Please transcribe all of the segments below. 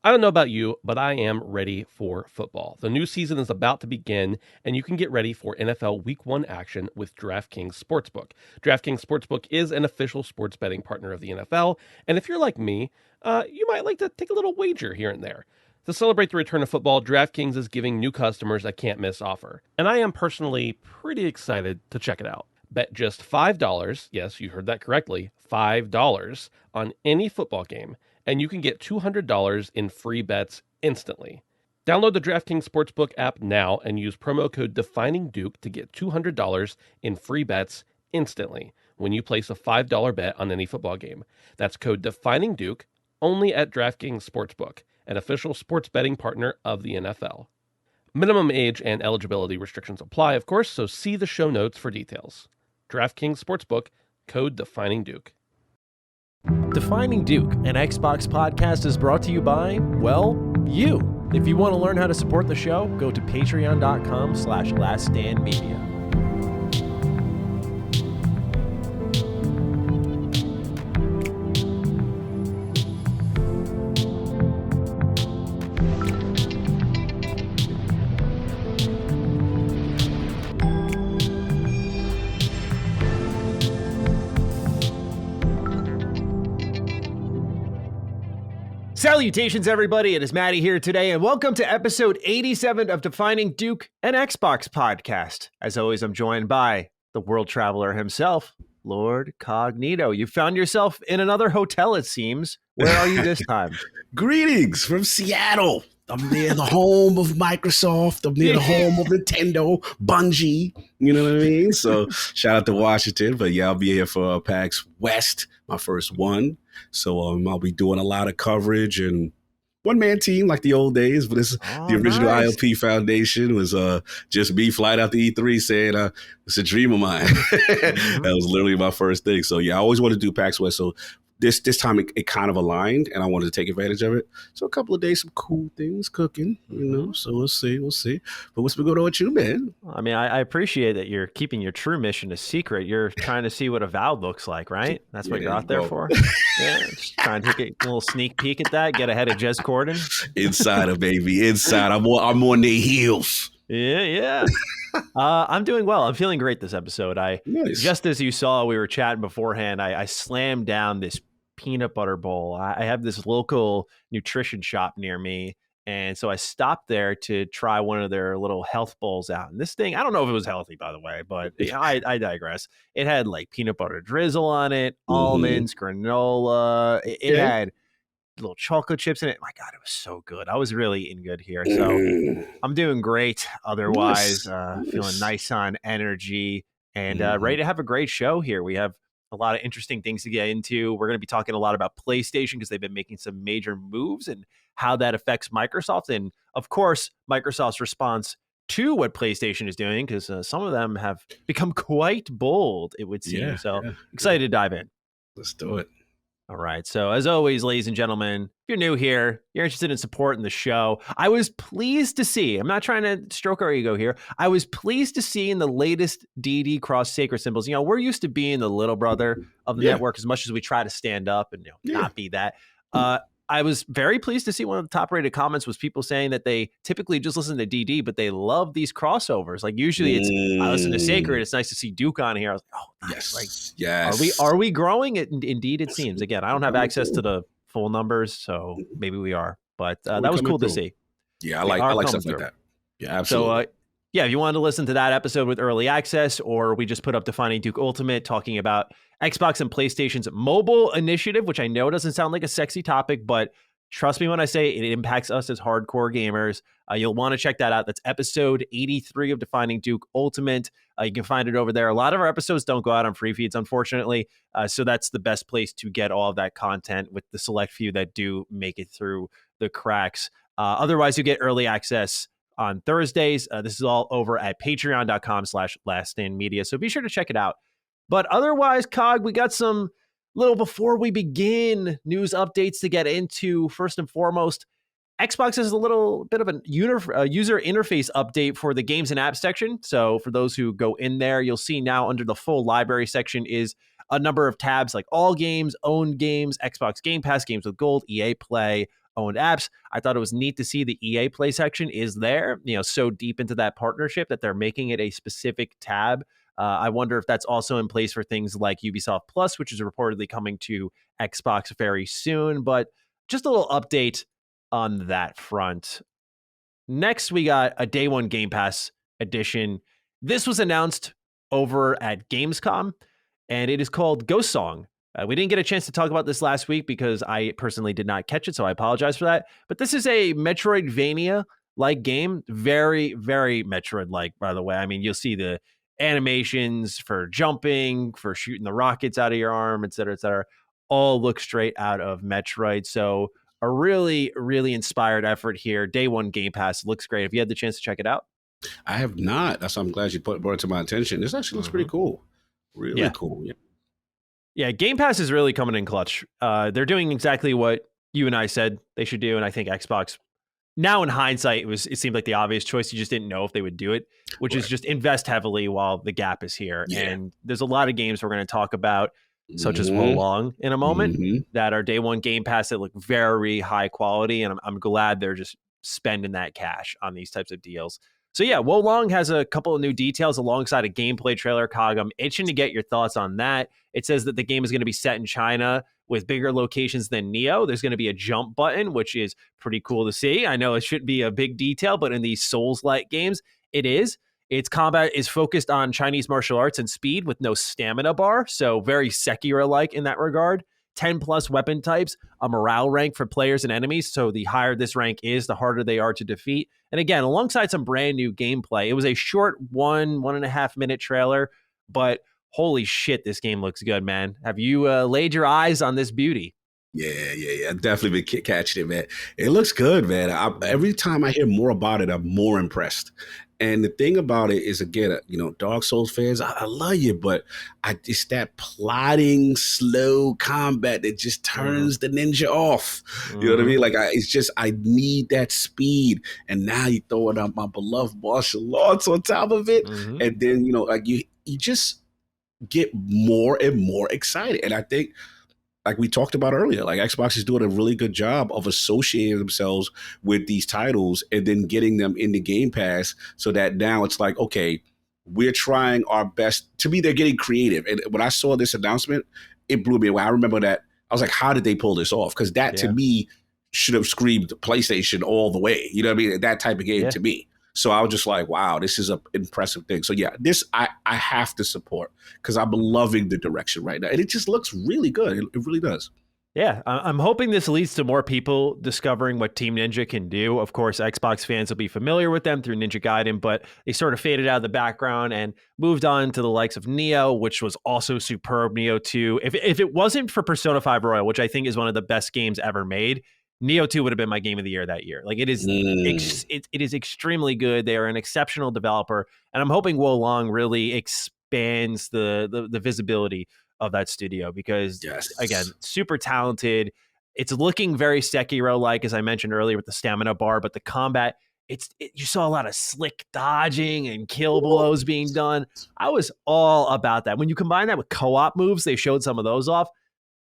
I don't know about you, but I am ready for football. The new season is about to begin, and you can get ready for NFL Week 1 action with DraftKings Sportsbook. DraftKings Sportsbook is an official sports betting partner of the NFL, and if you're like me, you might like to take a little wager here and there. To celebrate the return of football, DraftKings is giving new customers a can't-miss offer, and I am personally pretty excited to check it out. Bet just $5, yes, you heard that correctly, $5 on any football game, and you can get $200 in free bets instantly. Download the DraftKings Sportsbook app now and use promo code DEFININGDUKE to get $200 in free bets instantly when you place a $5 bet on any football game. That's code DEFININGDUKE only at DraftKings Sportsbook, an official sports betting partner of the NFL. Minimum age and eligibility restrictions apply, of course, so see the show notes for details. DraftKings Sportsbook, code DEFININGDUKE. Defining Duke, an Xbox podcast, is brought to you by, well, you. If you want to learn how to support the show, go to patreon.com/laststandmedia. Salutations, everybody. It is Matty here today, and welcome to episode 87 of Defining Duke, an Xbox podcast. As always, I'm joined by the world traveler himself, Lord Cognito. You found yourself in another hotel, it seems. Where are you this time? Greetings from Seattle. I'm near the home of Microsoft. I'm near the home of Nintendo, Bungie. You know what I mean? So shout out to Washington. But yeah, I'll be here for PAX West, my first one. So I'll be doing a lot of coverage and one-man team like the old days. But the original nice. ILP Foundation was just me flying out to E3 saying it's a dream of mine. That was literally my first thing. So yeah, I always wanted to do PAX West. So this time it kind of aligned, and I wanted to take advantage of it. So a couple of days, some cool things cooking, you know. So we'll see. But what's been going on with you, man? I mean, I appreciate that you're keeping your true mission a secret. You're trying to see what Avowed looks like, right? That's what you're out there for? Yeah, just trying to take a little sneak peek at that, get ahead of Jez Corden. Insider, baby. Inside. I'm on their heels. Yeah. I'm doing well. I'm feeling great this episode. Nice. Just as you saw, we were chatting beforehand, I slammed down this peanut butter bowl. I have this local nutrition shop near me, and so I stopped there to try one of their little health bowls out. And this thing, I don't know if it was healthy, by the way, but I digress. It had like peanut butter drizzle on it, almonds, granola. It had little chocolate chips in it. My God, it was so good. I was really eating good here. So I'm doing great. Otherwise, feeling nice on energy and ready to have a great show here. We have a lot of interesting things to get into. We're going to be talking a lot about PlayStation because they've been making some major moves and how that affects Microsoft. And of course, Microsoft's response to what PlayStation is doing, because some of them have become quite bold, it would seem. Excited to dive in. Let's do it. All right. So as always, ladies and gentlemen, if you're new here, you're interested in supporting the show, I was pleased to see, I'm not trying to stroke our ego here, I was pleased to see in the latest DD Cross Sacred Symbols, we're used to being the little brother of the network as much as we try to stand up and not be that. I was very pleased to see one of the top rated comments was people saying that they typically just listen to DD, but they love these crossovers. Like usually it's, I listen to Sacred. It's nice to see Duke on here. I was like, oh, nice. Yes. Are we growing? Indeed, it seems. Again, I don't have access to the full numbers, so maybe we are. But that was cool to see. Yeah, I like stuff like that. Yeah, absolutely. So, if you wanted to listen to that episode with early access, or we just put up Defining Duke Ultimate talking about Xbox and PlayStation's mobile initiative, which I know doesn't sound like a sexy topic, but trust me when I say it impacts us as hardcore gamers. You'll want to check that out. That's episode 83 of Defining Duke Ultimate. You can find it over there. A lot of our episodes don't go out on free feeds, unfortunately. So that's the best place to get all of that content with the select few that do make it through the cracks. Otherwise, you get early access on Thursdays. This is all over at patreon.com/laststandmedia. So be sure to check it out. But otherwise, Cog, we got some little before we begin news updates to get into. First and foremost, Xbox has a little bit of a user interface update for the games and apps section. So for those who go in there, you'll see now under the full library section is a number of tabs like all games, owned games, Xbox Game Pass, games with gold, EA Play, owned apps. I thought it was neat to see the EA Play section is there, so deep into that partnership that they're making it a specific tab. I wonder if that's also in place for things like Ubisoft Plus, which is reportedly coming to Xbox very soon. But just a little update on that front. Next, we got a Day One Game Pass edition. This was announced over at Gamescom, and it is called Ghost Song. We didn't get a chance to talk about this last week because I personally did not catch it, so I apologize for that. But this is a Metroidvania-like game. Very, very Metroid-like, by the way. I mean, you'll see the animations for jumping, for shooting the rockets out of your arm, et cetera, all look straight out of Metroid. So a really, really inspired effort here. Day One Game Pass looks great. Have you had the chance to check it out? I have not. That's why I'm glad you brought it to my attention. This actually looks pretty cool. Really cool. Yeah. Yeah, Game Pass is really coming in clutch. They're doing exactly what you and I said they should do, and I think Xbox, now in hindsight, it seemed like the obvious choice. You just didn't know if they would do it, which is just invest heavily while the gap is here. Yeah. And there's a lot of games we're going to talk about, such as Wo Long in a moment, that are Day One Game Pass that look very high quality, and I'm glad they're just spending that cash on these types of deals. So yeah, Wo Long has a couple of new details alongside a gameplay trailer. Cog, I'm itching to get your thoughts on that. It says that the game is going to be set in China with bigger locations than Neo. There's going to be a jump button, which is pretty cool to see. I know it shouldn't be a big detail, but in these Souls-like games, it is. Its combat is focused on Chinese martial arts and speed with no stamina bar, so very Sekiro-like in that regard. 10 plus weapon types, a morale rank for players and enemies. So the higher this rank is, the harder they are to defeat. And again, alongside some brand new gameplay, it was a short 1.5 minute trailer, but holy shit, this game looks good, man. Have you laid your eyes on this beauty? Yeah. I've definitely been catching it, man. It looks good, man. Every time I hear more about it, I'm more impressed. And the thing about it is, again, Dark Souls fans, I love you, but it's that plodding, slow combat that just turns the ninja off. You know what I mean? Like, I need that speed. And now you throw it up my beloved martial arts on top of it. And then, you just get more and more excited. And I think, like we talked about earlier, like Xbox is doing a really good job of associating themselves with these titles and then getting them into Game Pass, so that now it's like, okay, we're trying our best. To me, they're getting creative. And when I saw this announcement, it blew me away. I remember that. I was like, how did they pull this off? Because that to me should have screamed PlayStation all the way. You know what I mean? That type of game to me. So I was just like, wow, this is an impressive thing. So yeah, this I have to support because I'm loving the direction right now. And it just looks really good. It really does. Yeah, I'm hoping this leads to more people discovering what Team Ninja can do. Of course, Xbox fans will be familiar with them through Ninja Gaiden, but they sort of faded out of the background and moved on to the likes of Neo, which was also superb. Neo 2. If it wasn't for Persona 5 Royal, which I think is one of the best games ever made, Neo 2 would have been my game of the year that year. Like, it is it is extremely good. They are an exceptional developer, and I'm hoping Wo Long really expands the visibility of that studio because, again, super talented. It's looking very Sekiro-like, as I mentioned earlier, with the stamina bar, but the combat, you saw a lot of slick dodging and kill blows being done. I was all about that. When you combine that with co-op moves, they showed some of those off.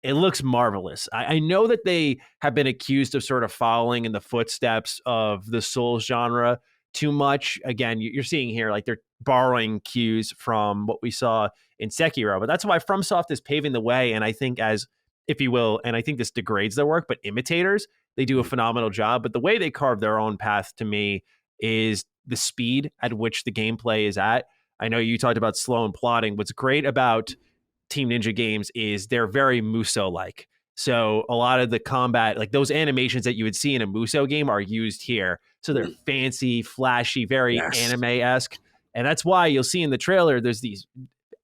It looks marvelous. I know that they have been accused of sort of following in the footsteps of the Souls genre too much. Again, you're seeing here, like, they're borrowing cues from what we saw in Sekiro, but that's why FromSoft is paving the way. And I think, as, if you will, and I think this degrades their work, but imitators, they do a phenomenal job. But the way they carve their own path, to me, is the speed at which the gameplay is at. I know you talked about slow and plodding. What's great about Team Ninja games is they're very Muso-like. So a lot of the combat, like those animations that you would see in a Muso game, are used here. So they're fancy, flashy, very anime-esque. And that's why you'll see in the trailer, there's these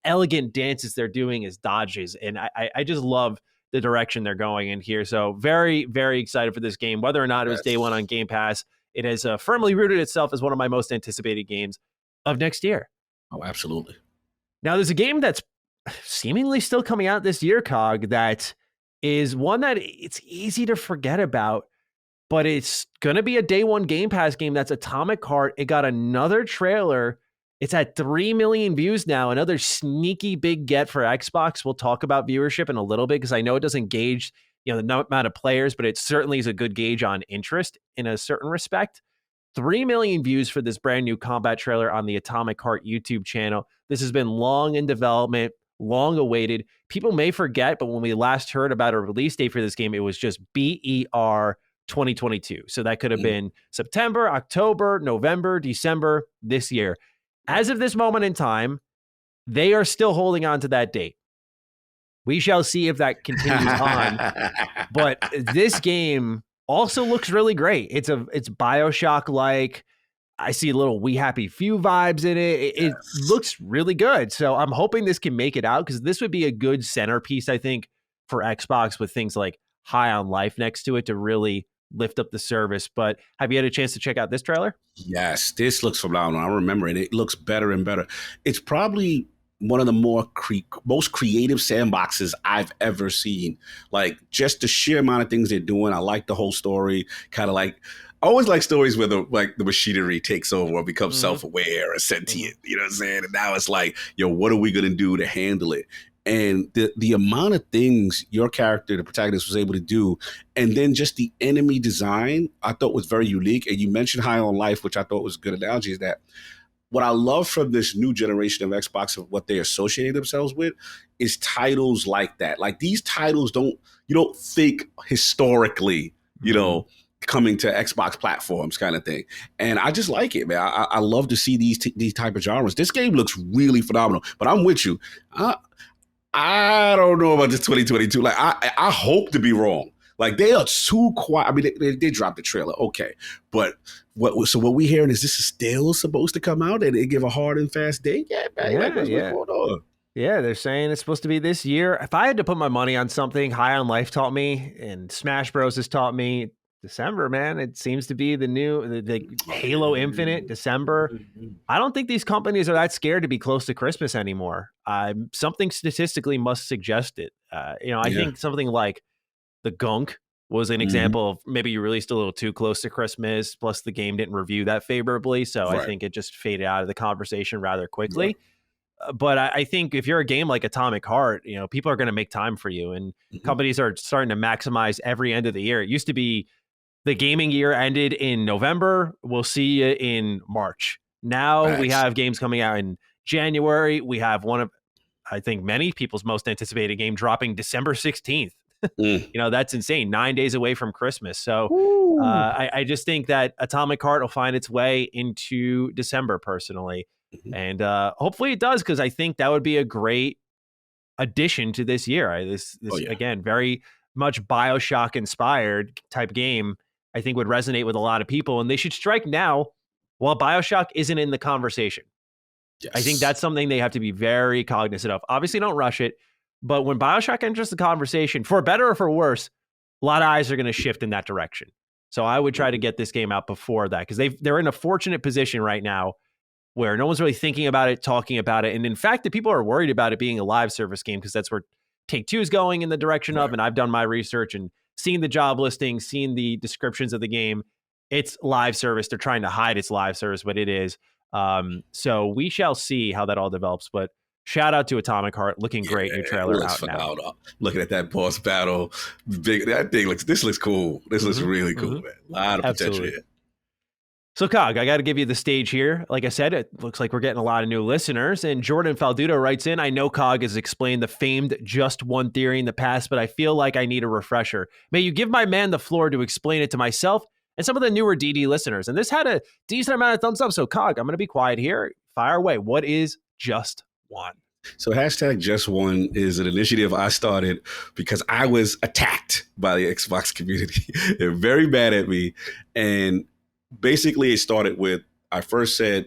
elegant dances they're doing as dodges. And I just love the direction they're going in here. So very, very excited for this game. Whether or not it was day one on Game Pass, it has firmly rooted itself as one of my most anticipated games of next year. Oh, absolutely. Now, there's a game that's seemingly still coming out this year, Cog, that is one that it's easy to forget about, but it's going to be a day one Game Pass game. That's Atomic Heart. It got another trailer. It's at 3 million views now. Another sneaky big get for Xbox. We'll talk about viewership in a little bit because I know it doesn't gauge the amount of players, but it certainly is a good gauge on interest in a certain respect. 3 million views for this brand new combat trailer on the Atomic Heart YouTube channel. This has been long in development, long awaited. People may forget, but when we last heard about a release date for this game, it was just BER 2022. So that could have been September, October, November, December this year. As of this moment in time, they are still holding on to that date. We shall see if that continues on. But this game also looks really great. It's BioShock-like. I see a little We Happy Few vibes in it. It looks really good. So I'm hoping this can make it out, because this would be a good centerpiece, I think, for Xbox, with things like High on Life next to it to really lift up the service. But have you had a chance to check out this trailer? Yes, this looks phenomenal. I remember it. It looks better and better. It's probably one of the most creative sandboxes I've ever seen. Like, just the sheer amount of things they're doing. I like the whole story. Kind of like, I always like stories where the machinery takes over or becomes self-aware or sentient. You know what I'm saying? And now it's like, yo, what are we gonna do to handle it? And the amount of things your character, the protagonist, was able to do, and then just the enemy design, I thought was very unique. And you mentioned High on Life, which I thought was a good analogy, is that what I love from this new generation of Xbox, of what they associate themselves with, is titles like that. Like, these titles you don't think historically, coming to Xbox platforms kind of thing. And I just like it, man. I love to see these type of genres. This game looks really phenomenal, but I'm with you. I don't know about this 2022. Like, I hope to be wrong. Like, they are too quiet. I mean, they dropped the trailer, okay, but what we hearing is this is still supposed to come out and they give a hard and fast date? Yeah, man. What's going on? Yeah, they're saying it's supposed to be this year. If I had to put my money on something, High on Life taught me, and Smash Bros has taught me, December, man. It seems to be the Halo Infinite, December. I don't think these companies are that scared to be close to Christmas anymore. Something statistically must suggest it. I think something like the Gunk was an example of maybe you released a little too close to Christmas, plus the game didn't review that favorably. So I think it just faded out of the conversation rather quickly. Right. But I think if you're a game like Atomic Heart, people are going to make time for you, and companies are starting to maximize every end of the year. It used to be the gaming year ended in November. We'll see you in March. Now we have games coming out in January. We have one of, I think, many people's most anticipated game dropping December 16th. That's insane. 9 days away from Christmas. So I just think that Atomic Heart will find its way into December personally. And hopefully it does, because I think that would be a great addition to this year. This again, very much BioShock inspired type game, I think would resonate with a lot of people, and they should strike now while BioShock isn't in the conversation. Yes. I think that's something they have to be very cognizant of. Obviously, don't rush it, but when BioShock enters the conversation, for better or for worse, a lot of eyes are going to shift in that direction. So I would try to get this game out before that, because they're in a fortunate position right now where no one's really thinking about it, talking about it. And in fact, the people are worried about it being a live service game, because that's where Take-Two is going in the direction of, and I've done my research and seen the job listings, seen the descriptions of the game. It's live service. They're trying to hide its live service, but it is. So we shall see how that all develops. But shout out to Atomic Heart, looking great. New trailer out now. Looking at that boss battle, this looks cool. This looks really cool, man. A lot of potential here. So, Cog, I got to give you the stage here. Like I said, it looks like we're getting a lot of new listeners. And Jordan Faldudo writes in, I know Cog has explained the famed just one theory in the past, but I feel like I need a refresher. May you give my man the floor to explain it to myself and some of the newer DD listeners. And this had a decent amount of thumbs up. So, Cog, I'm going to be quiet here. Fire away. What is just one? So hashtag Just One is an initiative I started because I was attacked by the Xbox community. They're very mad at me. And basically, it started with, I first said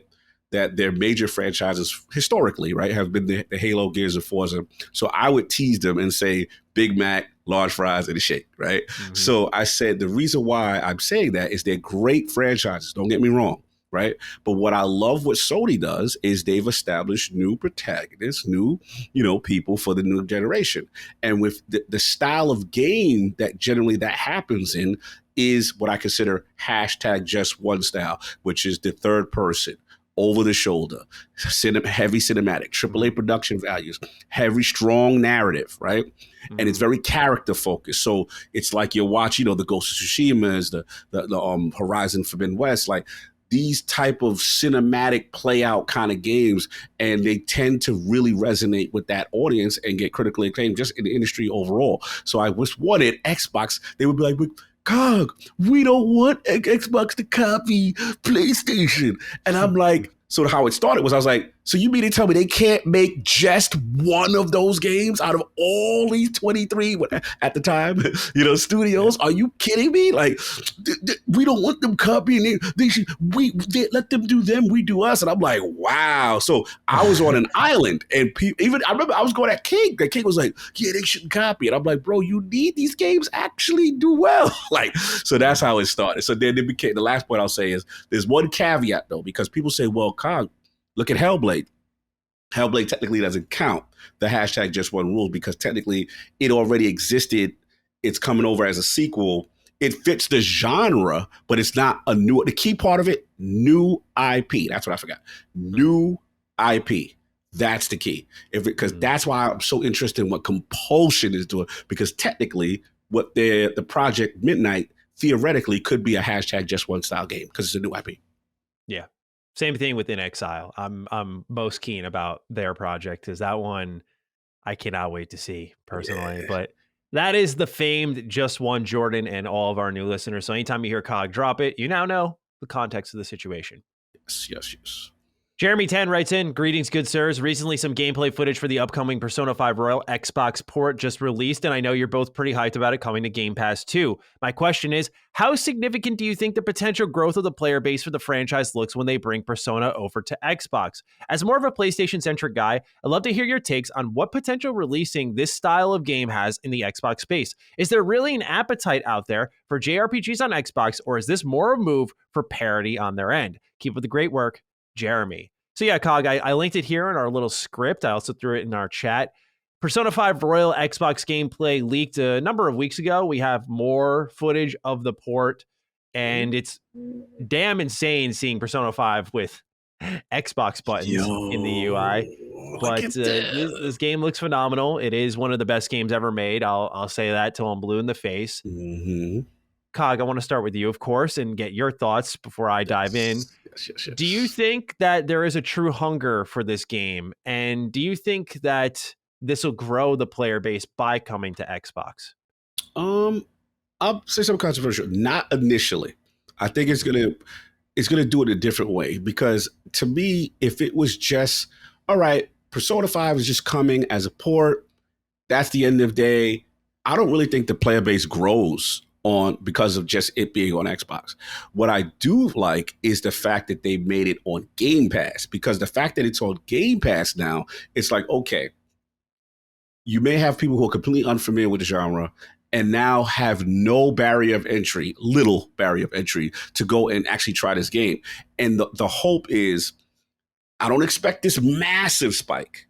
that their major franchises historically, right, have been the Halo, Gears of Forza. So I would tease them and say Big Mac, large fries, and a shake, right? So I said the reason why I'm saying that is they're great franchises. Don't get me wrong, right? But what I love what Sony does is they've established new protagonists, new, people for the new generation. And with the style of game that generally that happens in is what I consider hashtag Just One style, which is the third person, over the shoulder, heavy cinematic, AAA production values, heavy, strong narrative, right? And it's very character focused. So it's like you're watching, the Ghost of Tsushima's, the Horizon Forbidden West, like these type of cinematic play out kind of games, and they tend to really resonate with that audience and get critically acclaimed just in the industry overall. So I was wanted Xbox, they would be like, Cog, we don't want Xbox to copy PlayStation. And I'm like, so how it started was I was like, so you mean to tell me they can't make just one of those games out of all these 23 at the time, studios? Are you kidding me? Like, we don't want them copying it. They let them do them, we do us. And I'm like, wow. So I was on an island, and I remember I was going at King. The King was like, yeah, they shouldn't copy it. I'm like, bro, you need these games actually do well. Like, so that's how it started. So then it became, the last point I'll say is there's one caveat though, because people say, well, Cog, look at Hellblade. Hellblade technically doesn't count the hashtag just one rule because technically it already existed. It's coming over as a sequel. It fits the genre, but it's not the key part of it, new IP. That's what I forgot. New IP. That's the key. Because that's why I'm so interested in what Compulsion is doing, because technically what the Project Midnight theoretically could be a hashtag just one style game because it's a new IP. Yeah. Same thing with In Exile. I'm most keen about their project because that one I cannot wait to see personally. Yeah. But that is the famed Just One Jordan and all of our new listeners. So anytime you hear Cog drop it, you now know the context of the situation. Yes. Jeremy 10 writes in, greetings, good sirs. Recently, some gameplay footage for the upcoming Persona 5 Royal Xbox port just released, and I know you're both pretty hyped about it coming to Game Pass too. My question is, how significant do you think the potential growth of the player base for the franchise looks when they bring Persona over to Xbox? As more of a PlayStation-centric guy, I'd love to hear your takes on what potential releasing this style of game has in the Xbox space. Is there really an appetite out there for JRPGs on Xbox, or is this more a move for parity on their end? Keep up the great work, Jeremy. So yeah, Cog, I linked it here in our little script. I also threw it in our chat. Persona 5 Royal Xbox gameplay leaked a number of weeks ago. We have more footage of the port, and it's damn insane seeing Persona 5 with Xbox buttons in the UI. But this game looks phenomenal. It is one of the best games ever made. I'll say that till I'm blue in the face. Mm-hmm. Cog, I want to start with you, of course, and get your thoughts before I dive in. Yes. Do you think that there is a true hunger for this game? And do you think that this will grow the player base by coming to Xbox? I'll say something controversial. Not initially. I think it's gonna do it a different way, because to me, if it was just, all right, Persona 5 is just coming as a port, that's the end of the day. I don't really think the player base grows because of just it being on Xbox. What I do like is the fact that they made it on Game Pass, because the fact that it's on Game Pass now, it's like, okay, you may have people who are completely unfamiliar with the genre and now have no barrier of entry, little barrier of entry to go and actually try this game. And the hope is, I don't expect this massive spike,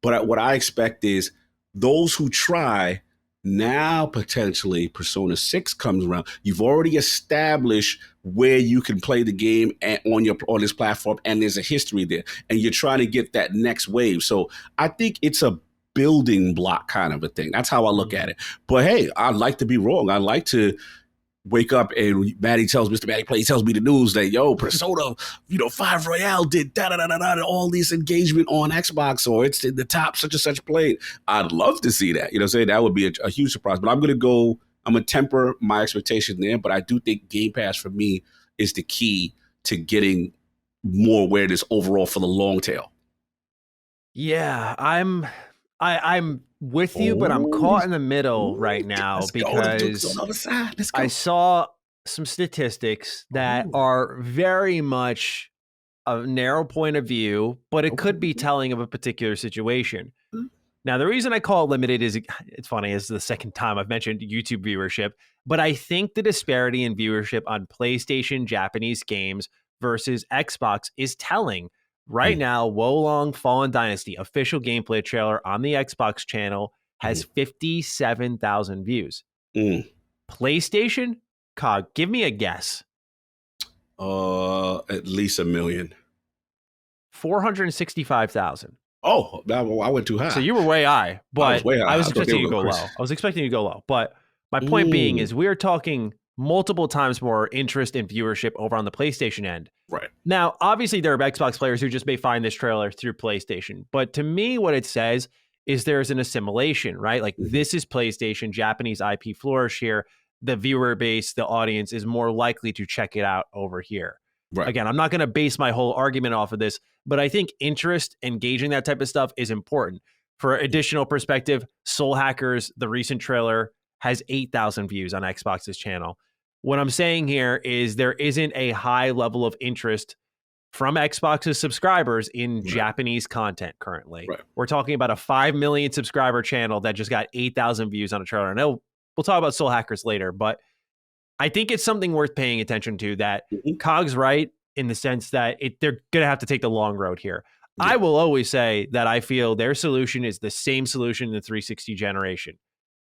but what I expect is those who try, now potentially Persona 6 comes around. You've already established where you can play the game on this platform, and there's a history there, and you're trying to get that next wave. So I think it's a building block kind of a thing. That's how I look at it. But hey, I'd like to be wrong. I'd like to wake up and Mr. Matty Play tells me the news that, yo, Persona, 5 Royale did all this engagement on Xbox, or it's in the top such and such play. I'd love to see that. That would be a huge surprise. But I'm going to temper my expectation there. But I do think Game Pass for me is the key to getting more awareness overall for the long tail. Yeah, I'm with you, but I'm caught in the middle right now because I saw some statistics that are very much a narrow point of view, but it could be telling of a particular situation. Now, the reason I call it limited is, it's funny, it's the second time I've mentioned YouTube viewership, but I think the disparity in viewership on PlayStation Japanese games versus Xbox is telling. Right now, Wolong Fallen Dynasty official gameplay trailer on the Xbox channel has 57,000 views. PlayStation, Cog, give me a guess. At least 1 million. 465,000. Oh, I went too high. So you were way high, but way high. I was I thought expecting they you to were go crazy. low. I was expecting you to go low. But my point being is we're talking multiple times more interest and viewership over on the PlayStation end. Right. Now, obviously, there are Xbox players who just may find this trailer through PlayStation. But to me, what it says is there's an assimilation, right? Like this is PlayStation, Japanese IP flourish here. The viewer base, the audience is more likely to check it out over here. Right. Again, I'm not going to base my whole argument off of this, but I think interest, engaging that type of stuff is important. For additional perspective, Soul Hackers, the recent trailer, has 8,000 views on Xbox's channel. What I'm saying here is there isn't a high level of interest from Xbox's subscribers in Japanese content currently. Right. We're talking about a 5 million subscriber channel that just got 8,000 views on a trailer. I know we'll talk about Soul Hackers later, but I think it's something worth paying attention to that Cog's right in the sense that they're going to have to take the long road here. Yeah. I will always say that I feel their solution is the same solution in the 360 generation.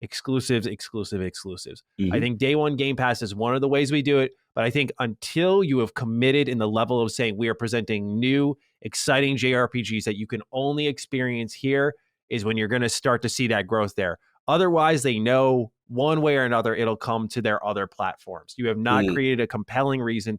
Exclusives. I think day one Game Pass is one of the ways we do it, but I think until you have committed in the level of saying we are presenting new, exciting JRPGs that you can only experience here is when you're going to start to see that growth there. Otherwise, they know one way or another it'll come to their other platforms. You have not created a compelling reason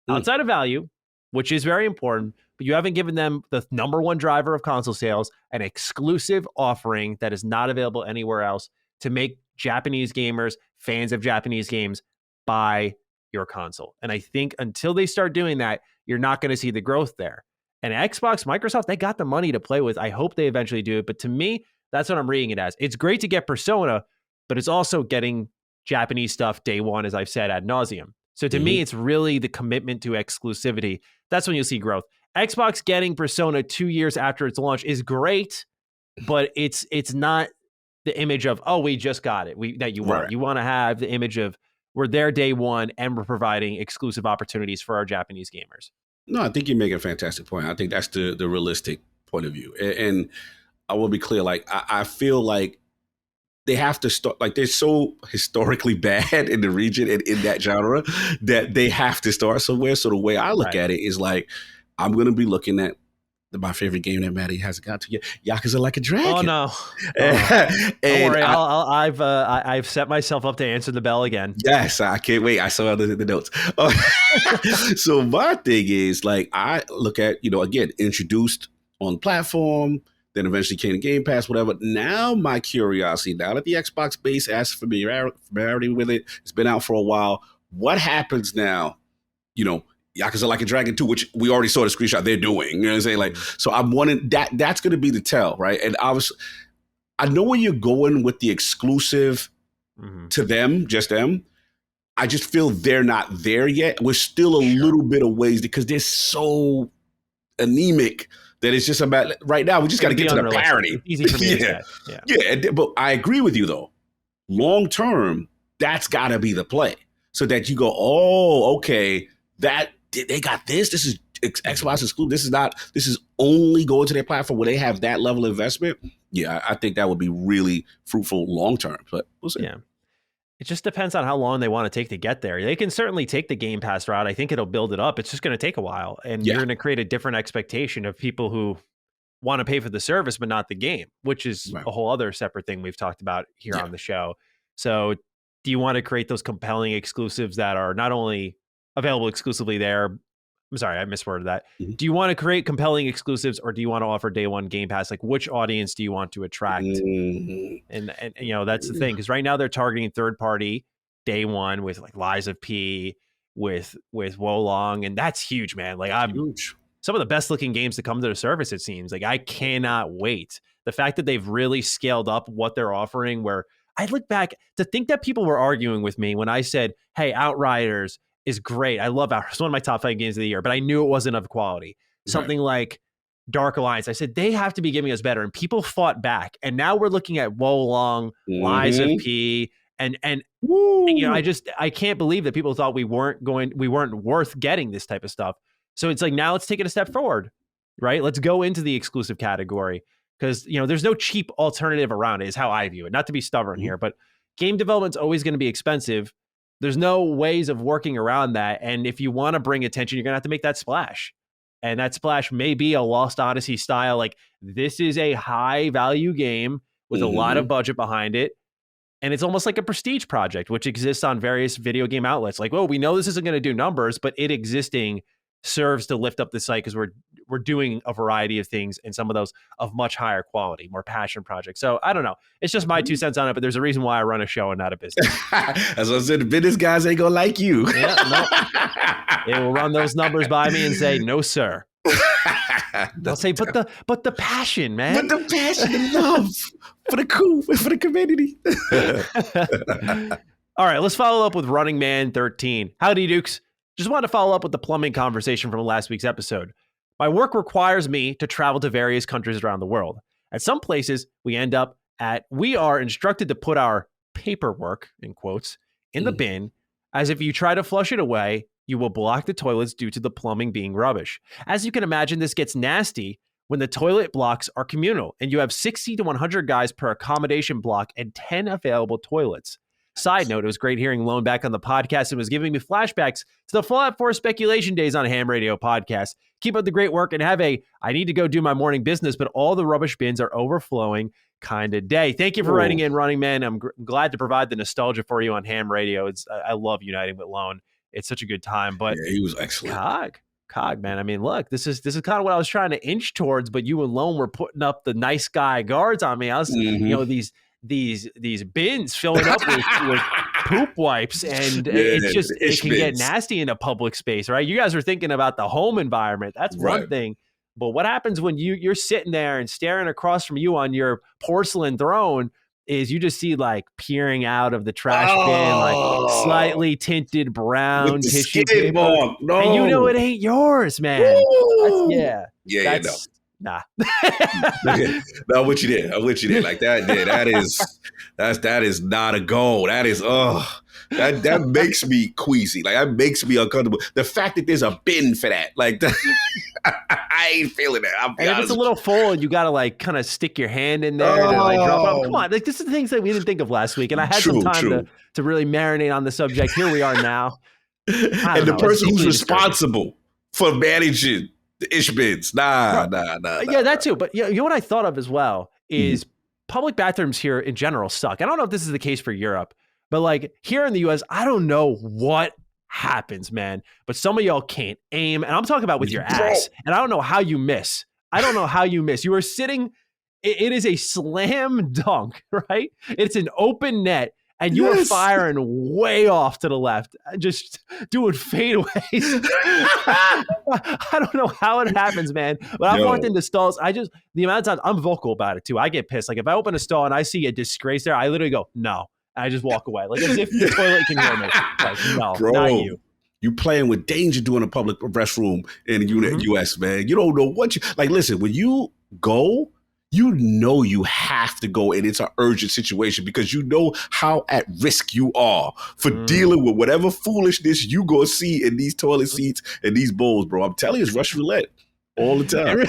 outside of value, which is very important, but you haven't given them the number one driver of console sales, an exclusive offering that is not available anywhere else to make Japanese gamers, fans of Japanese games, buy your console. And I think until they start doing that, you're not going to see the growth there. And Xbox, Microsoft, they got the money to play with. I hope they eventually do it. But to me, that's what I'm reading it as. It's great to get Persona, but it's also getting Japanese stuff day one, as I've said ad nauseum. So to me, it's really the commitment to exclusivity. That's when you'll see growth. Xbox getting Persona 2 years after its launch is great, but it's not the image of, oh, we just got it. That you want. Right. You want to have the image of we're there day one and we're providing exclusive opportunities for our Japanese gamers. No, I think you make a fantastic point. I think that's the realistic point of view. And I will be clear, like I feel like they have to start, like they're so historically bad in the region and in that genre that they have to start somewhere. So the way I look at it is like, I'm going to be looking at my favorite game that Matty hasn't got to yet, Yakuza Like a Dragon. Oh no! Don't worry, I've set myself up to answer the bell again. Yes, I can't wait. I saw the notes. So my thing is, like, I look at, again, introduced on the platform, then eventually came to Game Pass, whatever. Now my curiosity, now that the Xbox base has familiarity with it, it's been out for a while. What happens now? Yakuza Like a Dragon 2, which we already saw the screenshot they're doing. You know what I'm saying? Like, so I'm wanting that's going to be the tell, right? And I know where you're going with the exclusive to them, just them. I just feel they're not there yet. We're still a little bit of ways because they're so anemic that it's just about right now. We just got to get to the parity. Easy for me to say. Yeah. But I agree with you though. Long term, that's got to be the play, so that you go, oh, okay, that. They got this. This is Xbox exclusive. This is only going to their platform where they have that level of investment. Yeah, I think that would be really fruitful long term. But we'll see. Yeah. It just depends on how long they want to take to get there. They can certainly take the Game Pass route. I think it'll build it up. It's just going to take a while. And you're going to create a different expectation of people who want to pay for the service, but not the game, which is a whole other separate thing we've talked about here on the show. So do you want to create those compelling exclusives that are not only available exclusively there? I'm sorry, I misworded that. Do you want to create compelling exclusives, or do you want to offer day one Game Pass? Like, which audience do you want to attract? And that's the thing, because right now they're targeting third party day one with like Lies of P, with Wolong, and that's huge, man. Like, huge. Some of the best looking games to come to the service, it seems. Like, I cannot wait. The fact that they've really scaled up what they're offering, where I look back to think that people were arguing with me when I said, hey, Outriders is great. I love Outriders. It's one of my top 5 games of the year, but I knew it wasn't of quality. Something like Dark Alliance, I said, they have to be giving us better. And people fought back. And now we're looking at Wolong, Lies of P, and I can't believe that people thought we weren't worth getting this type of stuff. So it's like, now let's take it a step forward, right? Let's go into the exclusive category, because there's no cheap alternative around it, is how I view it. Not to be stubborn here, but game development's always going to be expensive. There's no ways of working around that. And if you want to bring attention, you're going to have to make that splash. And that splash may be a Lost Odyssey style. Like, this is a high value game with a lot of budget behind it. And it's almost like a prestige project, which exists on various video game outlets. Like, well, we know this isn't going to do numbers, but it existing serves to lift up the site because we're doing a variety of things, and some of those of much higher quality, more passion projects. So I don't know. It's just my 2 cents on it, but there's a reason why I run a show and not a business. As I said, the business guys ain't gonna like you. Yeah, no. They will run those numbers by me and say, no, sir. They'll say, but the passion, man. But the passion and love for the community. All right, let's follow up with Running Man 13. Howdy, Dukes. Just wanted to follow up with the plumbing conversation from last week's episode. My work requires me to travel to various countries around the world. At some places, we are instructed to put our paperwork, in quotes, in the bin, as if you try to flush it away, you will block the toilets due to the plumbing being rubbish. As you can imagine, this gets nasty when the toilet blocks are communal and you have 60 to 100 guys per accommodation block and 10 available toilets. Side note, it was great hearing Lone back on the podcast and was giving me flashbacks to the Fallout 4 speculation days on Ham Radio podcast. Keep up the great work and have I need to go do my morning business, but all the rubbish bins are overflowing kind of day. Thank you for writing in, Running Man. I'm glad to provide the nostalgia for you on Ham Radio. I love uniting with Lone. It's such a good time. But yeah, he was excellent. Cog, man. I mean, look, this is kind of what I was trying to inch towards, but you and Lone were putting up the nice guy guards on me. I was, these bins filling up with poop wipes, and it can get nasty in a public space, right? You guys are thinking about the home environment. That's one thing. But what happens when you're sitting there and staring across from you on your porcelain throne is you just see like peering out of the trash bin, like slightly tinted brown tissue paper. No. And you know it ain't yours, man. Nah. No, what you did. Like that is not a goal. That is that makes me queasy. Like, that makes me uncomfortable. The fact that there's a bin for that, like that, I ain't feeling that. And if it's a little full and you gotta like kind of stick your hand in there to like drop it. Come on, like, this is the things that we didn't think of last week, and I had some time to really marinate on the subject. Here we are now. And the person who's responsible for managing the ish bins. Nah. Yeah, that too. But you know what I thought of as well is public bathrooms here in general suck. I don't know if this is the case for Europe, but like here in the US, I don't know what happens, man. But some of y'all can't aim. And I'm talking about with your ass. And I don't know how you miss. You are sitting, it is a slam dunk, right? It's an open net. And you are firing way off to the left, just doing fadeaways. I don't know how it happens, man. But I've walked into stalls. The amount of times I'm vocal about it too. I get pissed. Like, if I open a stall and I see a disgrace there, I literally go, no. And I just walk away. Like, as if the toilet can hear me. Like, no, bro, not you. You playing with danger doing a public restroom in the US, man. You don't know what like, listen, when you go, you know you have to go, and it's an urgent situation because you know how at risk you are for dealing with whatever foolishness you go see in these toilet seats and these bowls, bro. I'm telling you, it's Russian roulette all the time.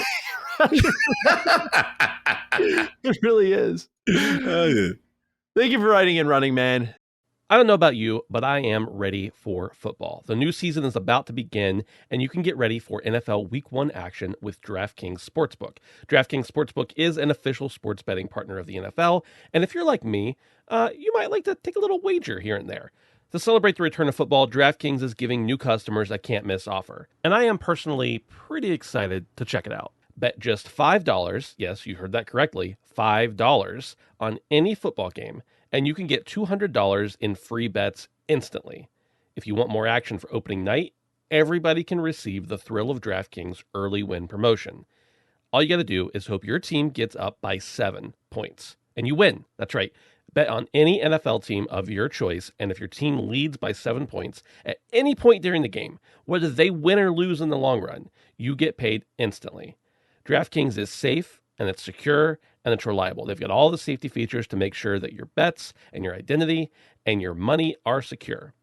It really is. Thank you for writing in, Running Man. I don't know about you, but I am ready for football. The new season is about to begin, and you can get ready for NFL Week 1 action with DraftKings Sportsbook. DraftKings Sportsbook is an official sports betting partner of the NFL, and if you're like me, you might like to take a little wager here and there. To celebrate the return of football, DraftKings is giving new customers a can't-miss offer, and I am personally pretty excited to check it out. Bet just $5, yes, you heard that correctly, $5 on any football game, and you can get $200 in free bets instantly. If you want more action for opening night, everybody can receive the thrill of DraftKings early win promotion. All you got to do is hope your team gets up by 7 points, and you win. That's right. Bet on any NFL team of your choice, and if your team leads by 7 points at any point during the game, whether they win or lose in the long run, you get paid instantly. DraftKings is safe, and it's secure, and it's reliable. They've got all the safety features to make sure that your bets and your identity and your money are secure.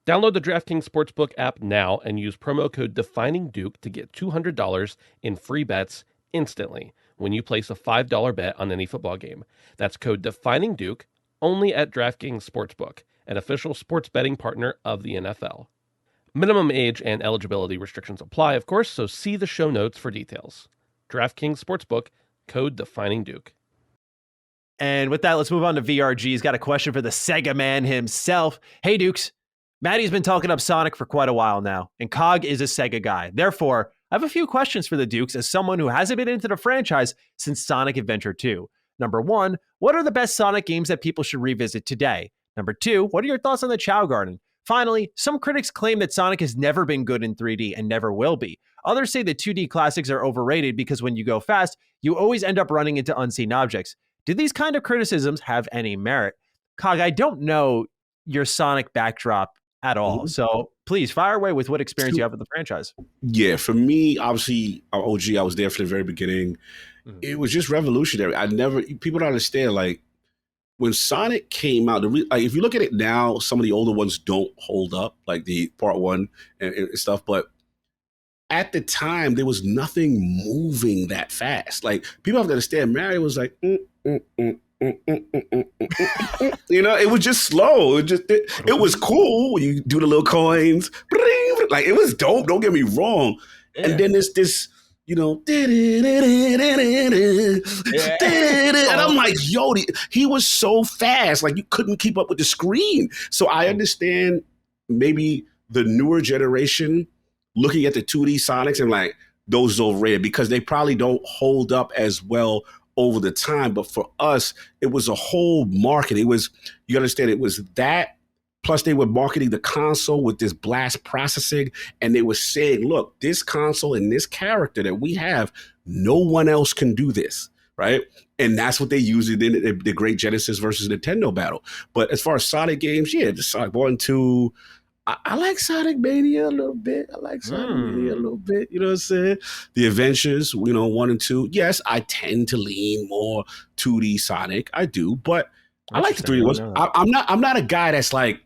Download the DraftKings Sportsbook app now and use promo code DEFININGDUKE to get $200 in free bets instantly when you place a $5 bet on any football game. That's code DEFININGDUKE only at DraftKings Sportsbook, an official sports betting partner of the NFL. Minimum age and eligibility restrictions apply, of course, so see the show notes for details. DraftKings Sportsbook, code defining Duke. And with that, let's move on to VRG. He's got a question for the Sega man himself. Hey, Dukes. Matty's been talking up Sonic for quite a while now, and Cog is a Sega guy. Therefore, I have a few questions for the Dukes as someone who hasn't been into the franchise since Sonic Adventure 2. Number 1, what are the best Sonic games that people should revisit today? Number 2, what are your thoughts on the Chow Garden? Finally, some critics claim that Sonic has never been good in 3D and never will be. Others say that 2D classics are overrated because when you go fast, you always end up running into unseen objects. Do these kind of criticisms have any merit? Cog, I don't know your Sonic backdrop at all, so please fire away with what experience you have with the franchise. Yeah, for me, obviously, OG, I was there for the very beginning. It was just revolutionary. People don't understand, like, when Sonic came out, if you look at it now, some of the older ones don't hold up, like the part 1 and stuff, but at the time, there was nothing moving that fast. Like, people have to understand, Mario was like, it was just slow. It was cool when you do the little coins. Like, it was dope, don't get me wrong. Yeah. And then there's this, and I'm like, yo, he was so fast. Like, you couldn't keep up with the screen. So I understand maybe the newer generation looking at the 2D Sonics and like, those are overrated because they probably don't hold up as well over the time. But for us, it was a whole market. You understand, it was that, plus they were marketing the console with this blast processing, and they were saying, look, this console and this character that we have, no one else can do this, right? And that's what they used in the Great Genesis versus Nintendo battle. But as far as Sonic games, yeah, the Sonic 1, 2, I like Sonic Mania a little bit. You know what I'm saying? The Adventures, 1 and 2. Yes, I tend to lean more 2D Sonic. I do, but I like the 3D ones. I'm not a guy that's like,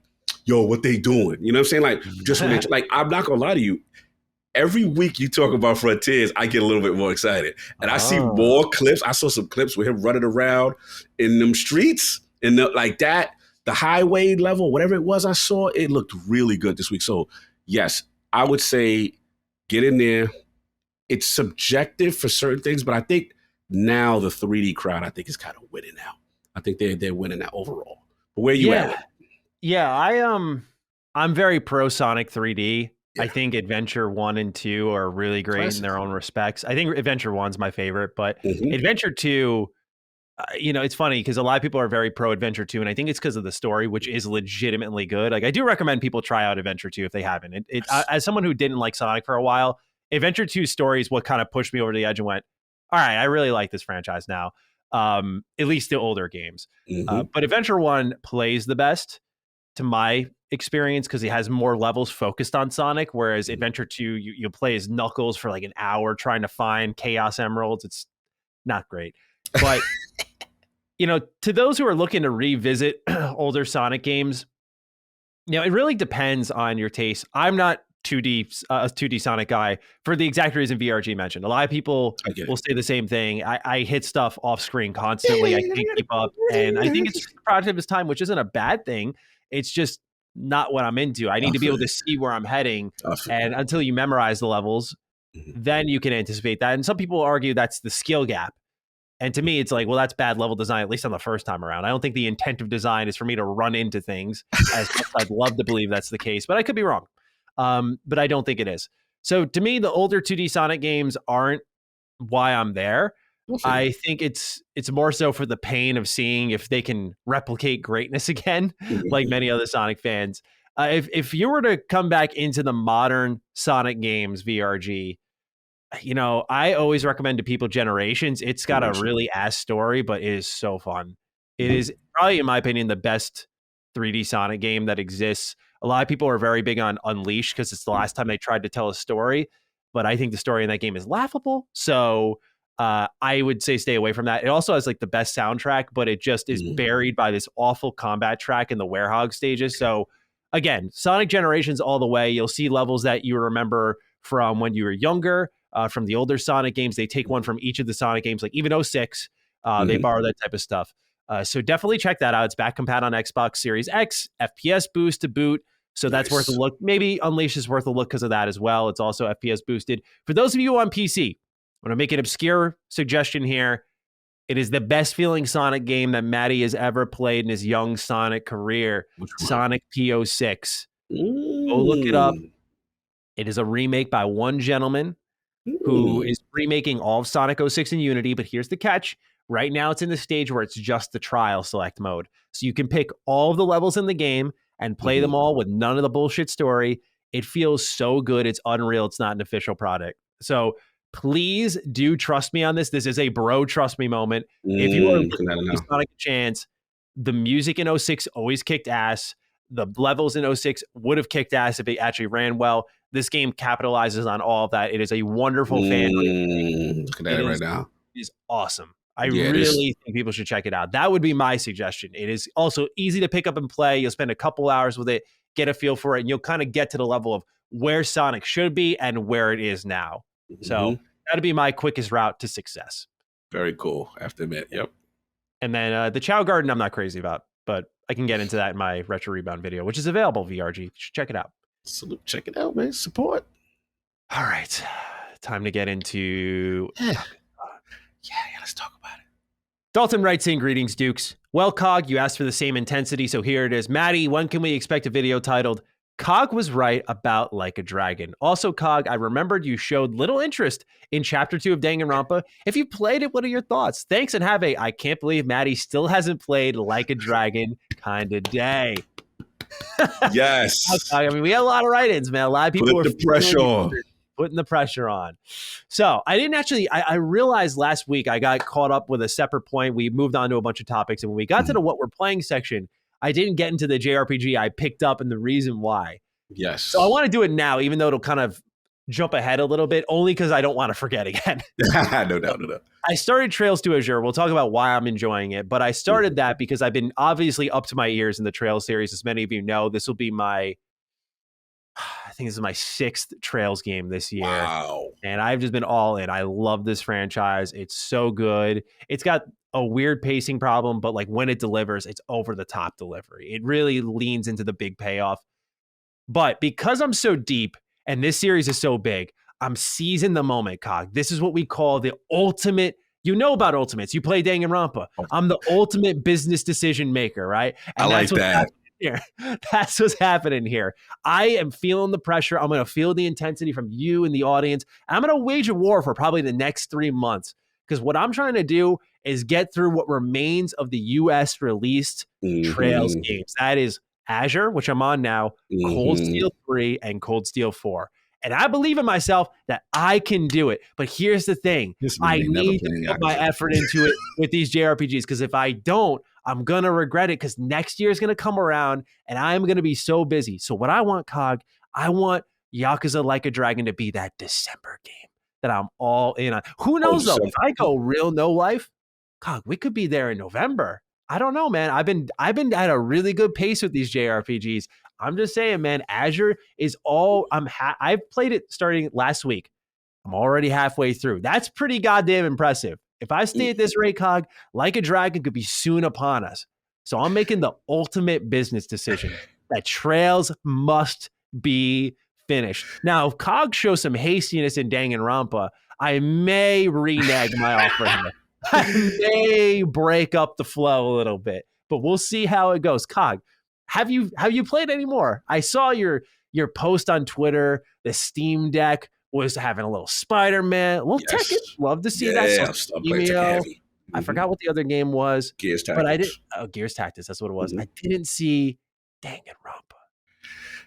yo, what they doing? You know what I'm saying? Like, just like, I'm not gonna lie to you. Every week you talk about Frontiers, I get a little bit more excited. And I see more clips. I saw some clips with him running around in them streets and like that. The highway level, whatever it was I saw, it looked really good this week. So, yes, I would say get in there. It's subjective for certain things, but I think now the 3D crowd, I think, is kind of winning now. I think they're winning now overall. But where are you at? Yeah, I'm very pro Sonic 3D. Yeah. I think Adventure 1 and 2 are really great in their own respects. I think Adventure 1's my favorite, but Adventure 2... it's funny because a lot of people are very pro Adventure 2, and I think it's because of the story, which is legitimately good. Like, I do recommend people try out Adventure 2 if they haven't. As someone who didn't like Sonic for a while, Adventure 2's story is what kind of pushed me over the edge and went, all right, I really like this franchise now, at least the older games. But Adventure 1 plays the best, to my experience, because it has more levels focused on Sonic, whereas Adventure 2, you play as Knuckles for like an hour trying to find Chaos Emeralds. It's not great. But... to those who are looking to revisit older Sonic games, it really depends on your taste. I'm not a 2D Sonic guy for the exact reason VRG mentioned. A lot of people will say the same thing. I hit stuff off screen constantly. I can't keep up. And I think it's a product of its time, which isn't a bad thing. It's just not what I'm into. I need to be able to see where I'm heading. And until you memorize the levels, then you can anticipate that. And some people argue that's the skill gap. And to me, it's like, well, that's bad level design, at least on the first time around. I don't think the intent of design is for me to run into things, as I'd love to believe that's the case, but I could be wrong. But I don't think it is. So to me, the older 2D Sonic games aren't why I'm there. I think it's more so for the pain of seeing if they can replicate greatness again, like many other Sonic fans. If you were to come back into the modern Sonic games, VRG, I always recommend to people Generations. It's got a really ass story, but it is so fun. It is probably, in my opinion, the best 3D Sonic game that exists. A lot of people are very big on Unleashed because it's the last time they tried to tell a story, but I think the story in that game is laughable. So I would say stay away from that. It also has like the best soundtrack, but it just is buried by this awful combat track in the Werehog stages. So again, Sonic Generations all the way. You'll see levels that you remember from when you were younger. From the older Sonic games, they take one from each of the Sonic games, like even 06, they borrow that type of stuff. So definitely check that out. It's back compat on Xbox Series X, FPS boost to boot. So that's worth a look. Maybe Unleashed is worth a look because of that as well. It's also FPS boosted. For those of you on PC, I'm going to make an obscure suggestion here. It is the best feeling Sonic game that Matty has ever played in his young Sonic career. Sonic P06. Go look it up. It is a remake by one gentleman who is remaking all of Sonic 06 in Unity. But here's the catch. Right now, it's in the stage where it's just the trial select mode. So you can pick all of the levels in the game and play them all with none of the bullshit story. It feels so good. It's unreal. It's not an official product. So please do trust me on this. This is a bro trust me moment. If you are giving Sonic a chance, the music in 06 always kicked ass. The levels in 06 would have kicked ass if it actually ran well. This game capitalizes on all of that. It is a wonderful fan. Look at that right now. It is awesome. I really think people should check it out. That would be my suggestion. It is also easy to pick up and play. You'll spend a couple hours with it, get a feel for it, and you'll kind of get to the level of where Sonic should be and where it is now. So that'd be my quickest route to success. Very cool. I have to admit. Yep. And then the Chow Garden, I'm not crazy about, but I can get into that in my Retro Rebound video, which is available, VRG. You should check it out. Salute. Check it out, man. Support. All right. Time to get into... Yeah, let's talk about it. Dalton writes in, greetings, Dukes. Well, Cog, you asked for the same intensity, so here it is. Matty, when can we expect a video titled, Cog was right about Like a Dragon? Also, Cog, I remembered you showed little interest in Chapter 2 of Danganronpa. If you played it, what are your thoughts? Thanks, and have a, I can't believe Matty still hasn't played Like a Dragon kind of day. Yes. I mean, we had a lot of write-ins, man. A lot of people were the pressure on. Putting the pressure on. So I didn't actually, I realized last week I got caught up with a separate point. We moved on to a bunch of topics. And when we got to the what we're playing section, I didn't get into the JRPG I picked up and the reason why. Yes. So I want to do it now, even though it'll kind of jump ahead a little bit, only because I don't want to forget again. No doubt. I started Trails to Azure. We'll talk about why I'm enjoying it. But I started that because I've been obviously up to my ears in the Trails series. As many of you know, this will be I think this is my 6th Trails game this year. Wow. And I've just been all in. I love this franchise. It's so good. It's got a weird pacing problem, but like when it delivers, it's over the top delivery. It really leans into the big payoff. But because I'm so deep and this series is so big, I'm seizing the moment, Cog. This is what we call the ultimate. You know about ultimates. You play Danganronpa. I'm the ultimate business decision maker, right? And I like that. Here. That's what's happening here. I am feeling the pressure. I'm going to feel the intensity from you and the audience. I'm going to wage a war for probably the next 3 months because what I'm trying to do is get through what remains of the US released Trails games. That is Azure, which I'm on now, Cold Steel 3, and Cold Steel 4. And I believe in myself that I can do it. But here's the thing. I need to put my effort into it with these JRPGs because if I don't, I'm going to regret it because next year is going to come around and I'm going to be so busy. So what I want, Cog, I want Yakuza Like a Dragon to be that December game that I'm all in on. Who knows, though? If I go real no life, Cog, we could be there in November. I don't know, man. I've been at a really good pace with these JRPGs. I'm just saying, man, Azure is all I've played it starting last week. I'm already halfway through. That's pretty goddamn impressive. If I stay at this rate, Cog, Like a Dragon could be soon upon us. So I'm making the ultimate business decision that Trails must be finished. Now, if Cog shows some hastiness in Danganronpa, I may renege my offer here. I may break up the flow a little bit, but we'll see how it goes. Cog, have you played any more? I saw your post on Twitter. The Steam Deck was having a little Spider-Man, a little Tekken. Love to see that. So I forgot what the other game was. Gears Tactics. But I did. Oh, Gears Tactics. That's what it was. I didn't see Danganronpa.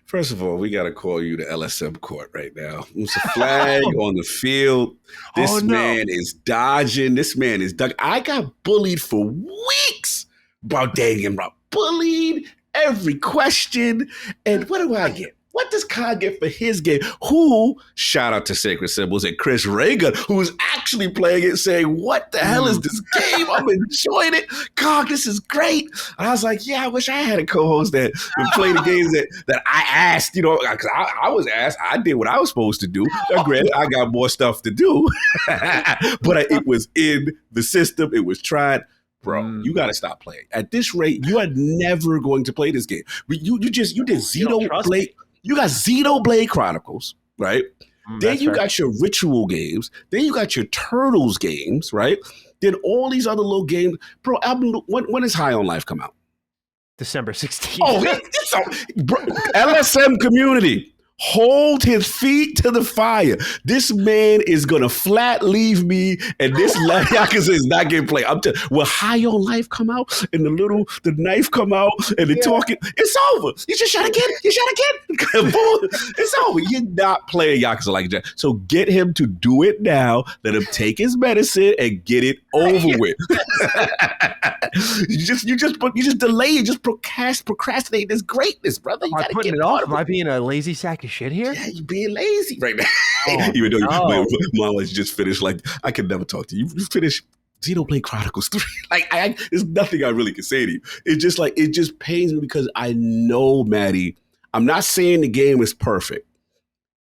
First of all, we got to call you the LSM court right now. It's a flag on the field. This man is dodging. This man is ducking. I got bullied for weeks about Danganronpa. Bullied every question. And what do I get? What does Cog get for his game? Who, shout out to Sacred Symbols and Chris Reagan, who's actually playing it, saying, what the hell is this game? I'm enjoying it. Cog, this is great. And I was like, yeah, I wish I had a co-host that would play the games that I asked, because I was asked. I did what I was supposed to do. Granted, I got more stuff to do. But it was in the system. It was tried. bro, you got to stop playing. At this rate, you are never going to play this game. You did Xenoblade. You got Xenoblade Chronicles, right? Then you got your ritual games. Then you got your Turtles games, right? Then all these other little games. Bro, when does High on Life come out? December 16th. Bro, LSM community. Hold his feet to the fire. This man is gonna flat leave me, and this Yakuza is not getting played. Will High on Life come out, and the knife come out, and the talking? It's over. You just shot again. It's over. You're not playing Yakuza like that. So get him to do it now. Let him take his medicine and get it over with. you just delay it. Just procrastinate this greatness, brother. You Am I putting it off? Am I being a lazy sack of shit here? Yeah, you're being lazy right now. Even though Mom just finished, like, I could never talk to you. You finished Xenoblade Chronicles 3. There's nothing I really can say to you. It's just like, it just pains me because I know, Matty, I'm not saying the game is perfect.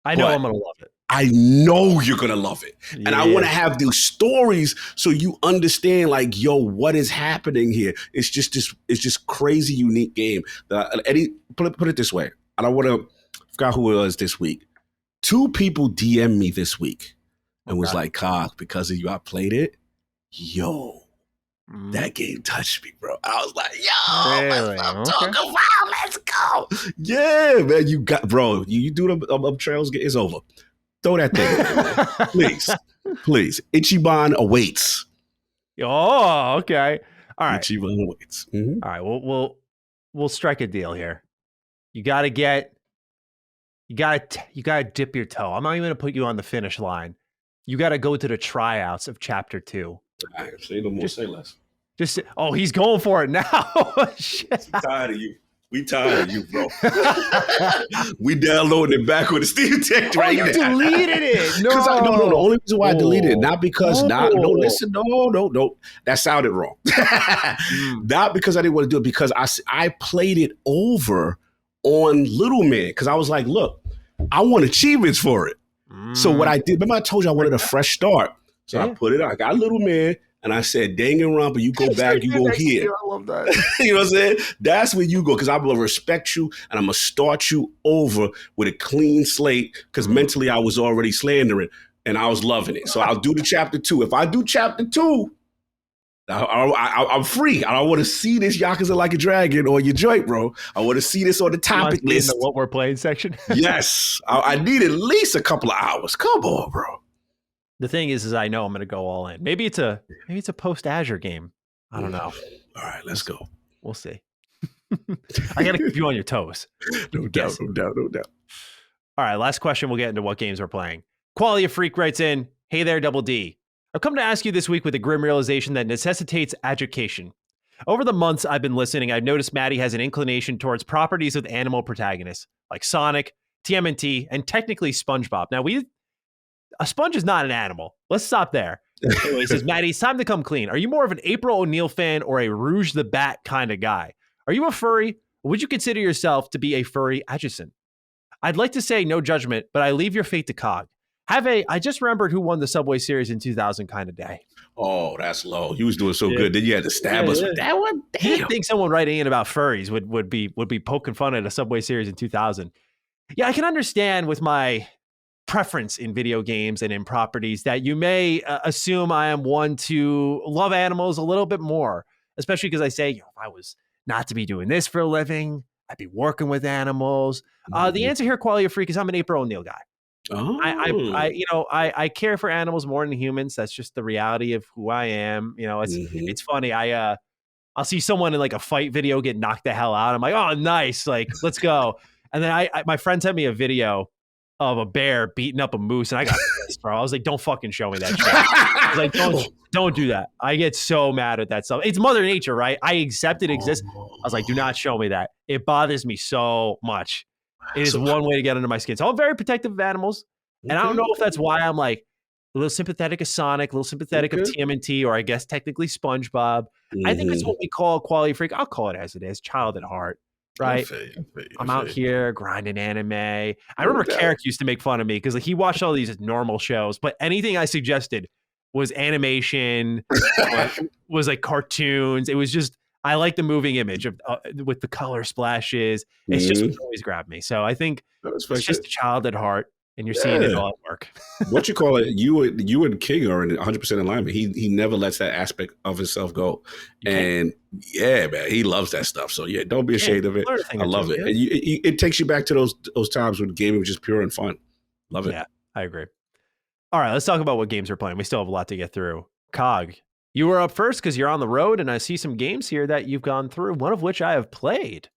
I know I'm going to love it. I know you're going to love it. And I want to have these stories so you understand, like, yo, what is happening here? It's just crazy, unique game. Eddie, put it this way. I don't want to, forgot who it was this week. 2 people DM'd me this week and was like, Cog, because of you, I played it. Yo, that game touched me, bro. I was like, yo, really? That's what I'm talking about. Let's go. Yeah, man, you got, bro, you do the trails, it's over. Throw that thing. Please. Ichiban awaits. Oh, okay. All right. Ichiban awaits. Mm-hmm. All right. We'll strike a deal here. You got to dip your toe. I'm not even going to put you on the finish line. You got to go to the tryouts of chapter 2. All right, say no more, say less. He's going for it now. Shit. I'm tired of you. We tired of you, bro. We downloaded it back with the Steam Deck right now. You deleted it. No. The only reason why I deleted it, not because, don't listen. No. That sounded wrong. Not because I didn't want to do it, because I played it over on Little Man, because I was like, look, I want achievements for it. So what I did, remember I told you I wanted a fresh start. So I put it, I got Little Man, and I said, Danganronpa, you go back, you go here. I love that. You know what I'm saying? That's where you go, because I'm going to respect you, and I'm going to start you over with a clean slate, because mentally I was already slandering, and I was loving it. So I'll do the chapter 2. If I do chapter 2, I'm free. I don't want to see this Yakuza Like a Dragon or your joint, bro. I want to see this on the topic list. In the what we're playing section? Yes. I need at least a couple of hours. Come on, bro. The thing is I know I'm going to go all in. Maybe it's a post Azure game. I don't know. All right, let's go. We'll see. I got to keep you on your toes. No doubt. All right, last question. We'll get into what games we're playing. Quality of Freak writes in, hey there, Double D. I've come to ask you this week with a grim realization that necessitates education. Over the months I've been listening, I've noticed Matty has an inclination towards properties with animal protagonists, like Sonic, TMNT, and technically SpongeBob. Now, a sponge is not an animal. Let's stop there. Anyway, he says, Matty, it's time to come clean. Are you more of an April O'Neil fan or a Rouge the Bat kind of guy? Are you a furry, or would you consider yourself to be a furry adjacent? I'd like to say no judgment, but I leave your fate to Cog. I just remembered who won the Subway Series in 2000 kind of day. Oh, that's low. You was doing so good. Then you had to stab us with that one. Damn. You didn't think someone writing in about furries would be poking fun at a Subway Series in 2000. Yeah, I can understand with my preference in video games and in properties that you may assume I am one to love animals a little bit more, especially because I say, if I was not to be doing this for a living, I'd be working with animals. The answer here, Quality of Freak, is I'm an April O'Neil guy. Oh. I care for animals more than humans. That's just the reality of who I am. It's funny. I'll see someone in like a fight video get knocked the hell out. I'm like, oh, nice. Like, let's go. And then my friend sent me a video of a bear beating up a moose, and I got pissed, bro. I was like, don't fucking show me that shit. I was like, don't do that. I get so mad at that stuff. It's Mother Nature, right? I accept it exists. I was like, do not show me that. It bothers me so much. It is one way to get under my skin. So I'm very protective of animals. And I don't know if that's why I'm like a little sympathetic of Sonic, a little sympathetic of TMNT, or I guess technically SpongeBob. I think it's what we call Quality Freak. I'll call it as it is, child at heart, right? I'm out here grinding anime. I remember Carrick used to make fun of me because he watched all these normal shows, but anything I suggested, was animation, was like cartoons. It was just, I like the moving image of with the color splashes. It's just always grabbed me. So I think it's just a child at heart, and you're seeing it all at work. What you call it? You and King are 100% in alignment. He never lets that aspect of himself go, and yeah, man, he loves that stuff. So yeah, don't be ashamed of it. I love it. And it takes you back to those times when gaming was just pure and fun. Love it. Yeah, I agree. All right, let's talk about what games we're playing. We still have a lot to get through. Cog, you were up first because you're on the road, and I see some games here that you've gone through, one of which I have played.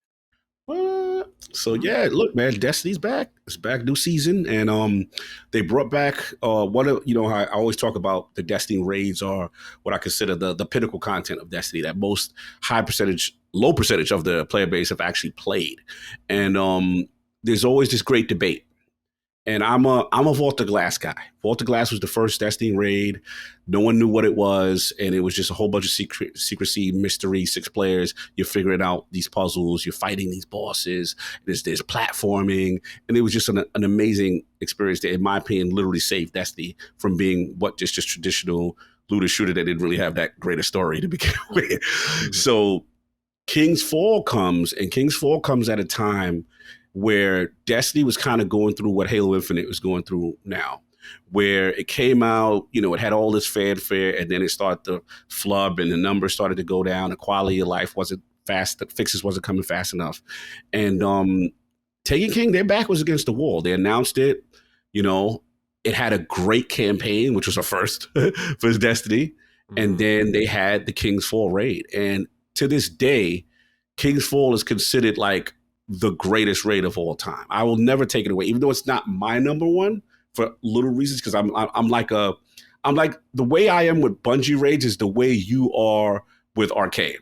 So yeah, look, man, Destiny's back. It's back, new season, and they brought back one of I always talk about the Destiny raids are what I consider the pinnacle content of Destiny that most low percentage of the player base have actually played, and there's always this great debate. And I'm a Vault of Glass guy. Vault of Glass was the first Destiny raid. No one knew what it was, and it was just a whole bunch of secrecy, mystery, 6 players. You're figuring out these puzzles. You're fighting these bosses. There's platforming, and it was just an amazing experience that, in my opinion, literally saved Destiny from being just traditional looter shooter that didn't really have that great a story to begin with. So King's Fall comes at a time where Destiny was kind of going through what Halo Infinite was going through now, where it came out, it had all this fanfare, and then it started to flub, and the numbers started to go down. The quality of life wasn't fast. The fixes wasn't coming fast enough. And Taken King, their back was against the wall. They announced it. It had a great campaign, which was a first for Destiny. And then they had the King's Fall raid. And to this day, King's Fall is considered like the greatest raid of all time. I will never take it away, even though it's not my number one for little reasons. Because I'm like the way I am with Bungie raids is the way you are with Arcane,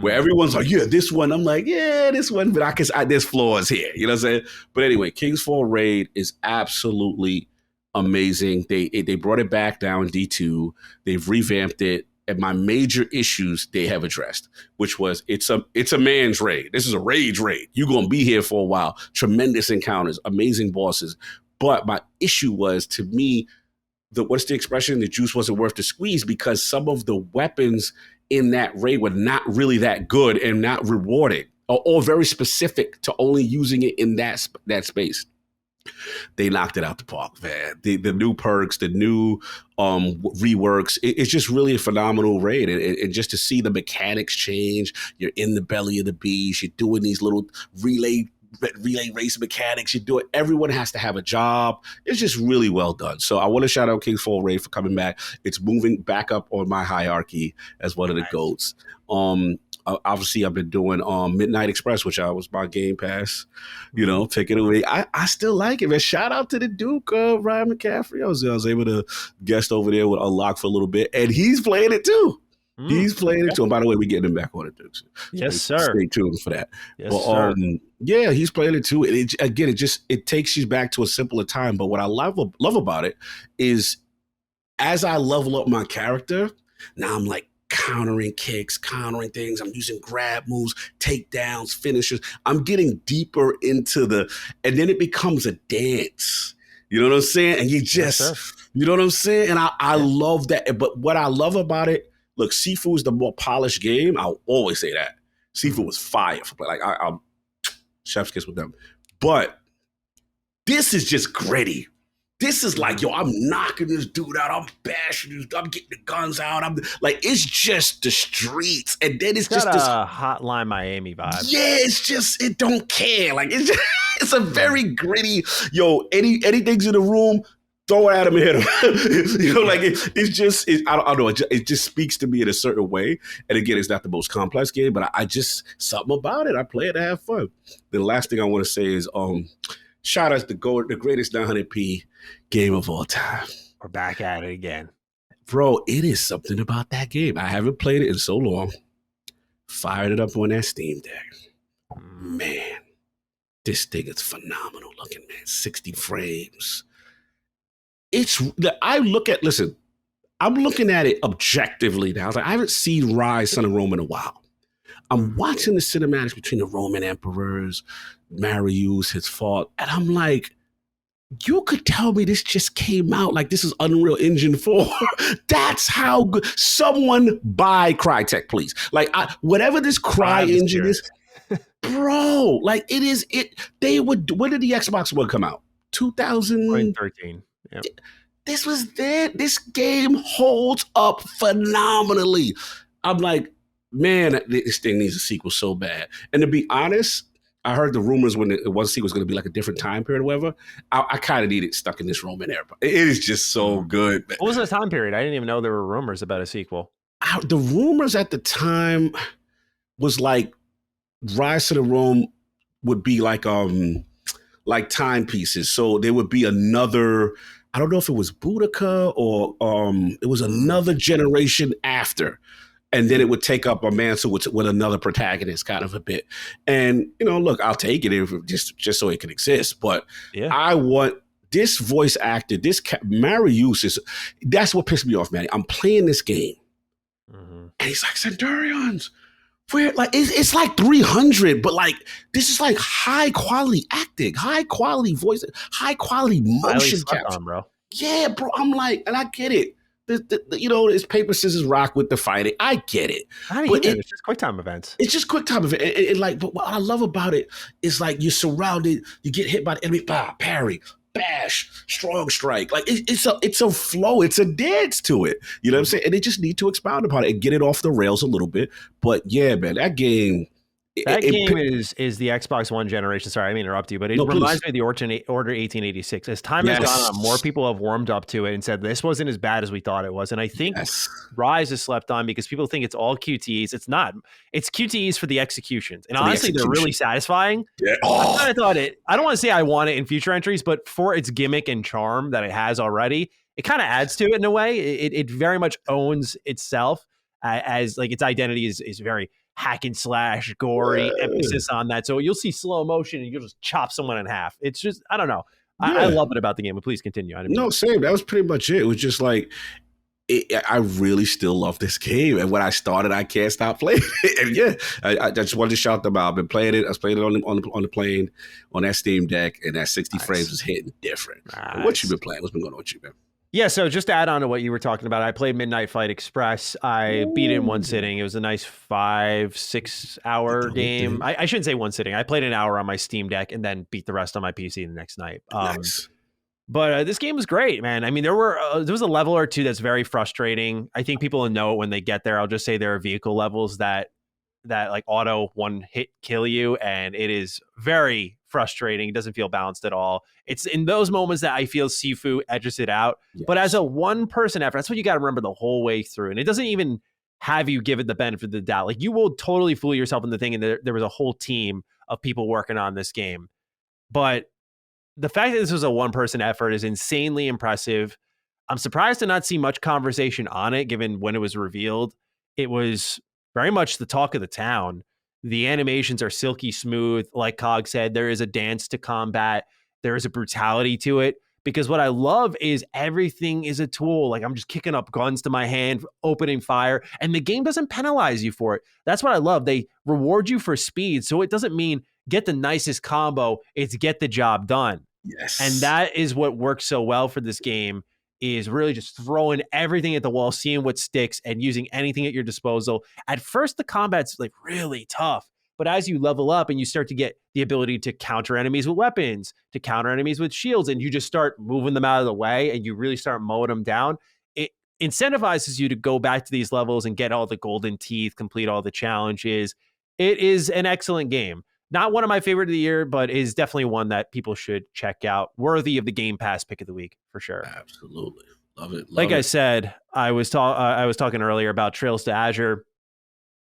where everyone's like, yeah, this one. I'm like, yeah, this one, but there's flaws here. You know what I'm saying? But anyway, King's Fall raid is absolutely amazing. They brought it back down D2. They've revamped it. And my major issues they have addressed, which was it's a man's raid. This is a rage raid. You're going to be here for a while. Tremendous encounters, amazing bosses. But my issue was, to me, what's the expression? The juice wasn't worth the squeeze, because some of the weapons in that raid were not really that good and not rewarding, or very specific to only using it in that space. They knocked it out the park, man. The new perks, the new reworks, it's just really a phenomenal raid. And just to see the mechanics change, you're in the belly of the beast, you're doing these little relay race mechanics, you do it. Everyone has to have a job. It's just really well done. So I want to shout out King's Fall raid for coming back. It's moving back up on my hierarchy as one of the GOATs. Obviously, I've been doing Midnight Express, which was my Game Pass. Take it away. I still like it, man. Shout out to the Duke, Ryan McCaffrey. I was able to guest over there with Unlock for a little bit, and he's playing it too. He's playing it too. And by the way, we're getting him back on it, Duke. So yes, sir. Stay tuned for that. Yes, sir. Yeah, he's playing it too. And it takes you back to a simpler time. But what I love about it is, as I level up my character, now I'm like, countering kicks, countering things. I'm using grab moves, takedowns, finishers. I'm getting deeper into and then it becomes a dance. You know what I'm saying? And you know what I'm saying? And I love that. But what I love about it, look, Sifu is the more polished game. I'll always say that. Sifu was fire. Like I'm chef's kiss with them. But this is just gritty. This is like, yo, I'm knocking this dude out. I'm bashing this. I'm getting the guns out. I'm like, it's just the streets. And then it's just this Hotline Miami vibe. Yeah, it's just, it don't care. Like, it's a very gritty, yo, anything's in the room, throw it at him and hit him. Like, it's just, I don't know. It just speaks to me in a certain way. And again, it's not the most complex game, but I just, something about it. I play it to have fun. The last thing I want to say is, shout out to the greatest 900p game of all time. We're back at it again. Bro, it is something about that game. I haven't played it in so long. Fired it up on that Steam Deck. Man, this thing is phenomenal looking, man. 60 frames. I'm looking at it objectively now. I was like, I haven't seen Rise, Son of Rome in a while. I'm watching the cinematics between the Roman emperors, Marius, his fault, and I'm like, you could tell me this just came out like this is Unreal Engine 4. That's how good. Someone buy Crytek, please. Like, whatever this Cry engine is, bro. Like, it is. They would. When did the Xbox One come out? 2013. Yep. This was there. This game holds up phenomenally. I'm like, man, this thing needs a sequel so bad. And to be honest, I heard the rumors when it was sequel was going to be like a different time period or whatever. I kind of need it stuck in this Roman era. It is just so good. What was the time period? I didn't even know there were rumors about a sequel. The rumors at the time was like Rise to the Rome would be like timepieces. So there would be another, I don't know if it was Boudica or it was another generation after. And then it would take up a mantle with another protagonist kind of a bit. And, look, I'll take it if just so it can exist. But yeah. I want this voice actor, Marius that's what pissed me off, man. I'm playing this game. Mm-hmm. And he's like, Centurions. Where, like, it's like 300, but like, this is like high quality acting, high quality voice, high quality motion capture. Bro. Yeah, bro. I'm like, and I get it. It's paper, scissors, rock with the fighting. I get it. It's just quick time events. It's just quick time events. And like, but what I love about it is like you're surrounded, you get hit by the enemy, parry, bash, strong strike. Like it's a flow, it's a dance to it. You know what I'm saying? And they just need to expound upon it and get it off the rails a little bit. But yeah, man, that game. That game is the Xbox One generation. Sorry, I didn't interrupt you, but it reminds me of the Order 1886. As time has gone on, more people have warmed up to it and said this wasn't as bad as we thought it was. And I think Rise is slept on because people think it's all QTEs. It's not. It's QTEs for the executions. And honestly, they're really satisfying. Yeah. I thought it. I don't want to say I want it in future entries, but for its gimmick and charm that it has already, it kind of adds to it in a way. It very much owns itself as like its identity is very hack and slash, gory, emphasis on that. So you'll see slow motion and you'll just chop someone in half. It's just, I don't know. I love it about the game, but please continue. Same. That was pretty much it. It was just like, I really still love this game. And when I started, I can't stop playing it. And yeah, I just wanted to shout them out. I've been playing it. I was playing it on the plane, on that Steam Deck, and that 60 frames was hitting different. Nice. What you been playing? What's been going on with you, man? Yeah, so just to add on to what you were talking about, I played Midnight Fight Express. I beat it in one sitting. It was a nice 5-6 hour game. I shouldn't say one sitting. I played an hour on my Steam Deck and then beat the rest on my PC the next night. Nice. But this game was great, man. I mean, there was a level or two that's very frustrating. I think people will know it when they get there. I'll just say there are vehicle levels that like auto one hit kill you, and it is very frustrating. It doesn't feel balanced at all. It's in those moments that I feel Sifu edges it out. Yes. But as a one-person effort, that's what you got to remember the whole way through. And it doesn't even have you give it the benefit of the doubt. Like, you will totally fool yourself in the thing, and there was a whole team of people working on this game. But the fact that this was a one-person effort is insanely impressive. I'm surprised to not see much conversation on it, given when it was revealed. It was very much the talk of the town. The animations are silky smooth. Like Cog said, there is a dance to combat. There is a brutality to it. Because what I love is everything is a tool. Like, I'm just kicking up guns to my hand, opening fire, and the game doesn't penalize you for it. That's what I love. They reward you for speed. So it doesn't mean get the nicest combo. It's get the job done. Yes. And that is what works so well for this game, is really just throwing everything at the wall, seeing what sticks, and using anything at your disposal. At first, the combat's like really tough, but as you level up and you start to get the ability to counter enemies with weapons, to counter enemies with shields, and you just start moving them out of the way and you really start mowing them down, it incentivizes you to go back to these levels and get all the golden teeth, complete all the challenges. It is an excellent game. Not one of my favorite of the year, but is definitely one that people should check out. Worthy of the Game Pass pick of the week, for sure. Absolutely. Love it. Like I said, I was talking earlier about Trails to Azure.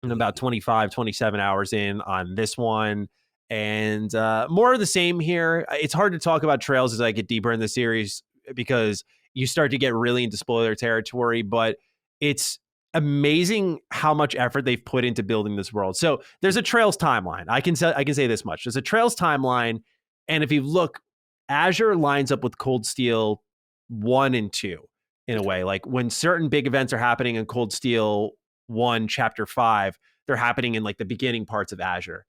I'm about 25, 27 hours in on this one. And more of the same here. It's hard to talk about Trails as I get deeper in the series because you start to get really into spoiler territory, but it's amazing how much effort they've put into building this world. So there's a Trails timeline. I can say this much. There's a Trails timeline. And if you look, Azure lines up with Cold Steel 1 and 2 in a way. Like, when certain big events are happening in Cold Steel 1, Chapter 5, they're happening in like the beginning parts of Azure.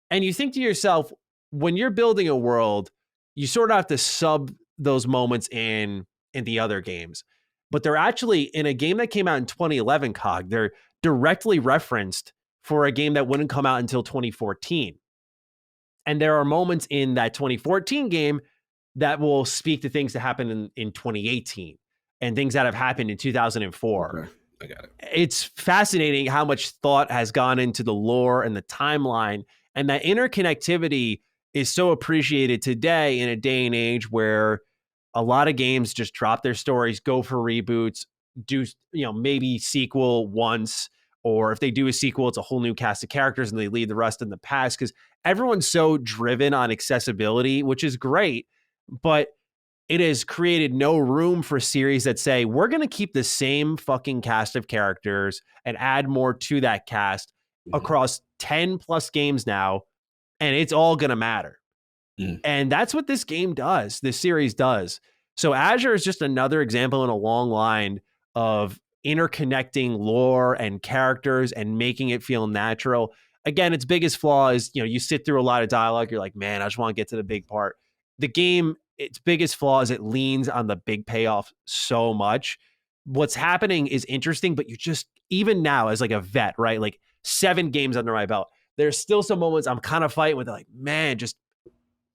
And you think to yourself, when you're building a world, you sort of have to sub those moments in the other games. But they're actually in a game that came out in 2011, Cog. They're directly referenced for a game that wouldn't come out until 2014. And there are moments in that 2014 game that will speak to things that happened in 2018 and things that have happened in 2004. Okay. I got it. It's fascinating how much thought has gone into the lore and the timeline, and that interconnectivity is so appreciated today in a day and age where a lot of games just drop their stories, go for reboots, do, maybe sequel once, or if they do a sequel, it's a whole new cast of characters and they leave the rest in the past because everyone's so driven on accessibility, which is great, but it has created no room for series that say, we're going to keep the same fucking cast of characters and add more to that cast across 10 plus games now, and it's all going to matter. And that's what this game does. This series does. So Azure is just another example in a long line of interconnecting lore and characters and making it feel natural. Again, its biggest flaw is, you sit through a lot of dialogue. You're like, man, I just want to get to the big part. The game, its biggest flaw is it leans on the big payoff so much. What's happening is interesting, but you just, even now as like a vet, right? Like 7 games under my belt, there's still some moments I'm kind of fighting with, like, man, just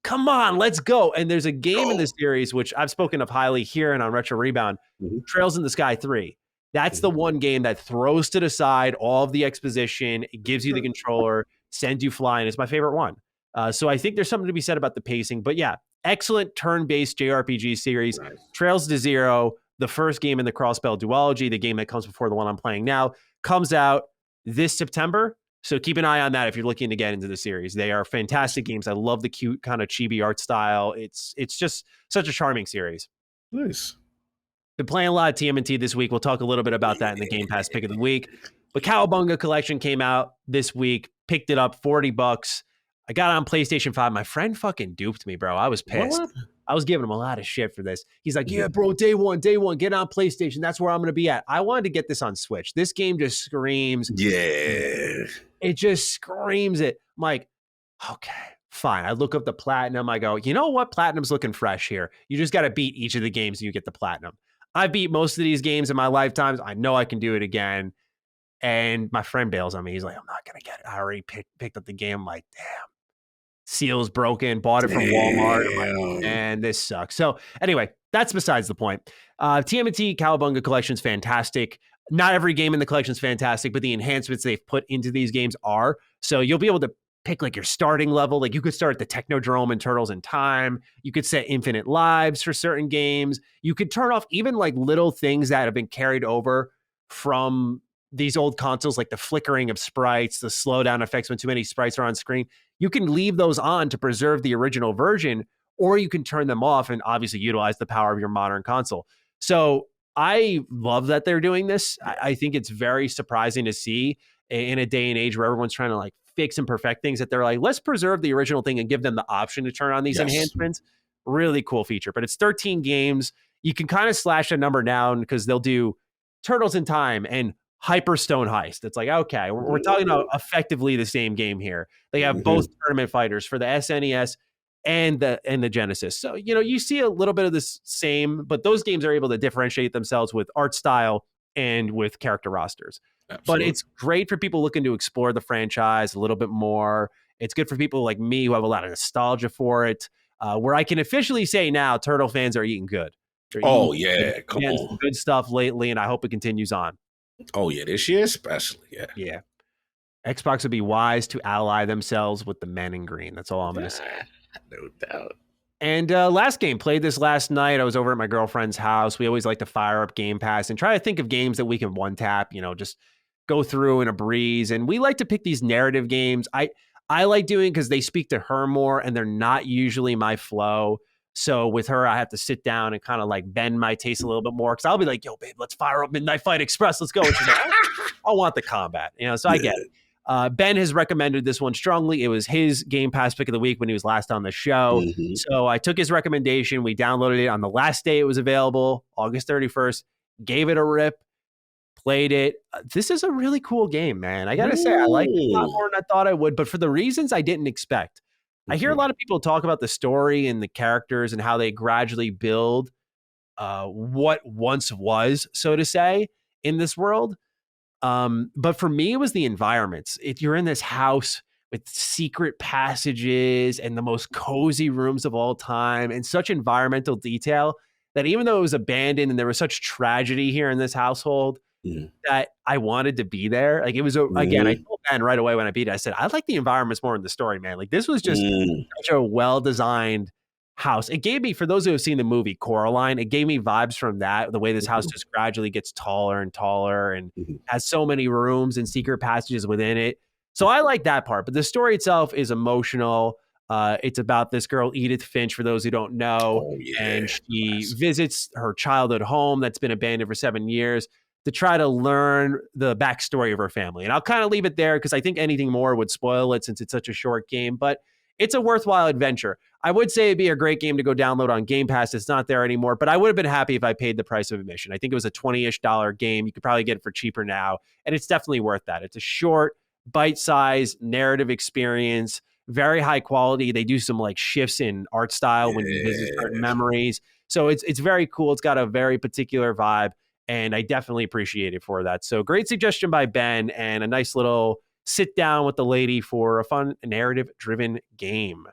come on, let's go. And there's a game in this series, which I've spoken of highly here and on Retro Rebound, Trails in the Sky 3. That's the one game that throws to the side all of the exposition. It gives you the controller, sends you flying. It's my favorite one. So I think there's something to be said about the pacing. But yeah, excellent turn-based JRPG series. Nice. Trails to Zero, the first game in the Crossbell duology, the game that comes before the one I'm playing now, comes out this September. So keep an eye on that if you're looking to get into the series. They are fantastic games. I love the cute kind of chibi art style. It's just such a charming series. Nice. Been playing a lot of TMNT this week. We'll talk a little bit about that in the Game Pass pick of the week. But Cowabunga Collection came out this week. Picked it up, $40. I got it on PlayStation 5. My friend fucking duped me, bro. I was pissed. What? I was giving him a lot of shit for this. He's like, yeah, bro, day one, get on PlayStation. That's where I'm going to be at. I wanted to get this on Switch. This game just screams. Yeah. It just screams it. I'm like, okay, fine. I look up the Platinum. I go, you know what? Platinum's looking fresh here. You just got to beat each of the games and you get the Platinum. I beat most of these games in my lifetimes. I know I can do it again. And my friend bails on me. He's like, I'm not going to get it. I already picked up the game. I'm like, damn. Seal's broken, bought it from Walmart. I'm like, man, this sucks. So anyway, that's besides the point. TMNT Cowabunga Collection is fantastic. Not every game in the collection is fantastic, but the enhancements they've put into these games are. So you'll be able to pick like your starting level. Like you could start at the Technodrome and Turtles in Time. You could set infinite lives for certain games. You could turn off even like little things that have been carried over from these old consoles, like the flickering of sprites, the slowdown effects when too many sprites are on screen. You can leave those on to preserve the original version, or you can turn them off and obviously utilize the power of your modern console. So I love that they're doing this. I think it's very surprising to see in a day and age where everyone's trying to like fix and perfect things, that they're like, let's preserve the original thing and give them the option to turn on these enhancements. Really cool feature, but it's 13 games. You can kind of slash a number down because they'll do Turtles in Time and Hyperstone Heist. It's like, okay, we're talking about effectively the same game here. They have both tournament fighters for the SNES and the Genesis. So, you see a little bit of the same, but those games are able to differentiate themselves with art style and with character rosters. Absolutely. But it's great for people looking to explore the franchise a little bit more. It's good for people like me who have a lot of nostalgia for it, where I can officially say now Turtle fans are eating good. Come on. Good stuff lately, and I hope it continues on. Oh, yeah, this year especially, Yeah. Xbox would be wise to ally themselves with the men in green. That's all I'm going to say. No doubt. And last game, played this last night. I was over at my girlfriend's house. We always like to fire up Game Pass and try to think of games that we can one-tap, just go through in a breeze. And we like to pick these narrative games. I like doing because they speak to her more, and they're not usually my flow. So with her, I have to sit down and kind of like bend my taste a little bit more, because I'll be like, yo, babe, let's fire up Midnight Fight Express. Let's go. And she's like, I want the combat. So I get it. Ben has recommended this one strongly. It was his Game Pass pick of the week when he was last on the show. So I took his recommendation. We downloaded it on the last day it was available, August 31st, gave it a rip, played it. This is a really cool game, man. I got to say, I like it a lot more than I thought I would, but for the reasons I didn't expect. I hear a lot of people talk about the story and the characters and how they gradually build what once was, so to say, in this world. But for me, it was the environments. You're in this house with secret passages and the most cozy rooms of all time and such environmental detail that even though it was abandoned and there was such tragedy here in this household, that I wanted to be there. Like it was, again, I told Ben right away when I beat it, I said, I like the environments more in the story, man. Like this was just such a well-designed house. It gave me, for those who have seen the movie Coraline, it gave me vibes from that, the way this house just gradually gets taller and taller and has so many rooms and secret passages within it. So I like that part, but the story itself is emotional. It's about this girl, Edith Finch, for those who don't know, and she visits her childhood home that's been abandoned for 7 years to try to learn the backstory of her family. And I'll kind of leave it there because I think anything more would spoil it since it's such a short game, but it's a worthwhile adventure. I would say it'd be a great game to go download on Game Pass. It's not there anymore, but I would have been happy if I paid the price of admission. I think it was a $20-ish game. You could probably get it for cheaper now, and it's definitely worth that. It's a short, bite-sized narrative experience, very high quality. They do some like shifts in art style when you visit certain memories. So it's very cool. It's got a very particular vibe, and I definitely appreciate it for that. So great suggestion by Ben, and a nice little sit down with the lady for a fun narrative-driven game.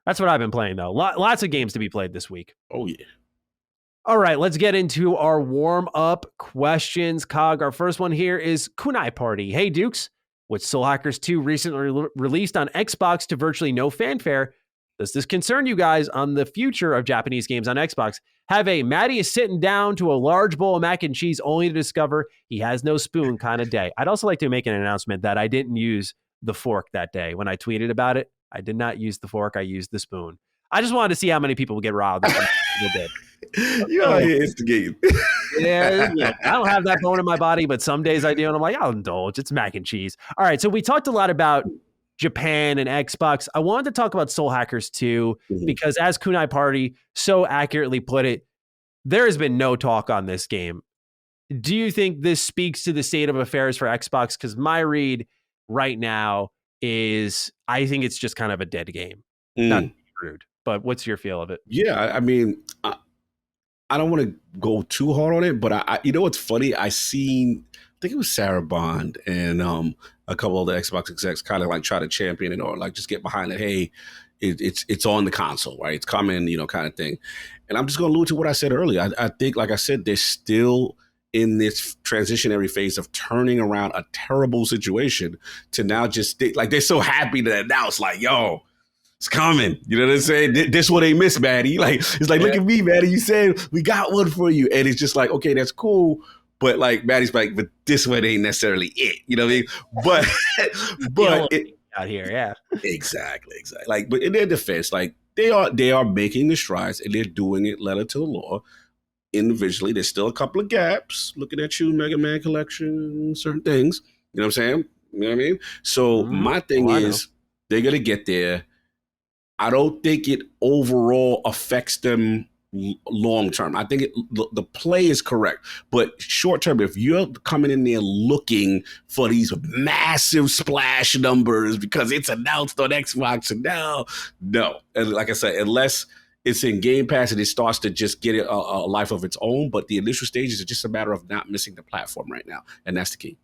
That's what I've been playing, though. Lots of games to be played this week. Oh, yeah. All right, let's get into our warm-up questions. Cog, our first one here is Kunai Party. Hey, Dukes, with Soul Hackers 2 recently released on Xbox to virtually no fanfare, does this concern you guys on the future of Japanese games on Xbox? Have a Matty is sitting down to a large bowl of mac and cheese only to discover he has no spoon kind of day. I'd also like to make an announcement that I didn't use the fork that day. When I tweeted about it, I did not use the fork. I used the spoon. I just wanted to see how many people would get riled up. People did. You know, it's the game. Yeah, I don't have that bone in my body, but some days I do, and I'm like, I'll indulge. It's mac and cheese. All right, so we talked a lot about Japan and Xbox. I wanted to talk about Soul Hackers 2 because, as Kunai Party so accurately put it, there has been no talk on this game. Do you think this speaks to the state of affairs for Xbox? Because my read right now is I think it's just kind of a dead game. Not to be rude, but what's your feel of it? Yeah, I mean, I don't want to go too hard on it, but I you know what's funny? I think it was Sarah Bond and a couple of the Xbox execs kind of like try to champion it or like just get behind it. Hey, it's on the console, right? It's coming, you know, kind of thing. And I'm just going to allude to what I said earlier. I think, like I said, they're still in this transitionary phase of turning around a terrible situation to now just like they're so happy to announce like, yo, it's coming. You know what I'm saying? This what they miss, Matty. Like, it's like, look at me, Matty. You said we got one for you. And it's just like, okay, that's cool. But like Matty's like, but this one ain't necessarily it. You know what I mean? But out here, yeah. Exactly. Like, but in their defense, like they are making the strides and they're doing it letter to the law. Individually, there's still a couple of gaps. Looking at you, Mega Man Collection, certain things. You know what I'm saying? You know what I mean? So my thing is, they're gonna get there. I don't think it overall affects them long term. I think the play is correct, but short term, if you're coming in there looking for these massive splash numbers because it's announced on Xbox and now, no. And like I said, unless it's in Game Pass and it starts to just get a life of its own, but the initial stages are just a matter of not missing the platform right now, and that's the key.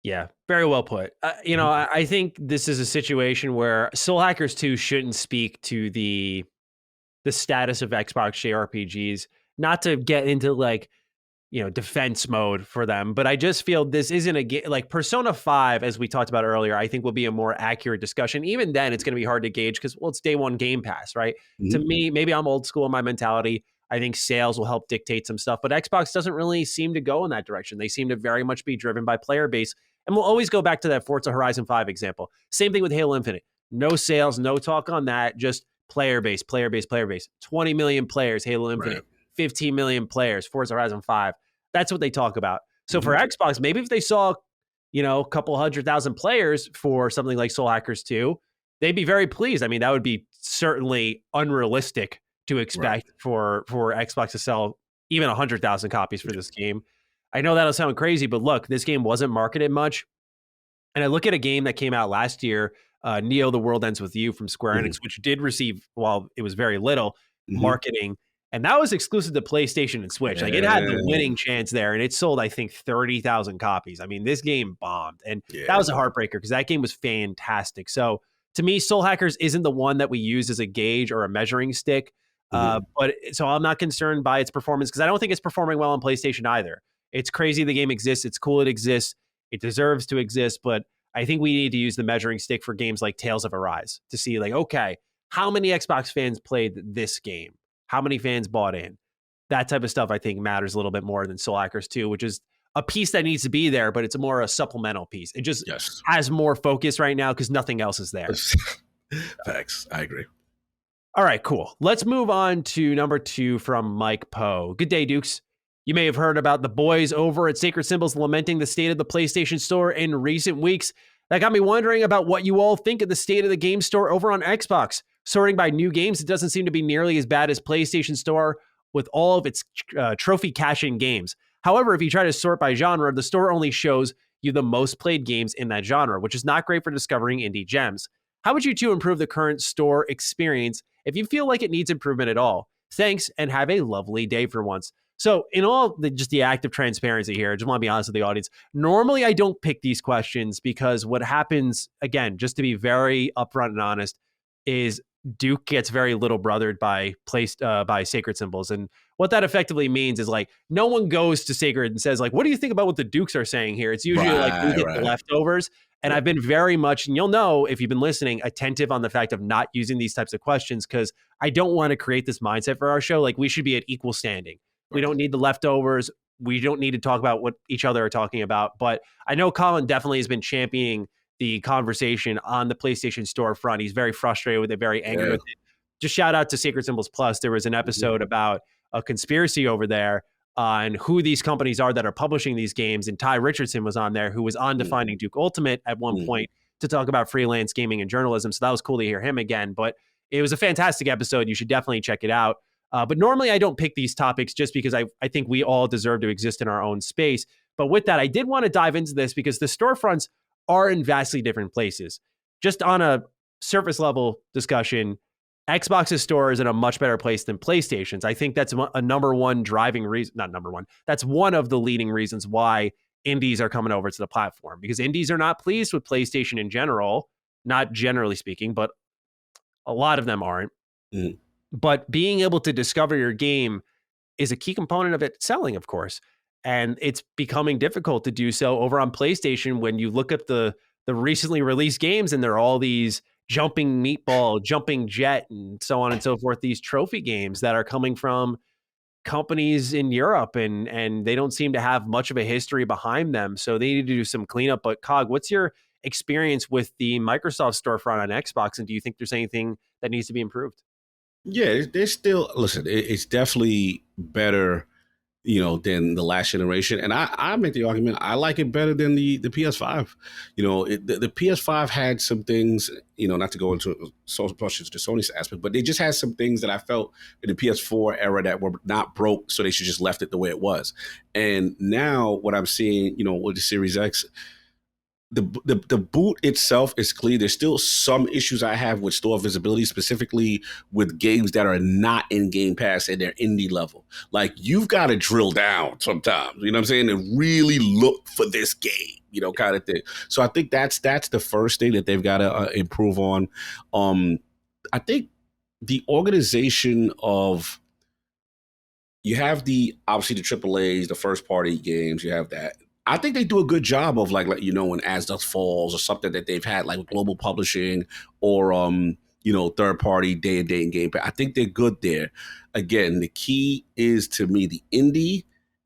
Yeah, very well put. You know, I think this is a situation where Soul Hackers 2 shouldn't speak to the status of Xbox JRPGs, not to get into like, you know, defense mode for them, but I just feel this isn't a game like Persona 5, as we talked about earlier, I think will be a more accurate discussion. Even then, it's going to be hard to gauge because, well, it's day one Game Pass, right? To me, maybe I'm old school in my mentality. I think sales will help dictate some stuff, but Xbox doesn't really seem to go in that direction. They seem to very much be driven by player base. And we'll always go back to that Forza Horizon 5 example. Same thing with Halo Infinite. No sales, no talk on that, just player base. 20 million players, Halo Infinite. Right. 15 million players, Forza Horizon 5. That's what they talk about. So for Xbox, maybe if they saw, you know, a couple 100,000 players for something like Soul Hackers 2, they'd be very pleased. I mean, that would be certainly unrealistic to expect for Xbox to sell even 100,000 copies for this game. I know that'll sound crazy, but look, this game wasn't marketed much. And I look at a game that came out last year, Neo: The World Ends With You from Square Enix, which did receive, while it was very little, marketing. And that was exclusive to PlayStation and Switch. Like, it had the winning chance there, and it sold, I think, 30,000 copies. I mean, this game bombed, and that was a heartbreaker because that game was fantastic. So to me, Soul Hackers isn't the one that we use as a gauge or a measuring stick. But so I'm not concerned by its performance because I don't think it's performing well on PlayStation either. It's crazy the game exists. It's cool it exists. It deserves to exist. But I think we need to use the measuring stick for games like Tales of Arise to see, like, okay, how many Xbox fans played this game? How many fans bought in? That type of stuff, I think, matters a little bit more than Soul Hackers 2, which is a piece that needs to be there, but it's more a supplemental piece. It just has more focus right now because nothing else is there. Facts. I agree. All right, cool. Let's move on to number 2 from Mike Poe. Good day, Dukes. You may have heard about the boys over at Sacred Symbols lamenting the state of the PlayStation Store in recent weeks. That got me wondering about what you all think of the state of the game store over on Xbox. Sorting by new games, it doesn't seem to be nearly as bad as PlayStation Store with all of its trophy cash-in games. However, if you try to sort by genre, the store only shows you the most played games in that genre, which is not great for discovering indie gems. How would you two improve the current store experience if you feel like it needs improvement at all? Thanks, and have a lovely day for once. So in all just the act of transparency here, I just want to be honest with the audience. Normally, I don't pick these questions because what happens, again, just to be very upfront and honest, is Duke gets very little brothered by Sacred Symbols. And what that effectively means is, like, no one goes to Sacred and says, like, what do you think about what the Dukes are saying here? It's usually like we get the leftovers. And I've been very much, and you'll know if you've been listening, attentive on the fact of not using these types of questions because I don't want to create this mindset for our show. Like, we should be at equal standing. We don't need the leftovers. We don't need to talk about what each other are talking about. But I know Colin definitely has been championing the conversation on the PlayStation storefront. He's very frustrated with it, very angry with it. Just shout out to Sacred Symbols Plus. There was an episode about a conspiracy over there on who these companies are that are publishing these games. And Ty Richardson was on there, who was on Defining Duke Ultimate at one point to talk about freelance gaming and journalism. So that was cool to hear him again. But it was a fantastic episode. You should definitely check it out. But normally I don't pick these topics just because I think we all deserve to exist in our own space. But with that, I did want to dive into this because the storefronts are in vastly different places. Just on a surface level discussion, Xbox's store is in a much better place than PlayStation's. I think that's a number one driving reason, not number one. That's one of the leading reasons why indies are coming over to the platform, because indies are not pleased with PlayStation in general, not generally speaking, but a lot of them aren't. But being able to discover your game is a key component of it selling, of course. And it's becoming difficult to do so over on PlayStation when you look at the recently released games and there are all these jumping meatball, jumping jet, and so on and so forth, these trophy games that are coming from companies in Europe and they don't seem to have much of a history behind them. So they need to do some cleanup. But Cog, what's your experience with the Microsoft storefront on Xbox? And do you think there's anything that needs to be improved? Yeah, there's still, listen, it's definitely better, than the last generation. And I make the argument, I like it better than the PS5. The PS5 had some things, not to go into so much into the Sony's aspect, but they just had some things that I felt in the PS4 era that were not broke, so they should just left it the way it was. And now what I'm seeing, with the Series X, the boot itself is clean. There's still some issues I have with store visibility, specifically with games that are not in Game Pass and they're indie level. Like, you've got to drill down sometimes, you know what I'm saying, and really look for this game, kind of thing. So I think that's the first thing that they've got to improve on. I think the organization of, you have obviously the AAAs, the first party games, you have that. I think they do a good job of like when As Dusk Falls or something that they've had like global publishing or third party day and Game Pass. I think they're good there. Again, the key is, to me, the indie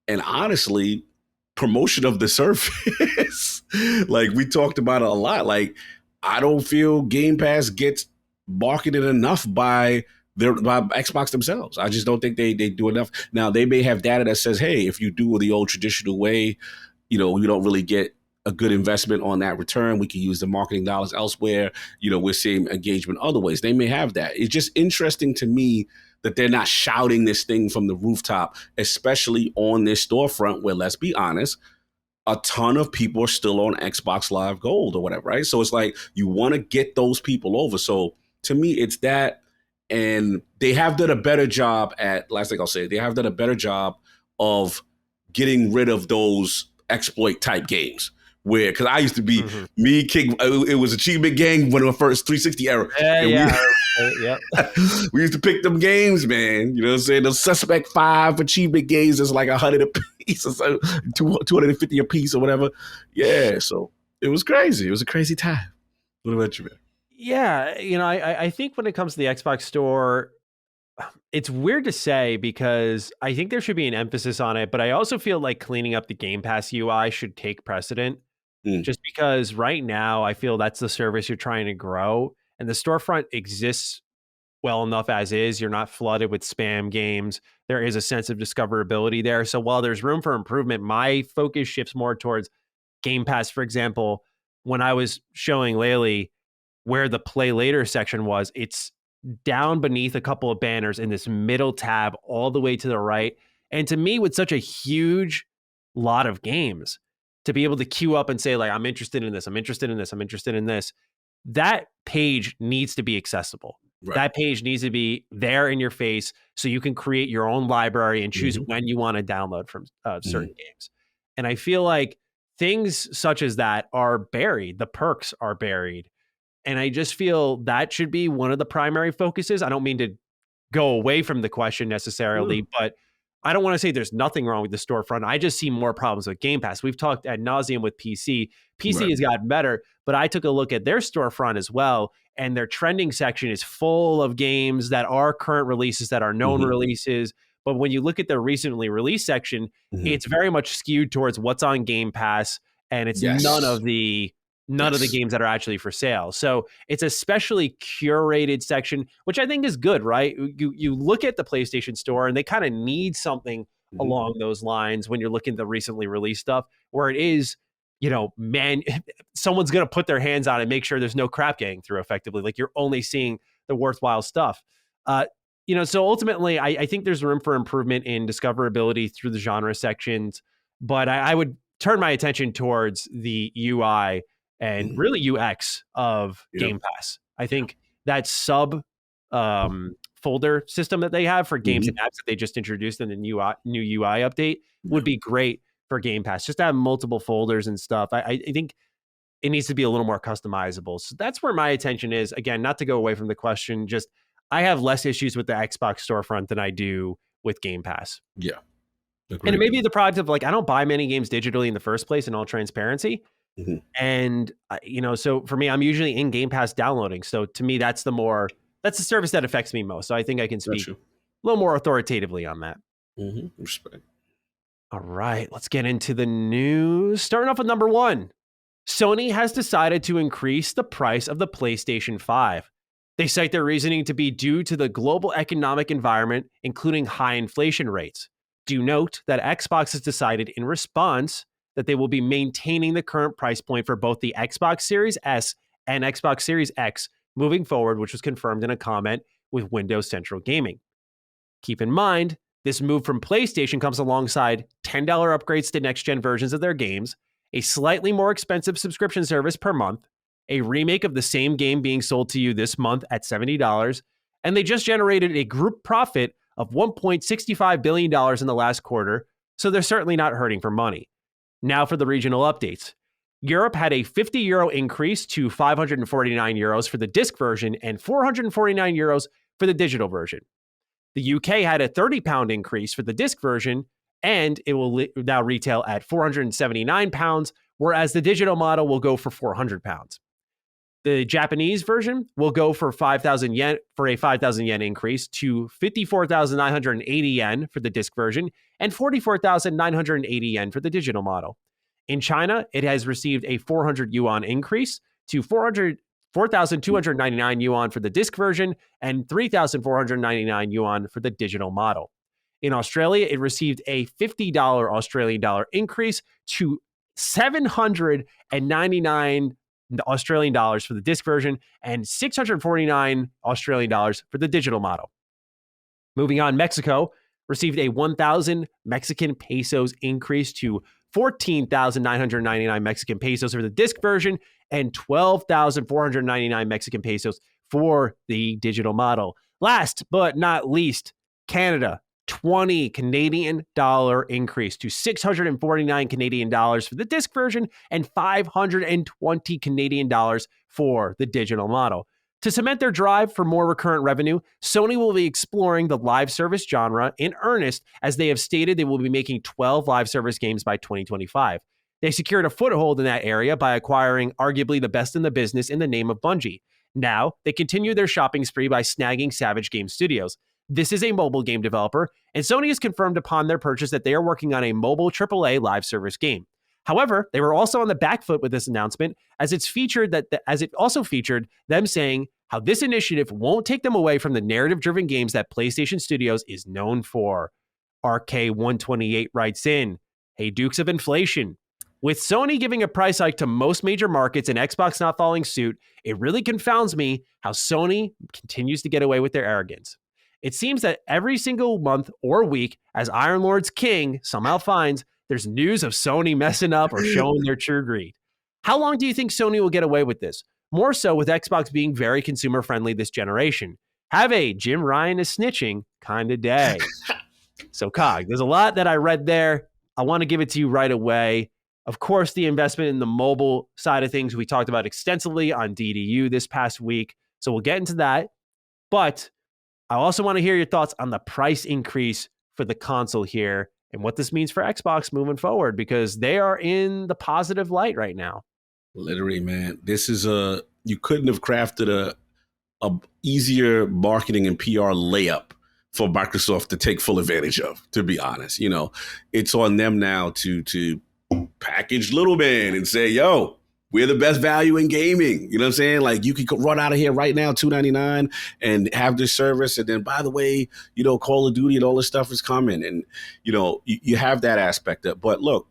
and honestly promotion of the service. Like, we talked about it a lot. Like, I don't feel Game Pass gets marketed enough by Xbox themselves. I just don't think they do enough. Now, they may have data that says, hey, if you do it the old traditional way, you don't really get a good investment on that return. We can use the marketing dollars elsewhere. We're seeing engagement other ways. They may have that. It's just interesting to me that they're not shouting this thing from the rooftop, especially on this storefront where, let's be honest, a ton of people are still on Xbox Live Gold or whatever, right? So it's like you want to get those people over. So to me, it's that, and they have done a better job at, last thing I'll say, they have done a better job of getting rid of those exploit type games. Where, because I used to be me, King, it was Achievement Gang when the first 360 era. We used to pick them games, man. You know what I'm saying? The Suspect 5 Achievement games is like 100 a piece or so, 250 a piece or whatever. Yeah, so it was crazy. It was a crazy time. What about you, man? Yeah, you know, I think when it comes to the Xbox Store, it's weird to say because I think there should be an emphasis on it, but I also feel like cleaning up the Game Pass UI should take precedent. Just because right now I feel that's the service you're trying to grow, and the storefront exists well enough as is. You're not flooded with spam games. There is a sense of discoverability there. So while there's room for improvement, my focus shifts more towards Game Pass. For example, when I was showing Laylee where the Play Later section was, it's down beneath a couple of banners in this middle tab all the way to the right. And to me, with such a huge lot of games, to be able to queue up and say, like, I'm interested in this, I'm interested in this, I'm interested in this, that page needs to be accessible. Right. That page needs to be there in your face so you can create your own library and choose when you want to download from certain games. And I feel like things such as that are buried. The perks are buried. And I just feel that should be one of the primary focuses. I don't mean to go away from the question necessarily, but I don't want to say there's nothing wrong with the storefront. I just see more problems with Game Pass. We've talked ad nauseum with PC. PC has gotten better, but I took a look at their storefront as well, and their trending section is full of games that are current releases, that are known releases. But when you look at the recently released section, it's very much skewed towards what's on Game Pass, and it's none of the games that are actually for sale. So it's a specially curated section, which I think is good, right? You look at the PlayStation Store and they kind of need something along those lines when you're looking at the recently released stuff, where it is, you know, man, someone's going to put their hands on it and make sure there's no crap getting through effectively. Like you're only seeing the worthwhile stuff. You know, so ultimately I think there's room for improvement in discoverability through the genre sections, but I would turn my attention towards the UI and really UX of Game Pass. I think that sub folder system that they have for games and apps that they just introduced in the new UI update would be great for Game Pass. Just to have multiple folders and stuff. I think it needs to be a little more customizable. So that's where my attention is. Again, not to go away from the question, just I have less issues with the Xbox storefront than I do with Game Pass. Yeah. Agreed. And it may be the product of, like, I don't buy many games digitally in the first place, in all transparency. And, you know, so for me, I'm usually in Game Pass downloading. So to me, that's the service that affects me most. So I think I can speak a little more authoritatively on that. Respect. All right, let's get into the news. Starting off with number one, Sony has decided to increase the price of the PlayStation 5. They cite their reasoning to be due to the global economic environment, including high inflation rates. Do note that Xbox has decided in response that they will be maintaining the current price point for both the Xbox Series S and Xbox Series X moving forward, which was confirmed in a comment with Windows Central Gaming. Keep in mind, this move from PlayStation comes alongside $10 upgrades to next-gen versions of their games, a slightly more expensive subscription service per month, a remake of the same game being sold to you this month at $70, and they just generated a group profit of $1.65 billion in the last quarter, so they're certainly not hurting for money. Now for the regional updates. Europe had a €50 increase to 549 euros for the disc version and 449 euros for the digital version. The UK had a £30 increase for the disc version, and it will now retail at £479, whereas the digital model will go for £400. The Japanese version will go for 5,000 yen for a 5,000 yen increase to 54,980 yen for the disc version and 44,980 yen for the digital model. In China, it has received a 400 yuan increase to 4,299 yuan for the disc version and 3,499 yuan for the digital model. In Australia, it received a $50 Australian dollar increase to 799 Australian dollars for the disc version and 649 Australian dollars for the digital model. Moving on, Mexico received a 1,000 Mexican pesos increase to 14,999 Mexican pesos for the disc version and 12,499 Mexican pesos for the digital model. Last but not least, Canada, 20 Canadian dollar increase to 649 Canadian dollars for the disc version and 520 Canadian dollars for the digital model. To cement their drive for more recurrent revenue, Sony will be exploring the live service genre in earnest, as they have stated they will be making 12 live service games by 2025. They secured a foothold in that area by acquiring arguably the best in the business in the name of Bungie. Now, they continue their shopping spree by snagging Savage Game Studios. This is a mobile game developer, and Sony has confirmed upon their purchase that they are working on a mobile AAA live service game. However, they were also on the back foot with this announcement, as it also featured them saying how this initiative won't take them away from the narrative-driven games that PlayStation Studios is known for. RK128 writes in, "Hey Dukes of Inflation. With Sony giving a price hike to most major markets and Xbox not following suit, it really confounds me how Sony continues to get away with their arrogance. It seems that every single month or week, as Iron Lord's king somehow finds, there's news of Sony messing up or showing their true greed. How long do you think Sony will get away with this? More so with Xbox being very consumer-friendly this generation. Have a Jim Ryan is snitching kind of day." So, Cog, there's a lot that I read there. I want to give it to you right away. Of course, the investment in the mobile side of things we talked about extensively on DDU this past week. So we'll get into that. But I also want to hear your thoughts on the price increase for the console here and what this means for Xbox moving forward, because they are in the positive light right now. Literally, man, this is you couldn't have crafted a easier marketing and PR layup for Microsoft to take full advantage of, to be honest. You know, it's on them now to package little man and say, yo, we're the best value in gaming. You know what I'm saying? Like, you could run out of here right now, $2.99, and have this service. And then, by the way, you know, Call of Duty and all this stuff is coming. And, you know, you have that aspect of it. But look,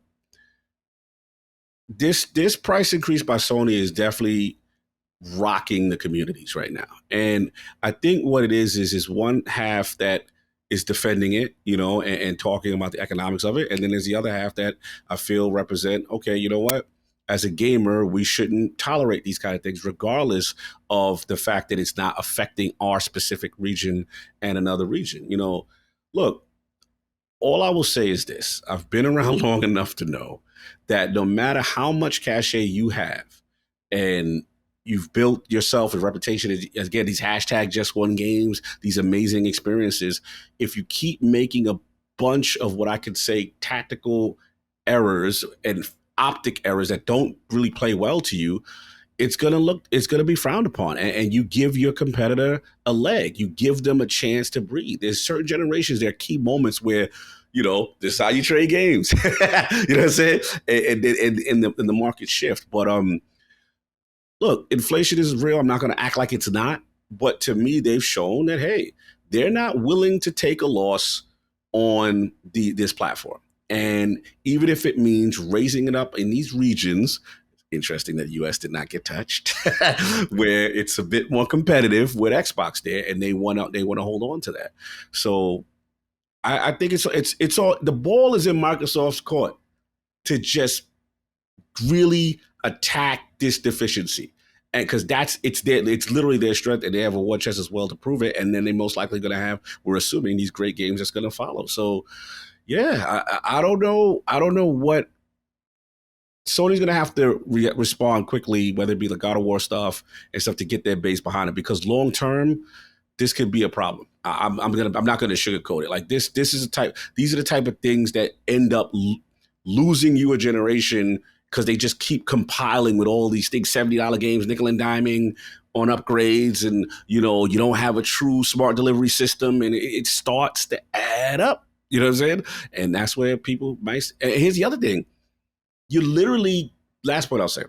this price increase by Sony is definitely rocking the communities right now. And I think what it is one half that is defending it, you know, and talking about the economics of it. And then there's the other half that I feel represent, okay, you know what? As a gamer, we shouldn't tolerate these kind of things, regardless of the fact that it's not affecting our specific region and another region. You know, look, all I will say is this. I've been around long enough to know that no matter how much cachet you have and you've built yourself a reputation as, again, these hashtag just one games, these amazing experiences, if you keep making a bunch of what I could say tactical errors and optic errors that don't really play well to you, it's going to be frowned upon. And you give your competitor a leg. You give them a chance to breathe. There's certain generations, there are key moments where, you know, this is how you trade games. You know what I'm saying? And the market shift. But look, inflation is real. I'm not going to act like it's not. But to me, they've shown that, hey, they're not willing to take a loss on this platform. And even if it means raising it up in these regions, interesting that the US did not get touched, where it's a bit more competitive with Xbox there, and they want to hold on to that. So I think it's all, the ball is in Microsoft's court to just really attack this deficiency. And because it's literally their strength, and they have a war chest as well to prove it. And then they're most likely going to have, we're assuming, these great games that's going to follow. So yeah, I don't know what Sony's going to have to respond quickly, whether it be the God of War stuff and stuff, to get their base behind it, because long term, this could be a problem. I'm not going to sugarcoat it. Like these are the type of things that end up losing you a generation, because they just keep compiling with all these things, $70 games, nickel and diming on upgrades, and you know, you don't have a true smart delivery system, and it starts to add up. You know what I'm saying? And that's where people might. And here's the other thing: last point I'll say,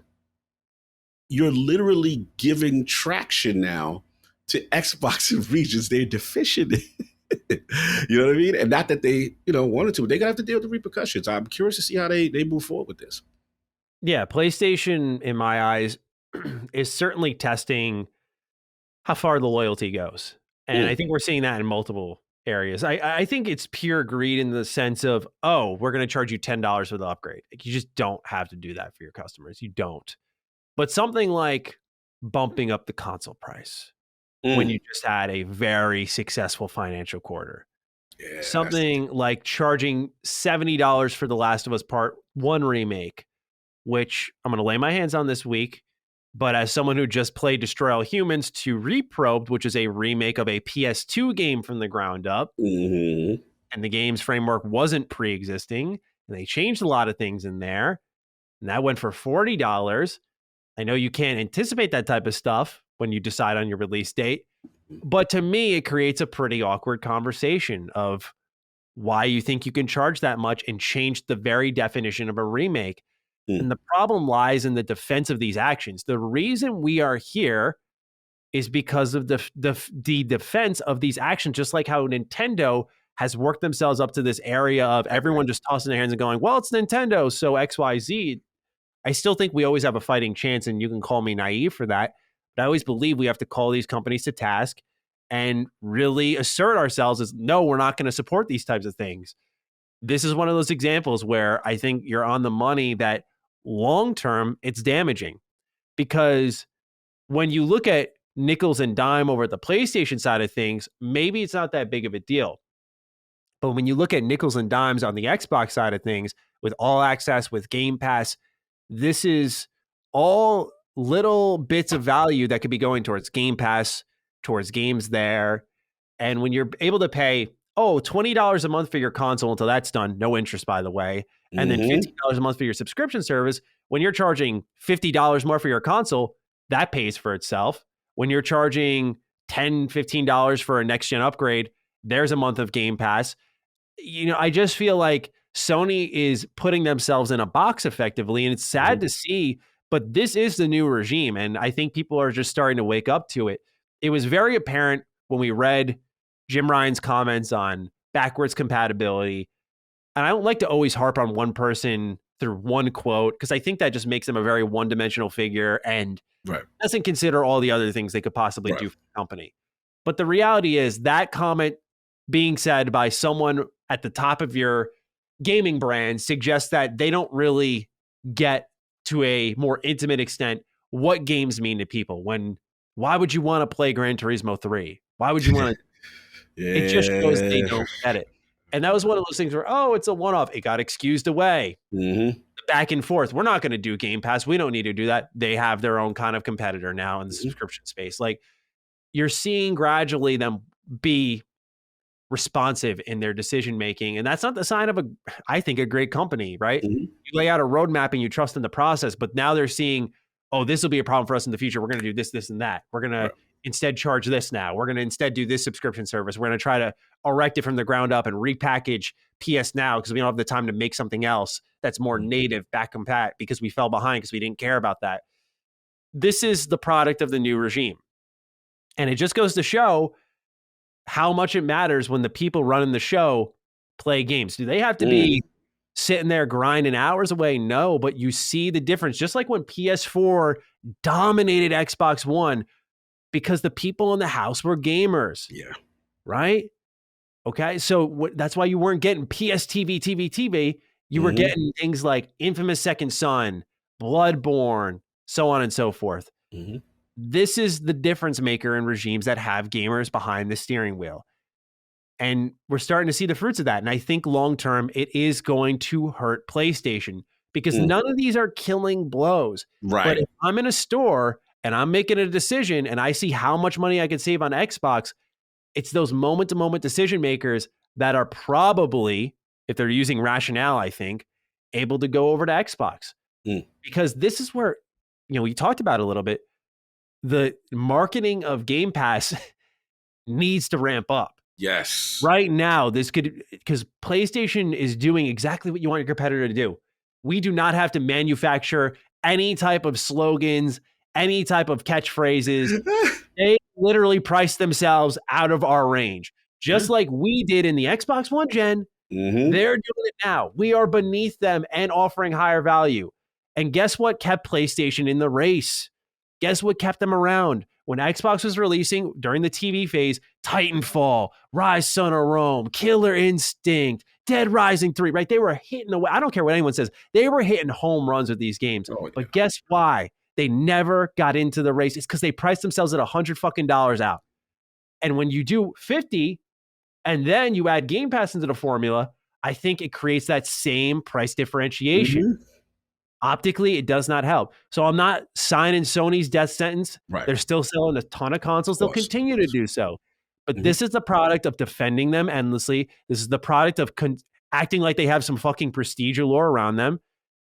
you're literally giving traction now to Xbox in regions they're deficient in. You know what I mean? And not that they, you know, wanted to, but they're gonna have to deal with the repercussions. I'm curious to see how they move forward with this. Yeah, PlayStation, in my eyes, is certainly testing how far the loyalty goes. And I think we're seeing that in multiple areas. I think it's pure greed in the sense of, oh, we're going to charge you $10 for the upgrade. Like, you just don't have to do that for your customers. You don't. But something like bumping up the console price when you just had a very successful financial quarter. Yeah, Something like charging $70 for The Last of Us Part 1 remake, which I'm going to lay my hands on this week. But as someone who just played Destroy All Humans 2 Reprobed, which is a remake of a PS2 game from the ground up, and the game's framework wasn't pre-existing, and they changed a lot of things in there, and that went for $40. I know you can't anticipate that type of stuff when you decide on your release date, but to me, it creates a pretty awkward conversation of why you think you can charge that much and change the very definition of a remake. And the problem lies in the defense of these actions. The reason we are here is because of the defense of these actions, just like how Nintendo has worked themselves up to this area of everyone just tossing their hands and going, well, it's Nintendo, so XYZ. I still think we always have a fighting chance, and you can call me naive for that. But I always believe we have to call these companies to task and really assert ourselves as, no, we're not going to support these types of things. This is one of those examples where I think you're on the money that long-term, it's damaging, because when you look at nickels and dime over at the PlayStation side of things, maybe it's not that big of a deal. But when you look at nickels and dimes on the Xbox side of things, with All Access, with Game Pass, this is all little bits of value that could be going towards Game Pass, towards games there. And when you're able to pay, $20 a month for your console until that's done, no interest, by the way, and then $15 a month for your subscription service, when you're charging $50 more for your console, that pays for itself. When you're charging $10, $15 for a next-gen upgrade, there's a month of Game Pass. I just feel like Sony is putting themselves in a box effectively, and it's sad to see, but this is the new regime, and I think people are just starting to wake up to it. It was very apparent when we read Jim Ryan's comments on backwards compatibility, and I don't like to always harp on one person through one quote, because I think that just makes them a very one-dimensional figure and doesn't consider all the other things they could possibly do for the company. But the reality is that comment being said by someone at the top of your gaming brand suggests that they don't really get to a more intimate extent what games mean to people. Why would you want to play Gran Turismo 3? Why would you want to? It just shows they don't get it. And that was one of those things where, it's a one-off. It got excused away. Back and forth. We're not going to do Game Pass. We don't need to do that. They have their own kind of competitor now in the subscription space. Like, you're seeing gradually them be responsive in their decision making, and that's not the sign of I think a great company, right? You lay out a roadmap and you trust in the process, but now they're seeing, this will be a problem for us in the future. We're going to do this, this, and that. We're going to instead charge this now. We're going to instead do this subscription service. We're going to try to erect it from the ground up and repackage PS Now because we don't have the time to make something else that's more native, back compat, because we fell behind because we didn't care about that. This is the product of the new regime. And it just goes to show how much it matters when the people running the show play games. Do they have to be sitting there grinding hours away? No, but you see the difference. Just like when PS4 dominated Xbox One because the people in the house were gamers. Yeah. Right? Okay, so that's why you weren't getting PS TV. You were getting things like Infamous Second Son, Bloodborne, so on and so forth. This is the difference maker in regimes that have gamers behind the steering wheel. And we're starting to see the fruits of that. And I think long-term, it is going to hurt PlayStation because none of these are killing blows. Right. But if I'm in a store and I'm making a decision and I see how much money I can save on Xbox, it's those moment-to-moment decision makers that are probably, if they're using rationale, I think, able to go over to Xbox. Because this is where, we talked about it a little bit, the marketing of Game Pass needs to ramp up. Yes. Right now, because PlayStation is doing exactly what you want your competitor to do. We do not have to manufacture any type of slogans, any type of catchphrases. They literally price themselves out of our range. Just like we did in the Xbox One gen, they're doing it now. We are beneath them and offering higher value. And guess what kept PlayStation in the race? Guess what kept them around? when Xbox was releasing during the TV phase, Titanfall, Rise Son of Rome, Killer Instinct, Dead Rising 3, right? They were hitting away. I don't care what anyone says. They were hitting home runs with these games. Oh, yeah. But guess why? They never got into the race. It's because they priced themselves at $100 out. And when you do 50 and then you add Game Pass into the formula, I think it creates that same price differentiation. Mm-hmm. Optically, it does not help. So I'm not signing Sony's death sentence. Right. They're still selling a ton of consoles. They'll continue to do so. But this is the product of defending them endlessly. This is the product of acting like they have some fucking prestige allure around them.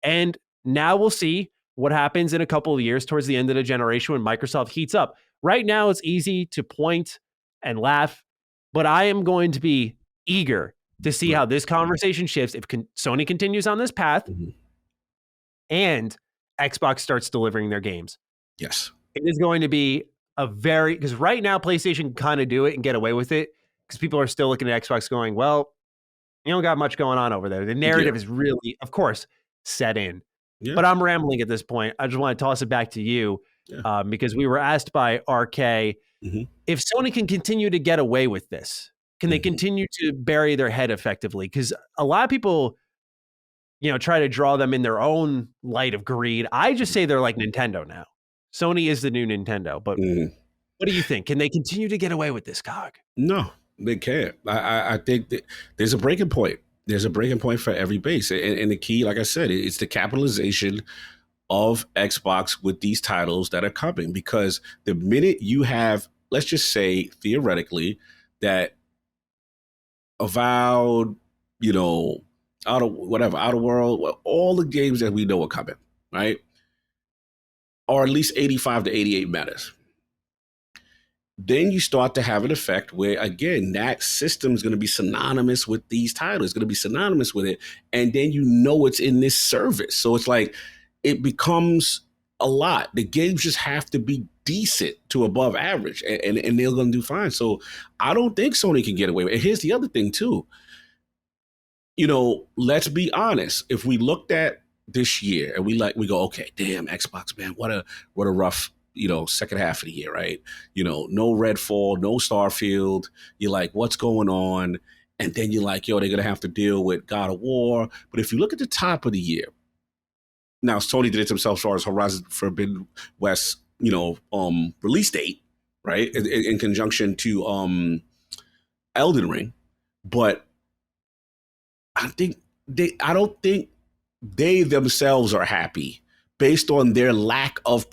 And now we'll see what happens in a couple of years towards the end of the generation when Microsoft heats up. Right now, it's easy to point and laugh, but I am going to be eager to see how this conversation shifts if Sony continues on this path and Xbox starts delivering their games. Yes. It is going to be because right now PlayStation can kind of do it and get away with it because people are still looking at Xbox going, well, you don't got much going on over there. The narrative is really, of course, set in. Yeah. But I'm rambling at this point. I just want to toss it back to you because we were asked by RK if Sony can continue to get away with this. Can they continue to bury their head effectively? Because a lot of people, try to draw them in their own light of greed. I just say they're like Nintendo now. Sony is the new Nintendo. But what do you think? Can they continue to get away with this, Cog? No, they can't. I think that there's a breaking point. There's a breaking point for every base. And the key, like I said, it's the capitalization of Xbox with these titles that are coming. Because the minute you have, let's just say, theoretically, that Avowed, Outer World, all the games that we know are coming, right? Or at least 85 to 88 metas. Then you start to have an effect where, again, that system is going to be synonymous with these titles. It's going to be synonymous with it. And then it's in this service. So it's like it becomes a lot. The games just have to be decent to above average, and they're going to do fine. So I don't think Sony can get away with it. And here's the other thing, too. Let's be honest. If we looked at this year and we go, okay, damn, Xbox, man, what a rough, second half of the year, right? No Redfall, no Starfield. You're like, what's going on? And then you're like, they're going to have to deal with God of War. But if you look at the top of the year, now Sony did it themselves as far as Horizon Forbidden West, release date, right? In conjunction to Elden Ring. But I don't think they themselves are happy based on their lack of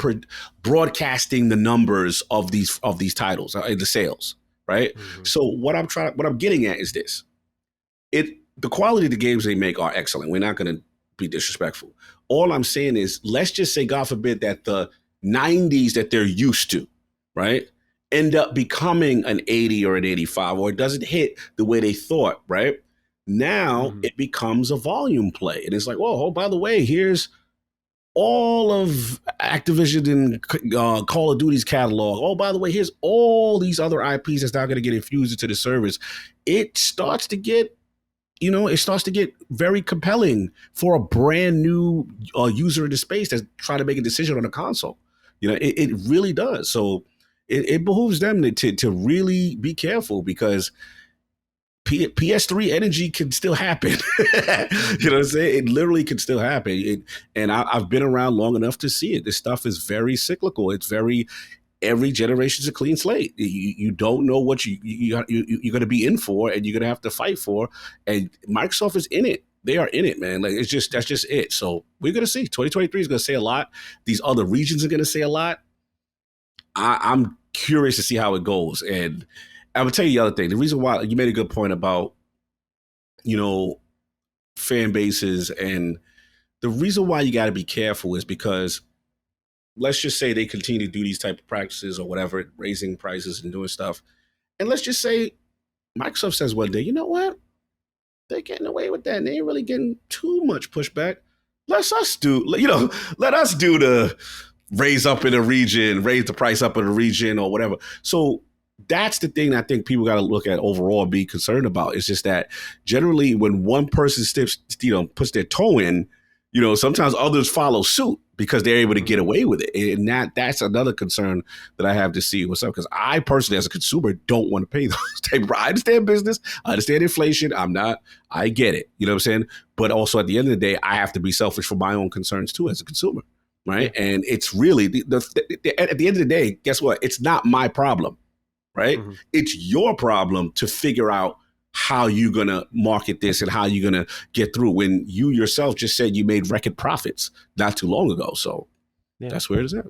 broadcasting the numbers of these titles, the sales, right? Mm-hmm. So what I'm getting at is this: the quality of the games they make are excellent. We're not going to be disrespectful. All I'm saying is, let's just say, God forbid, that the 90s that they're used to, right, end up becoming an 80 or an 85, or it doesn't hit the way they thought, right? Now it becomes a volume play. And it's like, oh, by the way, here's all of Activision and Call of Duty's catalog. Oh, by the way, here's all these other IPs that's now going to get infused into the service. It starts to get very compelling for a brand new user in the space that's trying to make a decision on a console. It really does. So it behooves them to really be careful, because PS3 energy can still happen. You know what I'm saying? It literally can still happen. And I've been around long enough to see it. This stuff is very cyclical. It's every generation's a clean slate. You don't know what you're going to be in for, and you're going to have to fight for. And Microsoft is in it. They are in it, man. Like that's just it. So we're going to see. 2023 is going to say a lot. These other regions are going to say a lot. I'm curious to see how it goes. And I'm going to tell you the other thing. The reason why you made a good point about, fan bases, and the reason why you got to be careful is because, let's just say they continue to do these type of practices or whatever, raising prices and doing stuff. And let's just say Microsoft says one day, you know what? They're getting away with that, and they ain't really getting too much pushback. Let us do the raise the price up in the region or whatever. So that's the thing I think people got to look at overall and be concerned about. It's just that generally when one person puts their toe in, sometimes others follow suit, because they're able to get away with it. And that's another concern that I have to see what's up. Because I personally, as a consumer, don't want to pay those type of, I understand business. I understand inflation. I get it. You know what I'm saying? But also at the end of the day, I have to be selfish for my own concerns too as a consumer. Right. Yeah. And it's really, at the end of the day, guess what? It's not my problem. Right. Mm-hmm. It's your problem to figure out how you're going to market this and how you're going to get through when you yourself just said you made record profits not too long ago. So that's where it is at.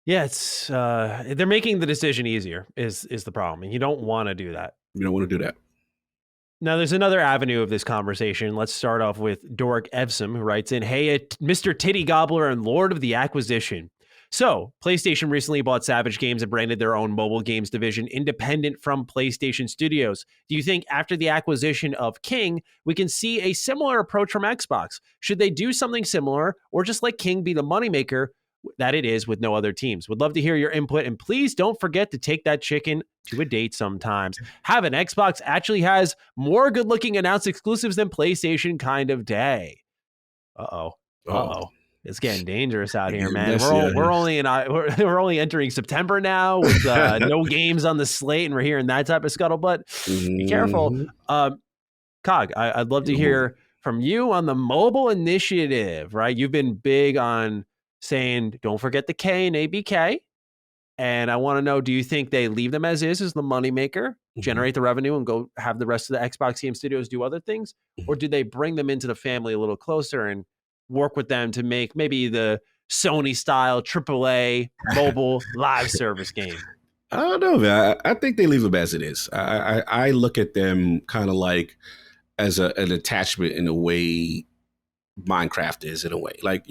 Yeah, it's they're making the decision easier is the problem. And you don't want to do that. You don't want to do that. Now, there's another avenue of this conversation. Let's start off with Dork Evsum, who writes in, hey, Mr. Titty Gobbler and Lord of the Acquisition. So, PlayStation recently bought Savage Games and branded their own mobile games division independent from PlayStation Studios. Do you think after the acquisition of King, we can see a similar approach from Xbox? Should they do something similar or just let King be the moneymaker that it is with no other teams? Would love to hear your input, and please don't forget to take that chicken to a date sometimes. Have an Xbox actually has more good-looking announced exclusives than PlayStation kind of day. Uh-oh. It's getting dangerous out here, man. We're only entering September now with no games on the slate, and we're hearing that type of scuttlebutt. Be careful. Cog, I'd love to hear from you on the mobile initiative, right? You've been big on saying, don't forget the K and ABK. And I want to know, do you think they leave them as the moneymaker, generate the revenue, and go have the rest of the Xbox Game Studios do other things? Or do they bring them into the family a little closer and work with them to make maybe the Sony style AAA mobile live service game? I don't know, man. I think they leave them as it is. I look at them kind of like as an attachment in a way Minecraft is, in a way. Like,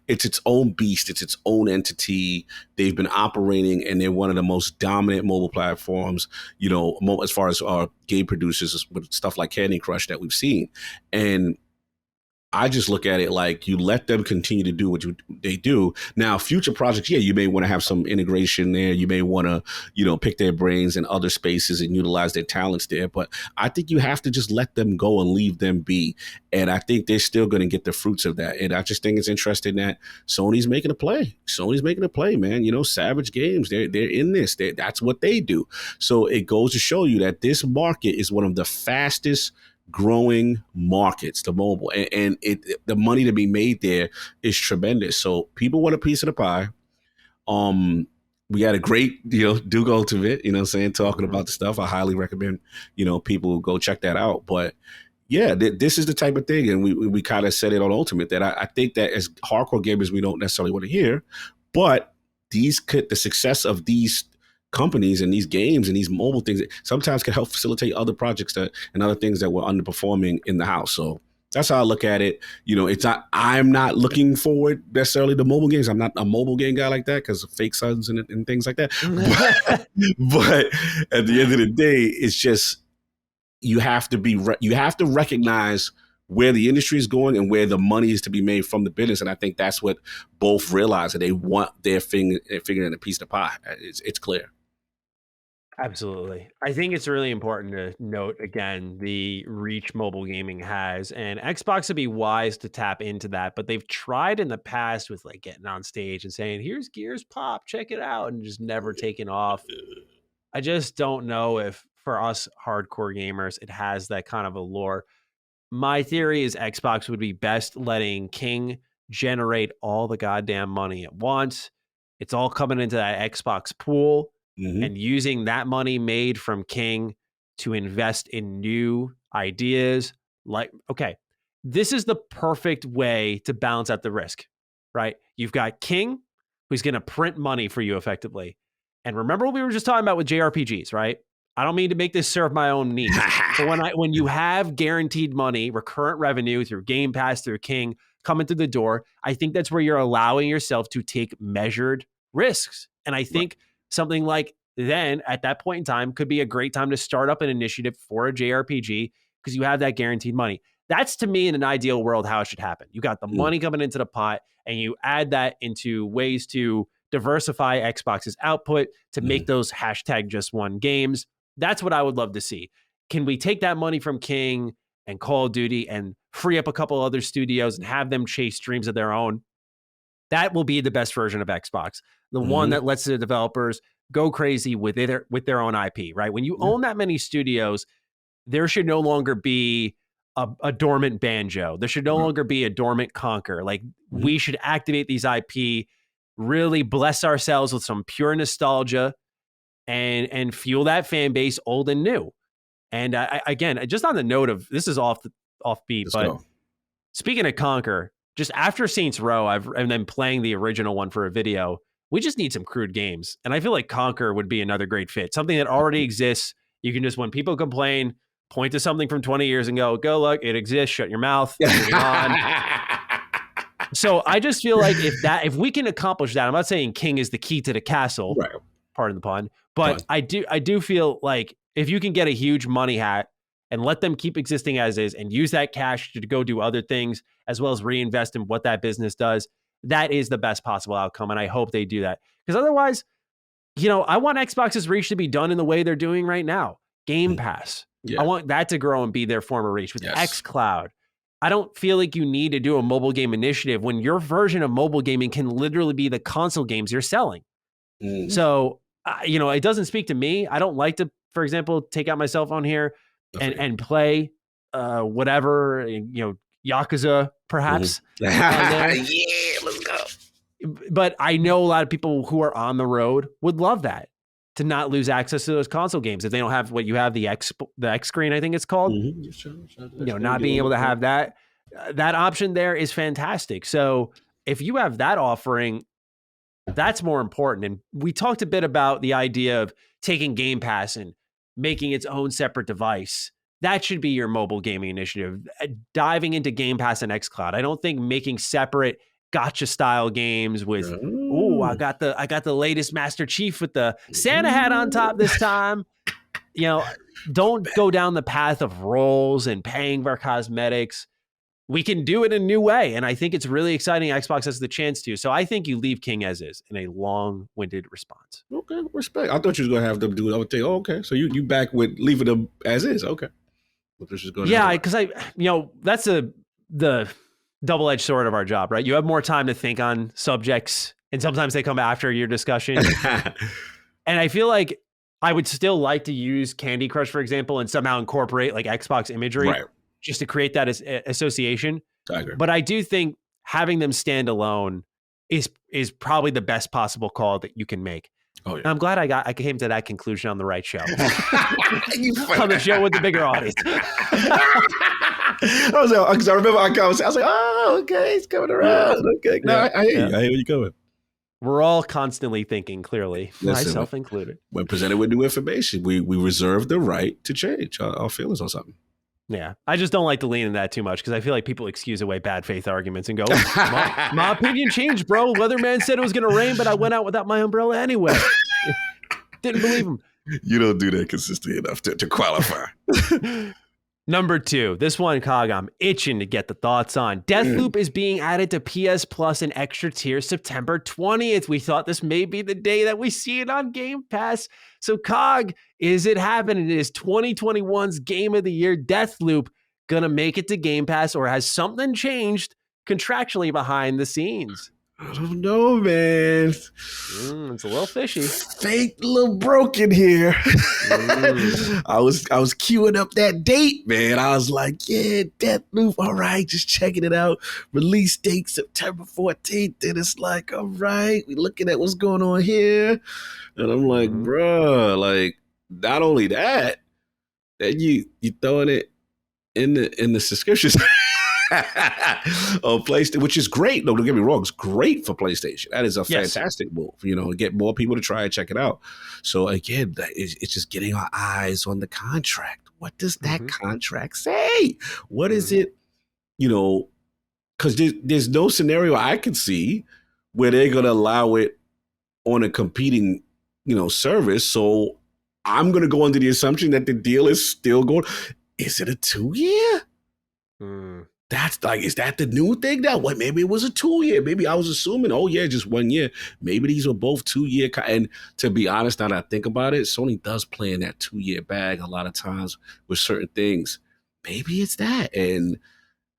it's its own beast. It's its own entity. They've been operating, and they're one of the most dominant mobile platforms, as far as our game producers with stuff like Candy Crush that we've seen. And I just look at it like you let them continue to do what they do. Now, future projects, you may want to have some integration there. You may want to, pick their brains in other spaces and utilize their talents there. But I think you have to just let them go and leave them be. And I think they're still going to get the fruits of that. And I just think it's interesting that Sony's making a play. Man. Savage Games, they're in this. That's what they do. So it goes to show you that this market is one of the fastest growing markets, the mobile, and the money to be made there is tremendous. So people want a piece of the pie. We had a great, Duke Ultimate, talking about the stuff. I highly recommend, people go check that out. But yeah, this is the type of thing, and we kind of said it on Ultimate that I think that as hardcore gamers we don't necessarily want to hear, but the success of these companies and these games and these mobile things sometimes can help facilitate other projects and other things that were underperforming in the house. So that's how I look at it. I'm not looking forward necessarily to mobile games. I'm not a mobile game guy like that because of fake suns and things like that. but at the end of the day, it's just you have to recognize where the industry is going and where the money is to be made from the business. And I think that's what both realize, that they want their finger in a piece of the pie. It's clear. Absolutely. I think it's really important to note, again, the reach mobile gaming has, and Xbox would be wise to tap into that, but they've tried in the past with like getting on stage and saying, here's Gears Pop, check it out, and just never taken off. I just don't know if for us hardcore gamers, it has that kind of allure. My theory is Xbox would be best letting King generate all the goddamn money at once. It's all coming into that Xbox pool. And using that money made from King to invest in new ideas. Like, okay, this is the perfect way to balance out the risk, right? You've got King, who's going to print money for you effectively. And remember what we were just talking about with JRPGs, right? I don't mean to make this serve my own needs. But when you have guaranteed money, recurrent revenue through Game Pass, through King coming through the door, I think that's where you're allowing yourself to take measured risks. And I think something like then at that point in time could be a great time to start up an initiative for a JRPG because you have that guaranteed money. That's, to me, in an ideal world, how it should happen. You got the money coming into the pot and you add that into ways to diversify Xbox's output to make those #just1 games. That's what I would love to see. Can we take that money from King and Call of Duty and free up a couple other studios and have them chase dreams of their own? That will be the best version of Xbox. The one that lets the developers go crazy with their own IP, right? When you own that many studios, there should no longer be a dormant Banjo. There should no longer be a dormant Conquer. Like, we should activate these IP, really bless ourselves with some pure nostalgia and fuel that fan base, old and new. And again, just on the note of, this is offbeat, but speaking of Conquer, just after Saints Row, and then playing the original one for a video, we just need some crude games. And I feel like Conquer would be another great fit. Something that already exists. You can just, when people complain, point to something from 20 years and go, look, it exists, shut your mouth, moving on. So I just feel like if we can accomplish that, I'm not saying king is the key to the castle, right, pardon the pun, but I do feel like if you can get a huge money hat and let them keep existing as is and use that cash to go do other things, as well as reinvest in what that business does, that is the best possible outcome. And I hope they do that. Because otherwise, I want Xbox's reach to be done in the way they're doing right now. Game Pass. Yeah. I want that to grow and be their form of reach with xCloud. I don't feel like you need to do a mobile game initiative when your version of mobile gaming can literally be the console games you're selling. So, it doesn't speak to me. I don't like to, for example, take out my cell phone here and play whatever, Yakuza, perhaps. Yeah, let's go. But I know a lot of people who are on the road would love that, to not lose access to those console games if they don't have what you have, the X screen, I think it's called. Not being able to have that option there is fantastic. So if you have that offering, that's more important. And we talked a bit about the idea of taking Game Pass and making its own separate device. That should be your mobile gaming initiative. Diving into Game Pass and xCloud. I don't think making separate gotcha style games with, I got the latest Master Chief with the Santa hat on top this time. Don't go down the path of roles and paying for cosmetics. We can do it in a new way. And I think it's really exciting. Xbox has the chance to. So I think you leave King as is in a long-winded response. Okay, respect. I thought you was going to have them do it. I would think, okay, so you back with leaving them as is. Okay. Because that's the double-edged sword of our job, right? You have more time to think on subjects, and sometimes they come after your discussion. And I feel like I would still like to use Candy Crush, for example, and somehow incorporate like Xbox imagery, right, just to create that association. I agree. But I do think having them stand alone is probably the best possible call that you can make. Oh, yeah. And I'm glad I came to that conclusion on the right show. On the show with the bigger audience. Because I remember I was like, oh, okay, he's coming around. Okay, no, I hear you. I hear where you're going. We're all constantly thinking clearly, myself included. When presented with new information, we reserve the right to change our feelings on something. Yeah, I just don't like to lean in that too much because I feel like people excuse away bad faith arguments and go, my opinion changed, bro. Weatherman said it was going to rain, but I went out without my umbrella anyway. Didn't believe him. You don't do that consistently enough to qualify. Number 2, this one, Cog, I'm itching to get the thoughts on. Deathloop is being added to PS Plus in extra tier September 20th. We thought this may be the day that we see it on Game Pass. So, Cog, is it happening? Is 2021's Game of the Year Deathloop going to make it to Game Pass, or has something changed contractually behind the scenes? I don't know, man. It's a little fishy. Fake little broken here. I was queuing up that date, man. I was like, yeah, Deathloop, all right, just checking it out. Release date September 14th. And it's like, all right, we looking at what's going on here. And I'm like, bruh, like, not only that, then you throwing it in the subscriptions. PlayStation, which is great. No, don't get me wrong. It's great for PlayStation. That is a fantastic move, to get more people to try and check it out. So again, it's just getting our eyes on the contract. What does that contract say? What is it? Because there's no scenario I can see where they're going to allow it on a competing, service. So I'm going to go under the assumption that the deal is still going. Is it a 2-year? That's like, is that the new thing now? What? Maybe it was a 2-year. Maybe I was assuming, just 1 year. Maybe these were both 2-year. And to be honest, now that I think about it, Sony does play in that 2-year bag a lot of times with certain things. Maybe it's that. And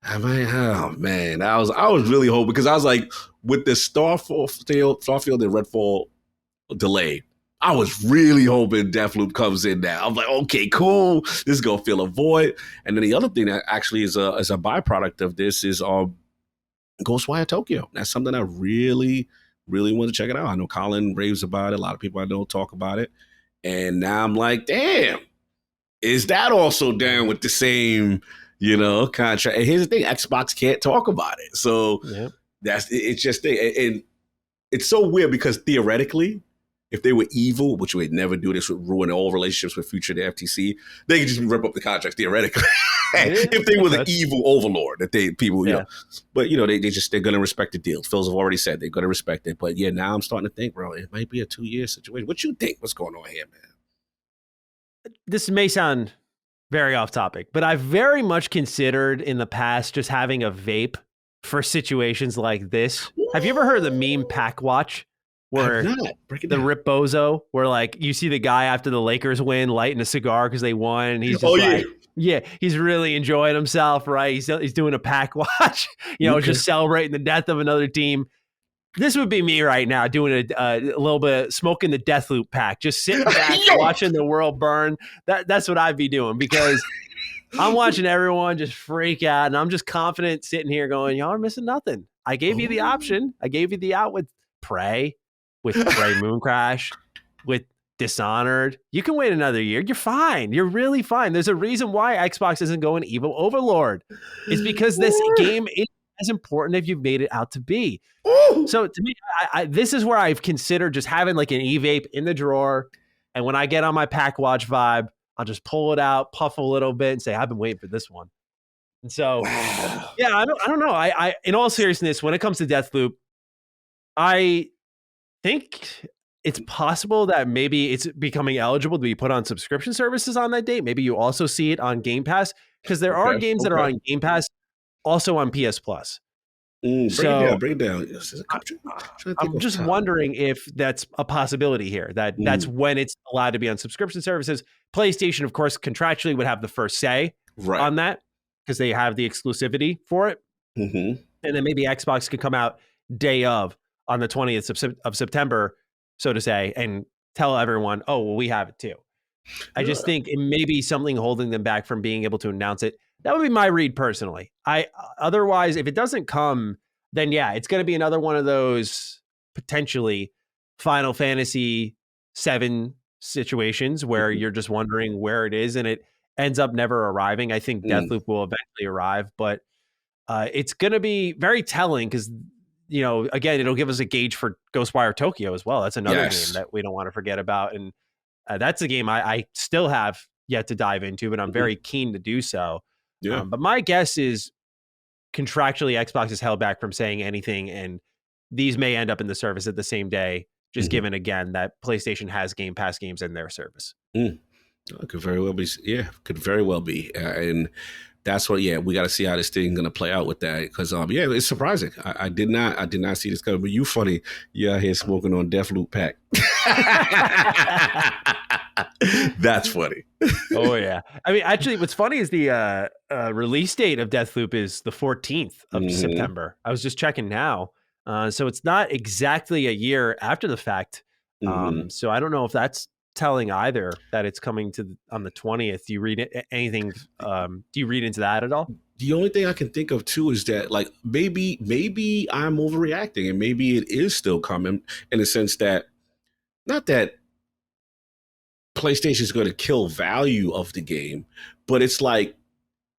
Oh man, I was really hoping because I was like with the Starfield and Redfall delay. I was really hoping Deathloop comes in now. I'm like, okay, cool. This is gonna fill a void. And then the other thing that actually is a byproduct of this is Ghostwire Tokyo. That's something I really, really want to check it out. I know Colin raves about it. A lot of people I know talk about it. And now I'm like, damn, is that also down with the same, contract? And here's the thing, Xbox can't talk about it. So it's just and it's so weird because theoretically, if they were evil, which would never do, this would ruin all relationships with future the FTC, they could just rip up the contract theoretically. If they were the evil overlord that people, but they're going to respect the deal. Phil's have already said they're going to respect it. But now I'm starting to think, bro, it might be a 2-year situation. What you think? What's going on here, man? This may sound very off topic, but I've very much considered in the past just having a vape for situations like this. Have you ever heard of the meme Pack Watch? Where the Rip Bozo, where like you see the guy after the Lakers win lighting a cigar because they won, and he's just he's really enjoying himself, right? He's doing a Pack Watch, just celebrating the death of another team. This would be me right now, doing a little bit, smoking the Deathloop pack, just sitting back, watching the world burn. That's what I'd be doing because I'm watching everyone just freak out, and I'm just confident sitting here going, y'all are missing nothing. I gave you the option. I gave you the out with Prey. With Prey Mooncrash, with Dishonored. You can wait another year. You're fine. You're really fine. There's a reason why Xbox isn't going evil overlord. It's because this game is as important as you've made it out to be. So to me, this is where I've considered just having like an e-vape in the drawer. And when I get on my Pack Watch vibe, I'll just pull it out, puff a little bit and say, I've been waiting for this one. And so, I don't know. I in all seriousness, when it comes to Deathloop, I think it's possible that maybe it's becoming eligible to be put on subscription services on that date. Maybe you also see it on Game Pass because there are games that are on Game Pass also on PS Plus. Break it down. I'm just wondering if that's a possibility here, that's when it's allowed to be on subscription services. PlayStation, of course, contractually would have the first say on that because they have the exclusivity for it. And then maybe Xbox could come out day of on the 20th of September, so to say, and tell everyone, oh, well, we have it too. I just think it may be something holding them back from being able to announce it. That would be my read personally. Otherwise, if it doesn't come, then it's going to be another one of those potentially Final Fantasy VII situations where you're just wondering where it is and it ends up never arriving. I think Deathloop will eventually arrive, but it's going to be very telling because again, it'll give us a gauge for Ghostwire Tokyo as well. That's another game that we don't want to forget about. And that's a game I still have yet to dive into, but I'm very keen to do so. But my guess is contractually Xbox is held back from saying anything, and these may end up in the service at the same day, just given, again, that PlayStation has Game Pass games in their service. It could very well be. Yeah, could very well be. And that's what, we got to see how this thing going to play out with that. Because, it's surprising. I did not see this coming. But you funny. You're out here smoking on Deathloop pack. That's funny. Oh, yeah. I mean, actually, what's funny is the release date of Deathloop is the 14th of September. I was just checking now. So it's not exactly a year after the fact. So I don't know if that's telling either that it's coming on the 20th. Do you read anything? Do you read into that at all? The only thing I can think of too is that like maybe I'm overreacting and maybe it is still coming in the sense that not that PlayStation is going to kill value of the game, but it's like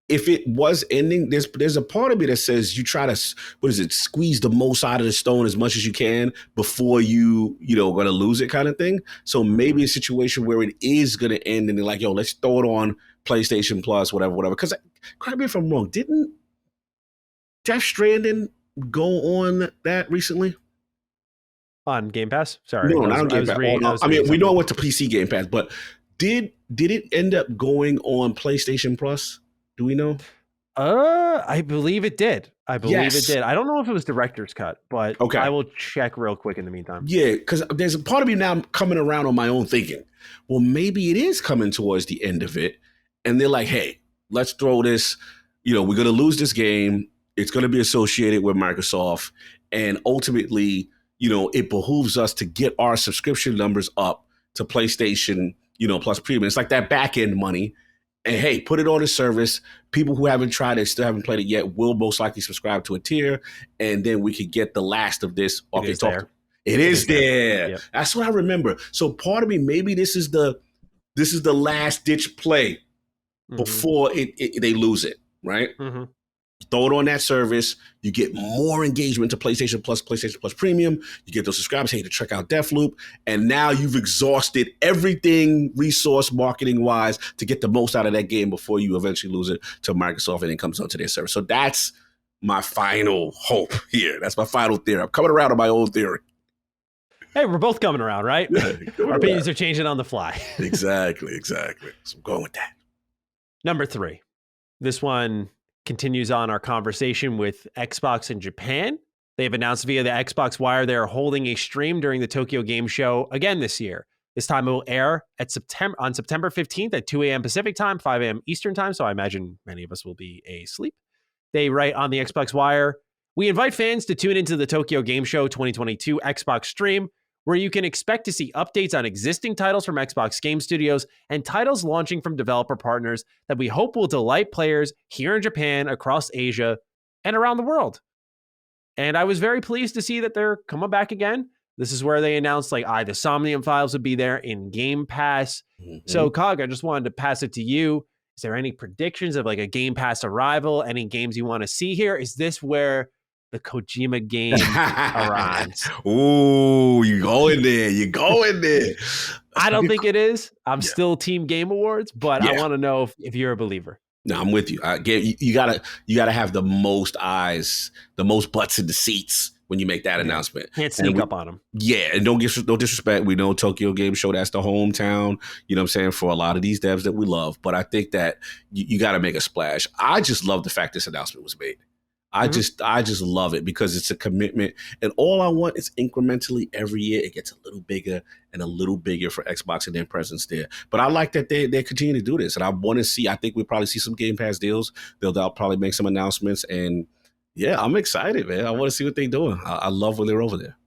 if it was ending, there's a part of me that says you try to squeeze the most out of the stone as much as you can before you going to lose it kind of thing. So maybe a situation where it is going to end and they're like, yo, let's throw it on PlayStation Plus, whatever. Because correct me if I'm wrong, didn't Death Stranding go on that recently? On Game Pass? Sorry. No, not on Game Pass. I mean, we know it went to PC Game Pass, but did it end up going on PlayStation Plus? Do we know? I believe it did. I don't know if it was director's cut, but I will check real quick in the meantime. Yeah, because there's a part of me now coming around on my own thinking, well, maybe it is coming towards the end of it. And they're like, hey, let's throw this, we're going to lose this game. It's going to be associated with Microsoft. And ultimately, it behooves us to get our subscription numbers up to PlayStation, Plus Premium. It's like that back end money. And hey, put it on a service. People who haven't tried it, still haven't played it yet, will most likely subscribe to a tier. And then we could get the last of this. It is there. It is there. Yep. That's what I remember. So part of me, maybe this is the last ditch play before they lose it, right? Mm-hmm. Throw it on that service. You get more engagement to PlayStation Plus Premium. You get those subscribers. Hey, to check out Deathloop. And now you've exhausted everything resource marketing wise to get the most out of that game before you eventually lose it to Microsoft and it comes onto their service. So that's my final hope here. That's my final theory. I'm coming around on my own theory. Hey, we're both coming around, right? Our opinions are changing on the fly. Exactly. So I'm going with that. Number 3. This one continues on our conversation with Xbox in Japan. They have announced via the Xbox Wire they are holding a stream during the Tokyo Game Show again this year. This time it will air on September 15th at 2 a.m. Pacific time, 5 a.m. Eastern time, so I imagine many of us will be asleep. They write on the Xbox Wire, we invite fans to tune into the Tokyo Game Show 2022 Xbox stream, where you can expect to see updates on existing titles from Xbox Game Studios and titles launching from developer partners that we hope will delight players here in Japan, across Asia, and around the world. And I was very pleased to see that they're coming back again. This is where they announced the Somnium Files would be there in Game Pass. Mm-hmm. So, Cog, I just wanted to pass it to you. Is there any predictions of a Game Pass arrival? Any games you want to see here? Is this where the Kojima game arrives? Ooh, you going there. I don't think it is. I'm still Team Game Awards, but I want to know if you're a believer. No, I'm with you. You gotta have the most eyes, the most butts in the seats when you make that announcement. Can't sneak up on them. Yeah, and no disrespect. We know Tokyo Game Show, that's the hometown, you know what I'm saying, for a lot of these devs that we love. But I think that you got to make a splash. I just love the fact this announcement was made. I just love it because it's a commitment, and all I want is incrementally every year it gets a little bigger and a little bigger for Xbox and their presence there. But I like that they continue to do this, and I want to see. I think we'll probably see some Game Pass deals. They'll probably make some announcements, and yeah, I'm excited, man. I want to see what they're doing. I love when they're over there.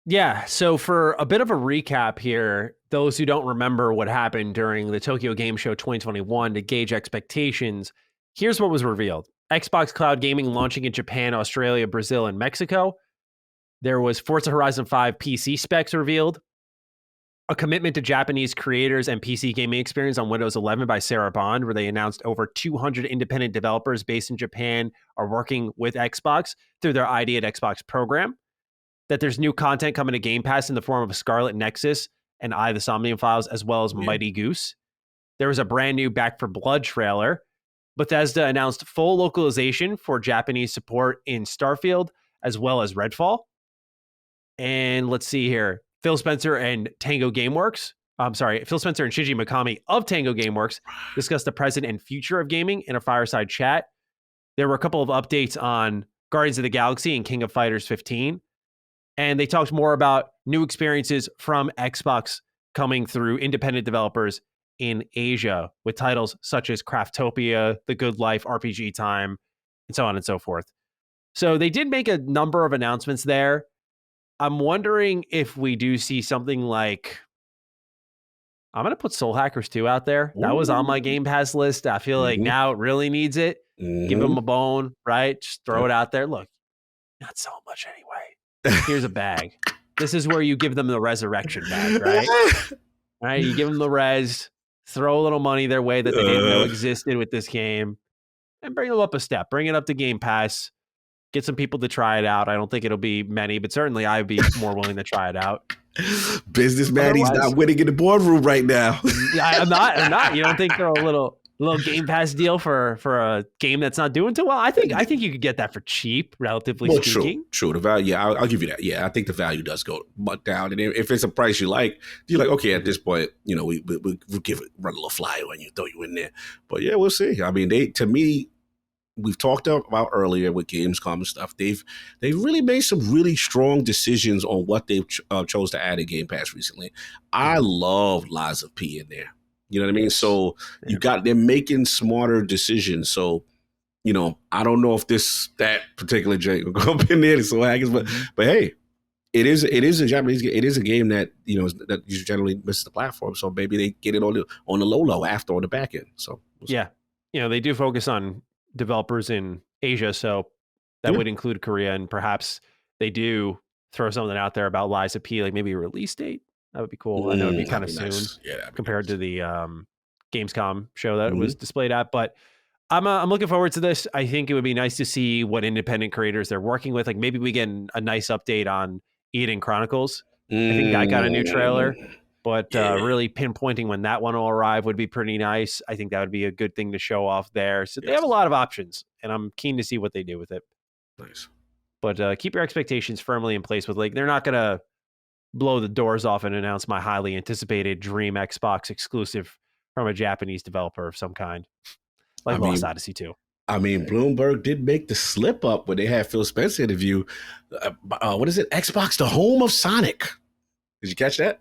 Yeah. So for a bit of a recap here, those who don't remember what happened during the Tokyo Game Show 2021 to gauge expectations, here's what was revealed. Xbox Cloud Gaming launching in Japan, Australia, Brazil, and Mexico. There was Forza Horizon 5 PC specs revealed. A commitment to Japanese creators and PC gaming experience on Windows 11 by Sarah Bond, where they announced over 200 independent developers based in Japan are working with Xbox through their ID at Xbox program. That there's new content coming to Game Pass in the form of Scarlet Nexus and the Somnium Files, as well as Mighty Goose. There was a brand new Back for Blood trailer. Bethesda announced full localization for Japanese support in Starfield, as well as Redfall. And let's see here. Phil Spencer and Shinji Mikami of Tango Gameworks discussed the present and future of gaming in a fireside chat. There were a couple of updates on Guardians of the Galaxy and King of Fighters 15. And they talked more about new experiences from Xbox coming through independent developers in Asia with titles such as Craftopia, The Good Life, RPG Time, and so on and so forth. So they did make a number of announcements there. I'm wondering if we do see something like, I'm going to put Soul Hackers 2 out there. That was on my Game Pass list. I feel like now it really needs it. Give them a bone, right? Just throw it out there. Look, not so much anyway. Here's a bag. This is where you give them the resurrection bag, right? All right, you give them the res, throw a little money their way that they didn't know existed with this game, and bring them up a step. Bring it up to Game Pass. Get some people to try it out. I don't think it'll be many, but certainly I'd be more willing to try it out. Business Matty's not winning in the boardroom right now. I'm not. You don't think they're a little Game Pass deal for a game that's not doing too well? I think you could get that for cheap, relatively speaking. True. The value, yeah, I'll give you that. Yeah, I think the value does go down, and if it's a price you like, you're like, okay, at this point, we'll give it, run a little flyer on you, throw you in there. But yeah, we'll see. I mean, to me, we've talked about earlier with Gamescom and stuff. They've really made some really strong decisions on what they've chose to add in Game Pass recently. I love Lies of P in there. You know what I mean? So they're making smarter decisions. So I don't know if that particular Jake will go up in there, so hackers, but hey, it is a Japanese game. It is a game that that you generally miss the platform. So maybe they get it on the low after on the back end. So yeah, they do focus on developers in Asia, so that would include Korea, and perhaps they do throw something out there about Lies of P, like maybe a release date. That would be cool. I know it'd be kind of soon, nice. compared to the Gamescom show that it was displayed at. But I'm looking forward to this. I think it would be nice to see what independent creators they're working with. Like maybe we get a nice update on Eden Chronicles. I think that got a new trailer, but really pinpointing when that one will arrive would be pretty nice. I think that would be a good thing to show off there. So they have a lot of options, and I'm keen to see what they do with it. Nice. But keep your expectations firmly in place with they're not going to blow the doors off and announce my highly anticipated dream Xbox exclusive from a Japanese developer of some kind, like Lost Odyssey 2. I mean, Bloomberg did make the slip up when they had Phil Spencer interview. What is it? Xbox, the home of Sonic. Did you catch that?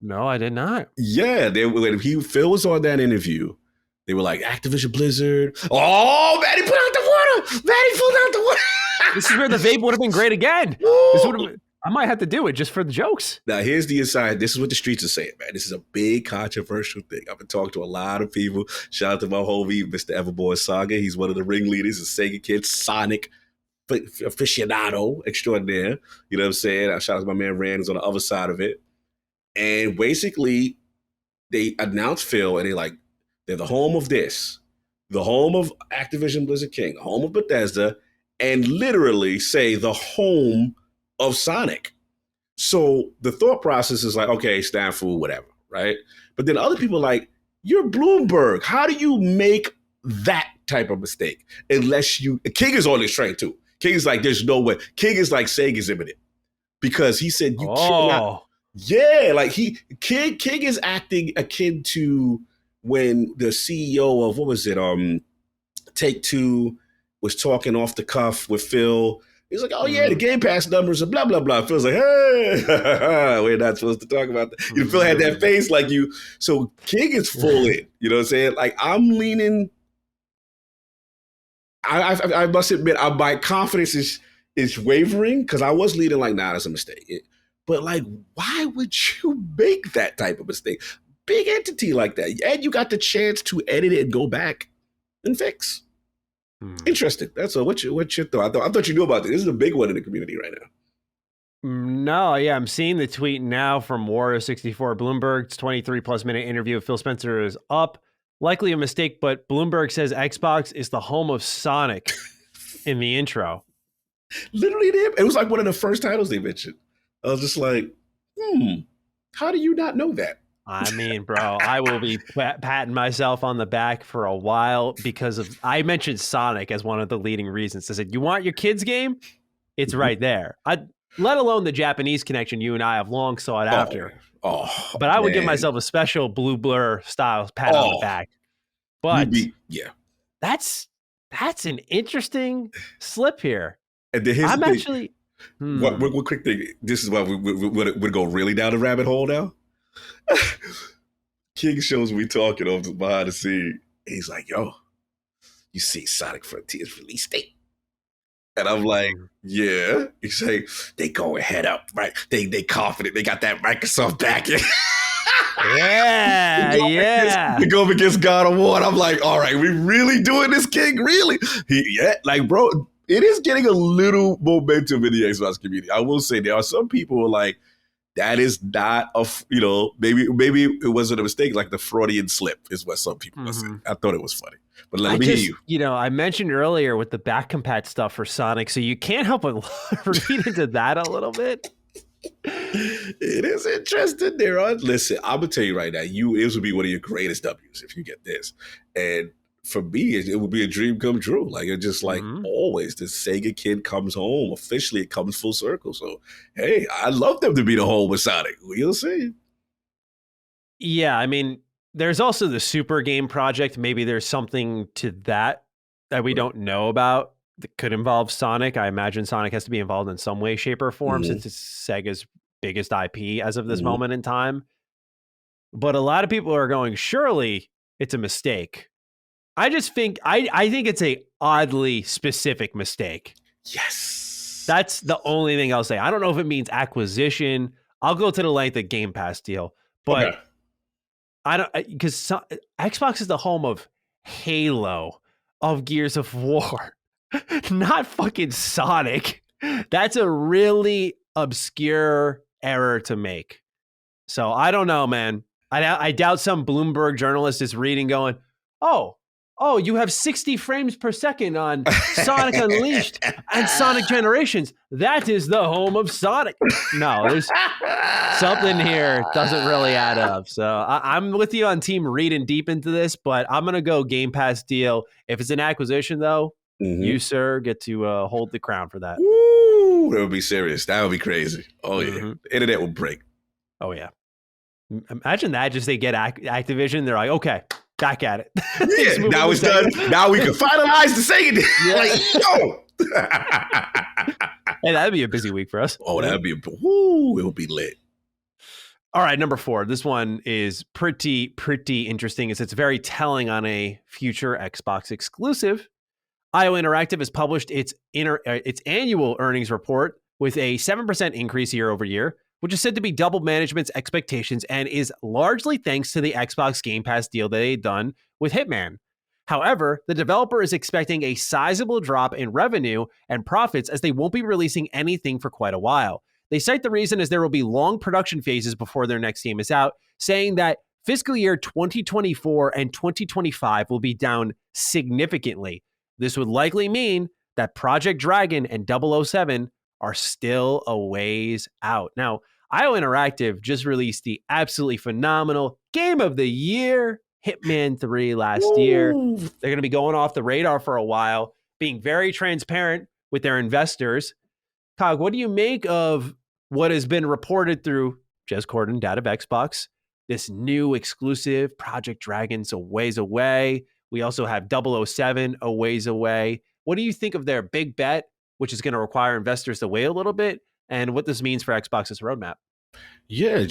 No, I did not. Yeah, when Phil was on that interview, they were like, Activision Blizzard. Oh, Matty put out the water. Matty pulled out the water. This is where the vape would have been great again. I might have to do it just for the jokes. Now, here's the inside. This is what the streets are saying, man. This is a big controversial thing. I've been talking to a lot of people. Shout out to my homie, Mr. Everboy Saga. He's one of the ringleaders of Sega Kids, Sonic aficionado extraordinaire. You know what I'm saying? Shout out to my man Rand, who's on the other side of it. And basically, they announced Phil, and they're the home of this, the home of Activision Blizzard King, the home of Bethesda, and literally say the home of Sonic. So the thought process is like, okay, snafu, whatever, right? But then other people are like, you're Bloomberg. How do you make that type of mistake? Unless King is on this train too. King is like, there's no way. King is like Sega's imminent. Because he said, cannot. Yeah, like King is acting akin to when the CEO of, what was it, Take-Two was talking off the cuff with Phil. He's like, oh, yeah, the Game Pass numbers are blah, blah, blah. Phil's like, hey, we're not supposed to talk about that. Phil had that face like you. So King is full in. You know what I'm saying? Like, I'm leaning. I must admit, my confidence is wavering because I was leaning like, nah, that's a mistake. But, like, why would you make that type of mistake? Big entity like that. And you got the chance to edit it and go back and fix. Interesting. That's what's your thought? I thought you knew about this. This is a big one in the community right now. No, yeah, I'm seeing the tweet now from Wario64. Bloomberg's 23+ minute interview with Phil Spencer is up. Likely a mistake, but Bloomberg says Xbox is the home of Sonic in the intro. Literally, it was like one of the first titles they mentioned. I was just like, how do you not know that? I mean, bro, I will be patting myself on the back for a while because I mentioned Sonic as one of the leading reasons. I said, you want your kids game? It's right there. Let alone the Japanese connection you and I have long sought after. But I would give myself a special Blue Blur style pat on the back. But that's an interesting slip here. And I'm actually one quick thing. This is why we go really down the rabbit hole now. King shows me talking over behind the scene. He's like, yo, you see Sonic Frontiers release date? And I'm like, yeah. He's like, they going head up, right? They confident. They got that Microsoft backing. Yeah. They go up against God of War. And I'm like, all right, we really doing this, King? Really? Like, bro, it is getting a little momentum in the Xbox community. I will say there are some people who are like, that is not maybe it wasn't a mistake, like the Freudian slip is what some people are saying. I thought it was funny. But let me hear you. I mentioned earlier with the back compat stuff for Sonic, so you can't help but read into that a little bit. It is interesting there. Listen, I'm going to tell you right now, this would be one of your greatest W's if you get this. And for me, it would be a dream come true. Like, it's just like always, the Sega kid comes home. Officially, it comes full circle. So, hey, I'd love them to be the home with Sonic. We'll see. Yeah, I mean, there's also the Super Game project. Maybe there's something to that we don't know about that could involve Sonic. I imagine Sonic has to be involved in some way, shape, or form since it's Sega's biggest IP as of this moment in time. But a lot of people are going, surely it's a mistake. I just think I think it's a oddly specific mistake. Yes. That's the only thing I'll say. I don't know if it means acquisition. I'll go to the length of Game Pass deal, but Okay. I don't, because Xbox is the home of Halo, of Gears of War, not fucking Sonic. That's a really obscure error to make. So I don't know, man. I doubt some Bloomberg journalist is reading going, oh, you have 60 frames per second on Sonic Unleashed and Sonic Generations. That is the home of Sonic. No, there's something here doesn't really add up. So I'm with you on team reading deep into this, but I'm going to go Game Pass deal. If it's an acquisition, though, you, sir, get to hold the crown for that. Woo, that would be serious. That would be crazy. Oh, yeah. The internet will break. Oh, yeah. Imagine that. Just they get Activision. They're like, okay, back at it. Yeah, now it's done. Now we can finalize the Sega deal. Like, Hey, that'd be a busy week for us. Oh, that'd be, woo, it would be lit. All right, number 4. This one is pretty interesting. It's very telling on a future Xbox exclusive. IO Interactive has published its annual earnings report with a 7% increase year over year, which is said to be double management's expectations and is largely thanks to the Xbox Game Pass deal that they'd done with Hitman. However, the developer is expecting a sizable drop in revenue and profits as they won't be releasing anything for quite a while. They cite the reason as there will be long production phases before their next game is out, saying that fiscal year 2024 and 2025 will be down significantly. This would likely mean that Project Dragon and 007 are still a ways out. Now, IO Interactive just released the absolutely phenomenal Game of the Year, Hitman 3 last year. They're going to be going off the radar for a while, being very transparent with their investors. Cog, what do you make of what has been reported through Jez Corden, Dad of Xbox? This new exclusive, Project Dragon's a ways away. We also have 007 a ways away. What do you think of their big bet, which is going to require investors to wait a little bit, and what this means for Xbox's roadmap? Yeah,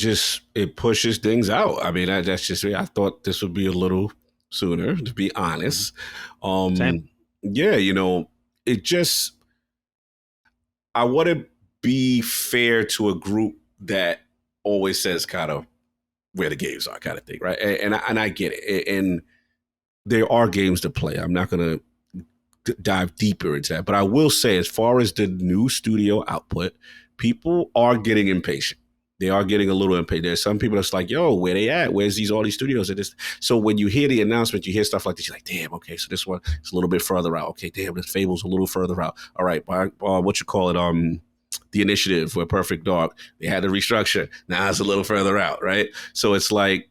it pushes things out. I mean, that's just, I thought this would be a little sooner, to be honest. Same. Yeah, it just, I want to be fair to a group that always says kind of where the games are kind of thing, right? And I get it. And there are games to play. I'm not going to dive deeper into that. But I will say, as far as the new studio output, people are getting impatient. They are getting a little impatient. There's some people that's like, yo, where they at? Where's all these studios? So when you hear the announcement, you hear stuff like this, you're like, damn, okay, so this one is a little bit further out. Okay, damn, this Fable's a little further out. All right, what you call it? The Initiative, where Perfect Dark, they had to restructure. Now it's a little further out, right? So it's like,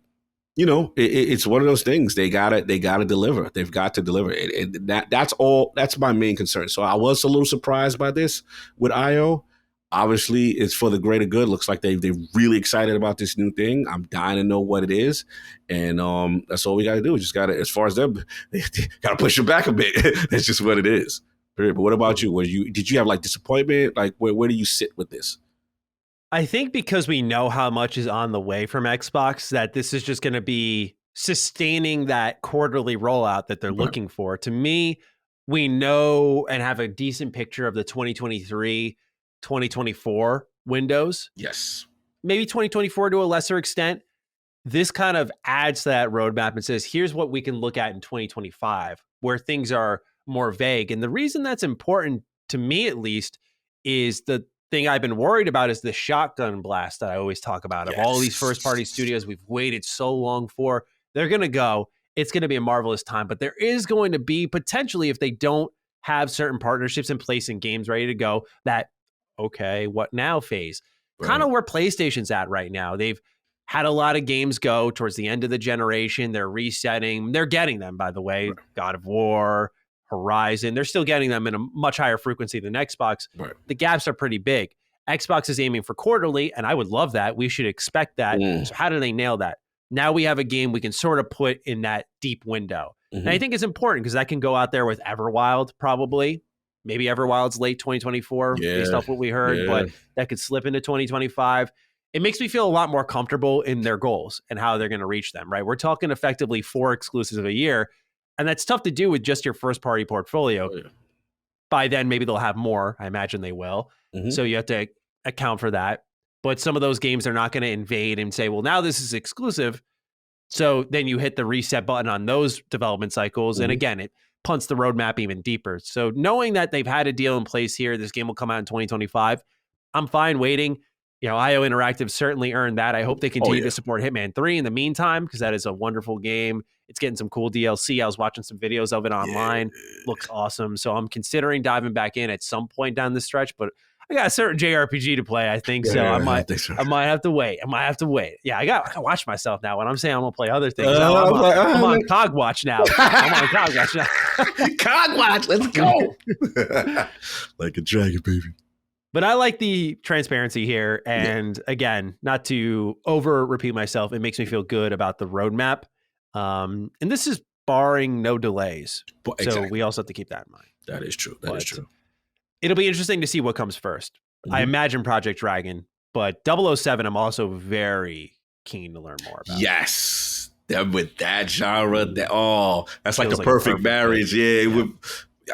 it's one of those things. They gotta deliver. They've got to deliver. And that's my main concern. So I was a little surprised by this with IO. Obviously, it's for the greater good. Looks like they're really excited about this new thing. I'm dying to know what it is, and that's all we got to do. We just got to, as far as them, they got to push it back a bit. That's just what it is. But what about you? Did you have like disappointment? Like where do you sit with this? I think because we know how much is on the way from Xbox, that this is just going to be sustaining that quarterly rollout that they're looking for. To me, we know and have a decent picture of the 2023, 2024 windows. Yes. Maybe 2024 to a lesser extent. This kind of adds to that roadmap and says, here's what we can look at in 2025, where things are more vague. And the reason that's important, to me at least, is the thing I've been worried about is the shotgun blast that I always talk about. Of all these first-party studios we've waited so long for. They're going to go. It's going to be a marvelous time. But there is going to be potentially, if they don't have certain partnerships in place and games ready to go, that, okay, what now phase? Right. Kind of where PlayStation's at right now. They've had a lot of games go towards the end of the generation. They're resetting. They're getting them, by the way. Right. God of War, Horizon. They're still getting them in a much higher frequency than Xbox. Right. The gaps are pretty big. Xbox is aiming for quarterly, and I would love that. We should expect that. So how do they nail that? Now we have a game we can sort of put in that deep window. And I think it's important because that can go out there with Everwild probably. Maybe Everwild's late 2024 based off what we heard, but that could slip into 2025. It makes me feel a lot more comfortable in their goals and how they're going to reach them, right? We're talking effectively 4 exclusives a year. And that's tough to do with just your first party portfolio. Oh, yeah. By then, maybe they'll have more. I imagine they will. Mhm. So you have to account for that. But some of those games are not going to invade and say, well, now this is exclusive. So then you hit the reset button on those development cycles. And Mhm. again, it punts the roadmap even deeper. So knowing that they've had a deal in place here, this game will come out in 2025. I'm fine waiting. IO Interactive certainly earned that. I hope they continue to support Hitman 3 in the meantime, because that is a wonderful game. It's getting some cool DLC. I was watching some videos of it online. Looks awesome. So I'm considering diving back in at some point down the stretch, but I got a certain JRPG to play, I think. So I might have to wait. Yeah, I got to watch myself now. When I'm saying I'm going to play other things, I'm on Cog Watch now. Cog Watch, let's go. Like a dragon, baby. But I like the transparency here. And again, not to over repeat myself, it makes me feel good about the roadmap. And this is barring no delays. So we also have to keep that in mind. That is true. That is true. It'll be interesting to see what comes first. I imagine Project Dragon, but 007, I'm also very keen to learn more about. Yes. With that genre, that's like the like perfect marriage. Yeah,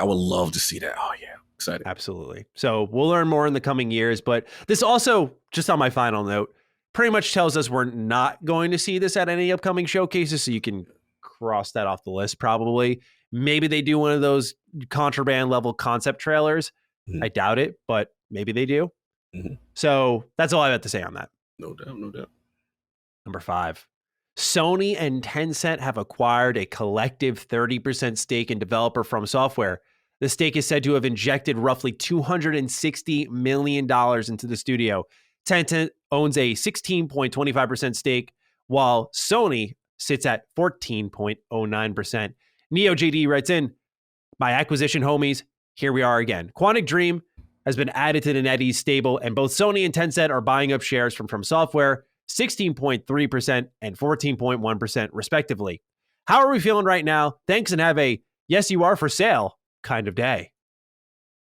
I would love to see that. Oh, yeah. Excited. Absolutely. So we'll learn more in the coming years. But this also, just on my final note, pretty much tells us we're not going to see this at any upcoming showcases. So you can cross that off the list probably. Maybe they do one of those contraband level concept trailers. I doubt it, but maybe they do. So that's all I have to say on that. No doubt, no doubt. Number 5. Sony and Tencent have acquired a collective 30% stake in developer From Software. The stake is said to have injected roughly $260 million into the studio. Tencent owns a 16.25% stake, while Sony sits at 14.09%. NeoJD writes in, by acquisition homies, here we are again. Quantic Dream has been added to the NetEase stable, and both Sony and Tencent are buying up shares from Software, 16.3% and 14.1% respectively. How are we feeling right now? Thanks, and have a yes, you are for sale kind of day.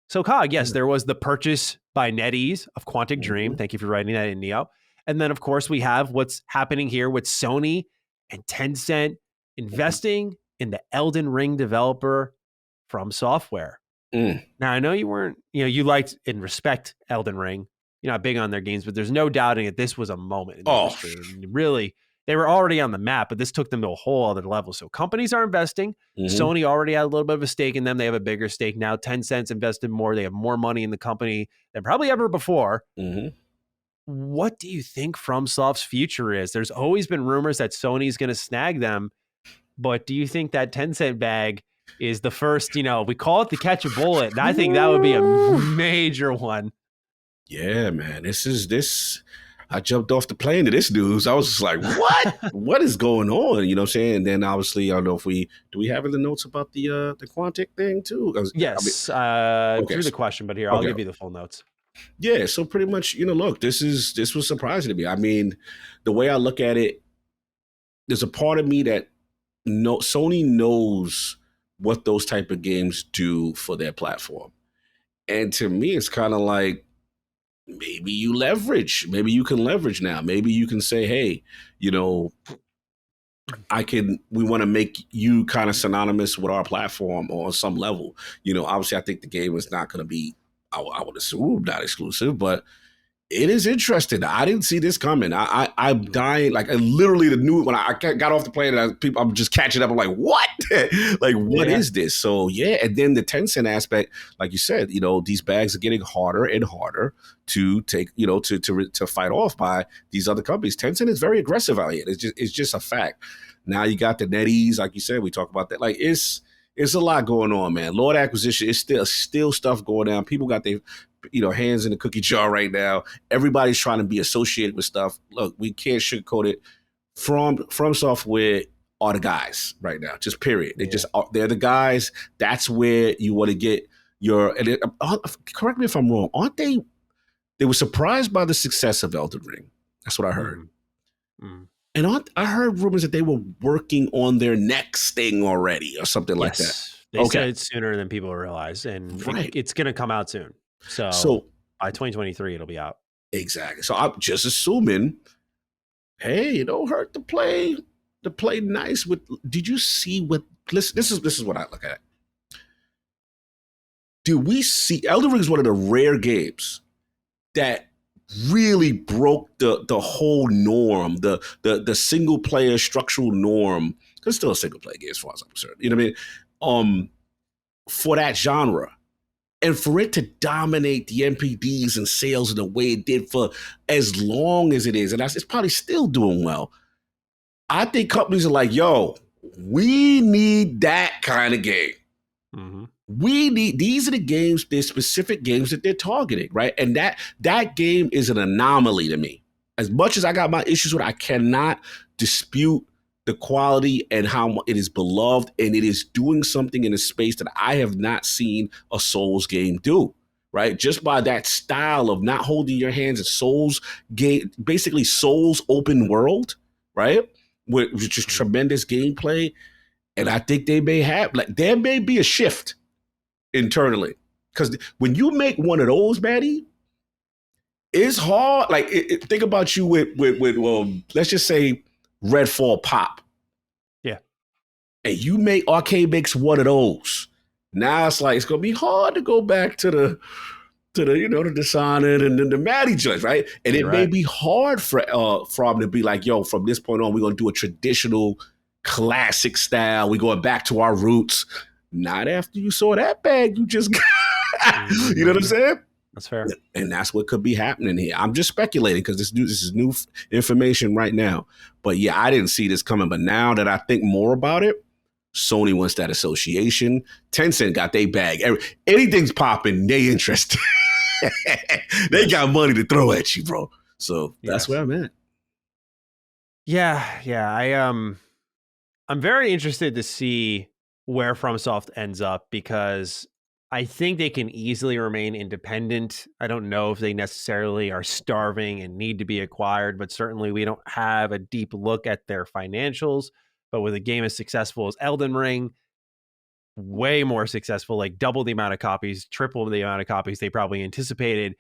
So, Cog, yes, there was the purchase by NetEase of Quantic Dream. Thank you for writing that in, Neo. And then, of course, we have what's happening here with Sony and Tencent investing in the Elden Ring developer From Software. Now, I know you weren't, you liked and respect Elden Ring. You're not big on their games, but there's no doubting that this was a moment in the industry. And really, they were already on the map, but this took them to a whole other level. So companies are investing. Sony already had a little bit of a stake in them. They have a bigger stake now. Tencent's invested more. They have more money in the company than probably ever before. What do you think FromSoft's future is? There's always been rumors that Sony's going to snag them, but do you think that Tencent bag is the first, we call it the catch a bullet, and I think that would be a major one. Yeah, man. I jumped off the plane to this news. I was just like, what? What is going on? You know what I'm saying? And then obviously, I don't know if do we have in the notes about the Quantic thing too? Yes, through the question, but here, I'll give you the full notes. Yeah, so pretty much, look, this was surprising to me. I mean, the way I look at it, there's a part of me that Sony knows what those type of games do for their platform. And to me, it's kind of like, maybe you can leverage now. Maybe you can say, hey, we want to make you kind of synonymous with our platform on some level. Obviously I think the game is not going to be, I would assume, not exclusive, but it is interesting. I didn't see this coming. I'm dying. Like, literally the news, when I got off the plane, I'm just catching up. I'm like, what? What is this? So, yeah. And then the Tencent aspect, like you said, these bags are getting harder and harder to take, to fight off by these other companies. Tencent is very aggressive out here. It's just a fact. Now you got the NetEase, like you said, we talk about that. Like, it's a lot going on, man. Lord acquisition is still stuff going down. People got their hands in the cookie jar right now. Everybody's trying to be associated with stuff. Look, we can't sugarcoat it. From Software are the guys right now, just period. They're the guys. That's where you want to get your, correct me if I'm wrong, aren't they? They were surprised by the success of Elden Ring. That's what I heard. And I heard rumors that they were working on their next thing already or something like that. They said it sooner than people realize, and it's going to come out soon. So by 2023, it'll be out. Exactly. So I'm just assuming, hey, it don't hurt to play nice with. Did you see what this is what I look at. Do we see Elden Ring is one of the rare games that really broke the whole norm, the single player structural norm. It's still a single player game as far as I'm concerned. You know what I mean? For that genre. And for it to dominate the NPDs and sales in the way it did for as long as it is, and it's probably still doing well. I think companies are like, yo, we need that kind of game. Mm-hmm. These are the games, they're specific games that they're targeting, right? And that game is an anomaly to me. As much as I got my issues with it, I cannot dispute the quality and how it is beloved, and it is doing something in a space that I have not seen a Souls game do, right? Just by that style of not holding your hands in Souls game, basically Souls open world, right? Which is tremendous gameplay. And I think there may be a shift internally. Because when you make one of those, Matty, it's hard. Like, think about you with let's just say Redfall Pop. Yeah. And you make Arcade makes one of those. Now it's like, it's going to be hard to go back to the the Dishonored and the Matty joints, right? And it may be hard for them to be like, yo, from this point on, we're going to do a traditional classic style. We're going back to our roots. Not after you saw that bag you just got. You know what I'm saying? That's fair. And that's what could be happening here. I'm just speculating because this is new information right now. But yeah, I didn't see this coming. But now that I think more about it, Sony wants that association. Tencent got their bag. Anything's popping, they interested. They got money to throw at you, bro. So that's where I'm at. Yeah. I'm very interested to see where FromSoft ends up, because I think they can easily remain independent. I don't know if they necessarily are starving and need to be acquired, but certainly we don't have a deep look at their financials. But with a game as successful as Elden Ring, way more successful, like double the amount of copies, triple the amount of copies they probably anticipated.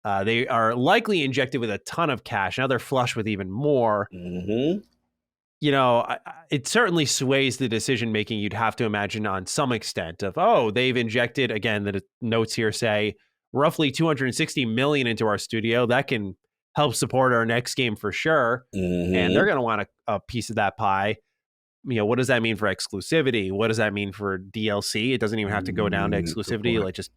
They are likely injected with a ton of cash. Now they're flush with even more. Mm-hmm. It certainly sways the decision-making, you'd have to imagine, on some extent of, they've injected, again, the notes here say, roughly $260 million into our studio. That can help support our next game for sure. Mm-hmm. And they're going to want a piece of that pie. What does that mean for exclusivity? What does that mean for DLC? It doesn't even have to go down to exclusivity. Like, just,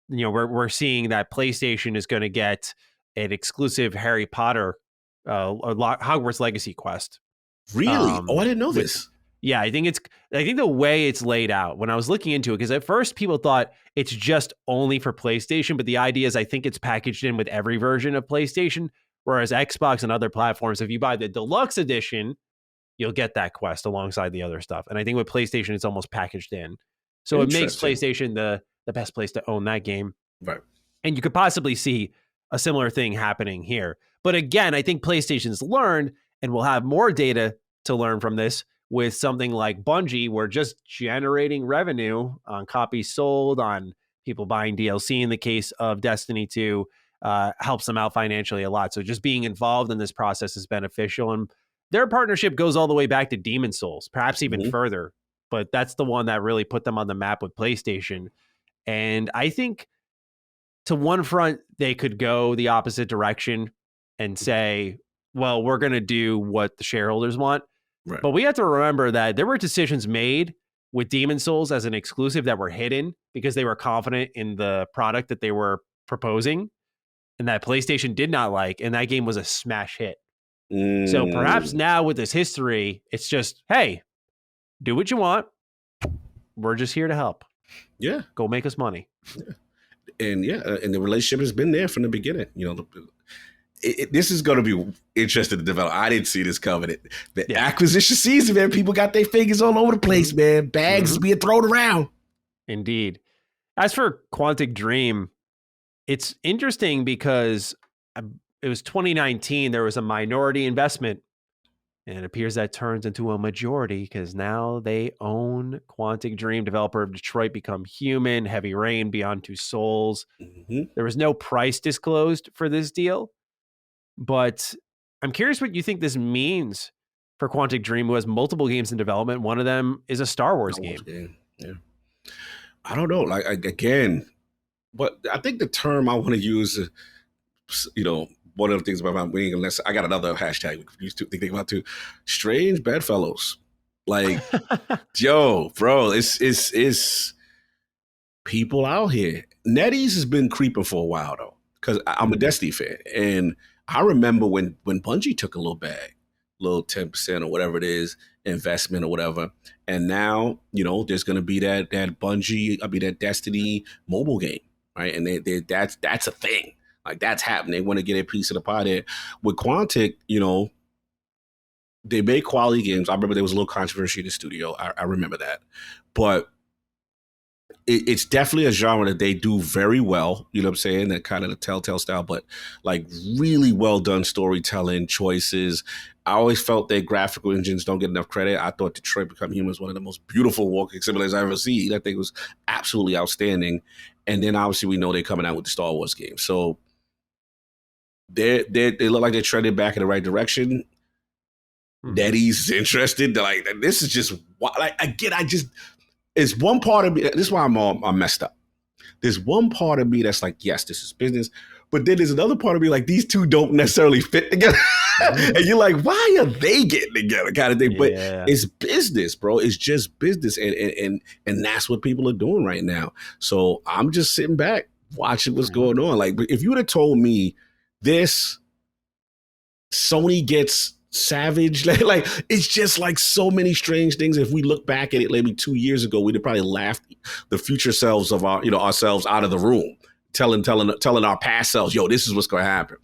we're seeing that PlayStation is going to get an exclusive Harry Potter, Hogwarts Legacy quest. Really? I didn't know this. Yeah, I think the way it's laid out, when I was looking into it, because at first people thought it's just only for PlayStation, but the idea is I think it's packaged in with every version of PlayStation, whereas Xbox and other platforms, if you buy the deluxe edition, you'll get that quest alongside the other stuff. And I think with PlayStation, it's almost packaged in. So it makes PlayStation the best place to own that game. Right. And you could possibly see a similar thing happening here. But again, I think PlayStation's learned, and we'll have more data to learn from this with something like Bungie, where just generating revenue on copies sold, on people buying DLC in the case of Destiny 2, helps them out financially a lot. So just being involved in this process is beneficial. And their partnership goes all the way back to Demon's Souls, perhaps even further. But that's the one that really put them on the map with PlayStation. And I think to one front, they could go the opposite direction and say, well, we're going to do what the shareholders want. Right. But we have to remember that there were decisions made with Demon's Souls as an exclusive that were hidden because they were confident in the product that they were proposing and that PlayStation did not like. And that game was a smash hit. So perhaps now with this history, it's just, hey, do what you want. We're just here to help. Yeah. Go make us money. Yeah. And the relationship has been there from the beginning. This is going to be interesting to develop. I didn't see this coming. The acquisition season, man, people got their fingers all over the place, man. Bags being thrown around. Indeed. As for Quantic Dream, it's interesting because it was 2019. There was a minority investment, and it appears that turns into a majority because now they own Quantic Dream, developer of Detroit Become Human, Heavy Rain, Beyond Two Souls. There was no price disclosed for this deal. But I'm curious what you think this means for Quantic Dream, who has multiple games in development. One of them is a Star Wars game. Yeah. I don't know. Like, again, but I think the term I want to use, one of the things about my wing, unless I got another hashtag we could use to think about too. Strange bedfellows. Like, yo, bro, it's people out here. NetEase has been creeping for a while though, because I'm a Destiny fan, and I remember when Bungie took a little bag, little 10% or whatever it is, investment or whatever, and now there's gonna be that Bungie, that Destiny mobile game, right? And that's a thing. Like, that's happening. They want to get a piece of the pie there. With Quantic, they make quality games. I remember there was a little controversy in the studio. I remember that. But it's definitely a genre that they do very well. You know what I'm saying? That kind of the Telltale style, but like really well done storytelling choices. I always felt their graphical engines don't get enough credit. I thought Detroit Become Human was one of the most beautiful walking simulators I've ever seen. I think it was absolutely outstanding. And then obviously we know they're coming out with the Star Wars game. So they look like they're trending back in the right direction. NetEase is interested. They're like, this is just like, again, it's one part of me. This is why I'm messed up. There's one part of me that's like, yes, this is business. But then there's another part of me like, these two don't necessarily fit together. And you're like, why are they getting together, kind of thing? Yeah. But it's business, bro. It's just business. And that's what people are doing right now. So I'm just sitting back watching what's going on. Like, if you would have told me this, Sony gets Savage, like it's just like so many strange things. If we look back at it maybe 2 years ago, we'd have probably laughed the future selves of ourselves out of the room, telling our past selves, yo, this is what's going to happen.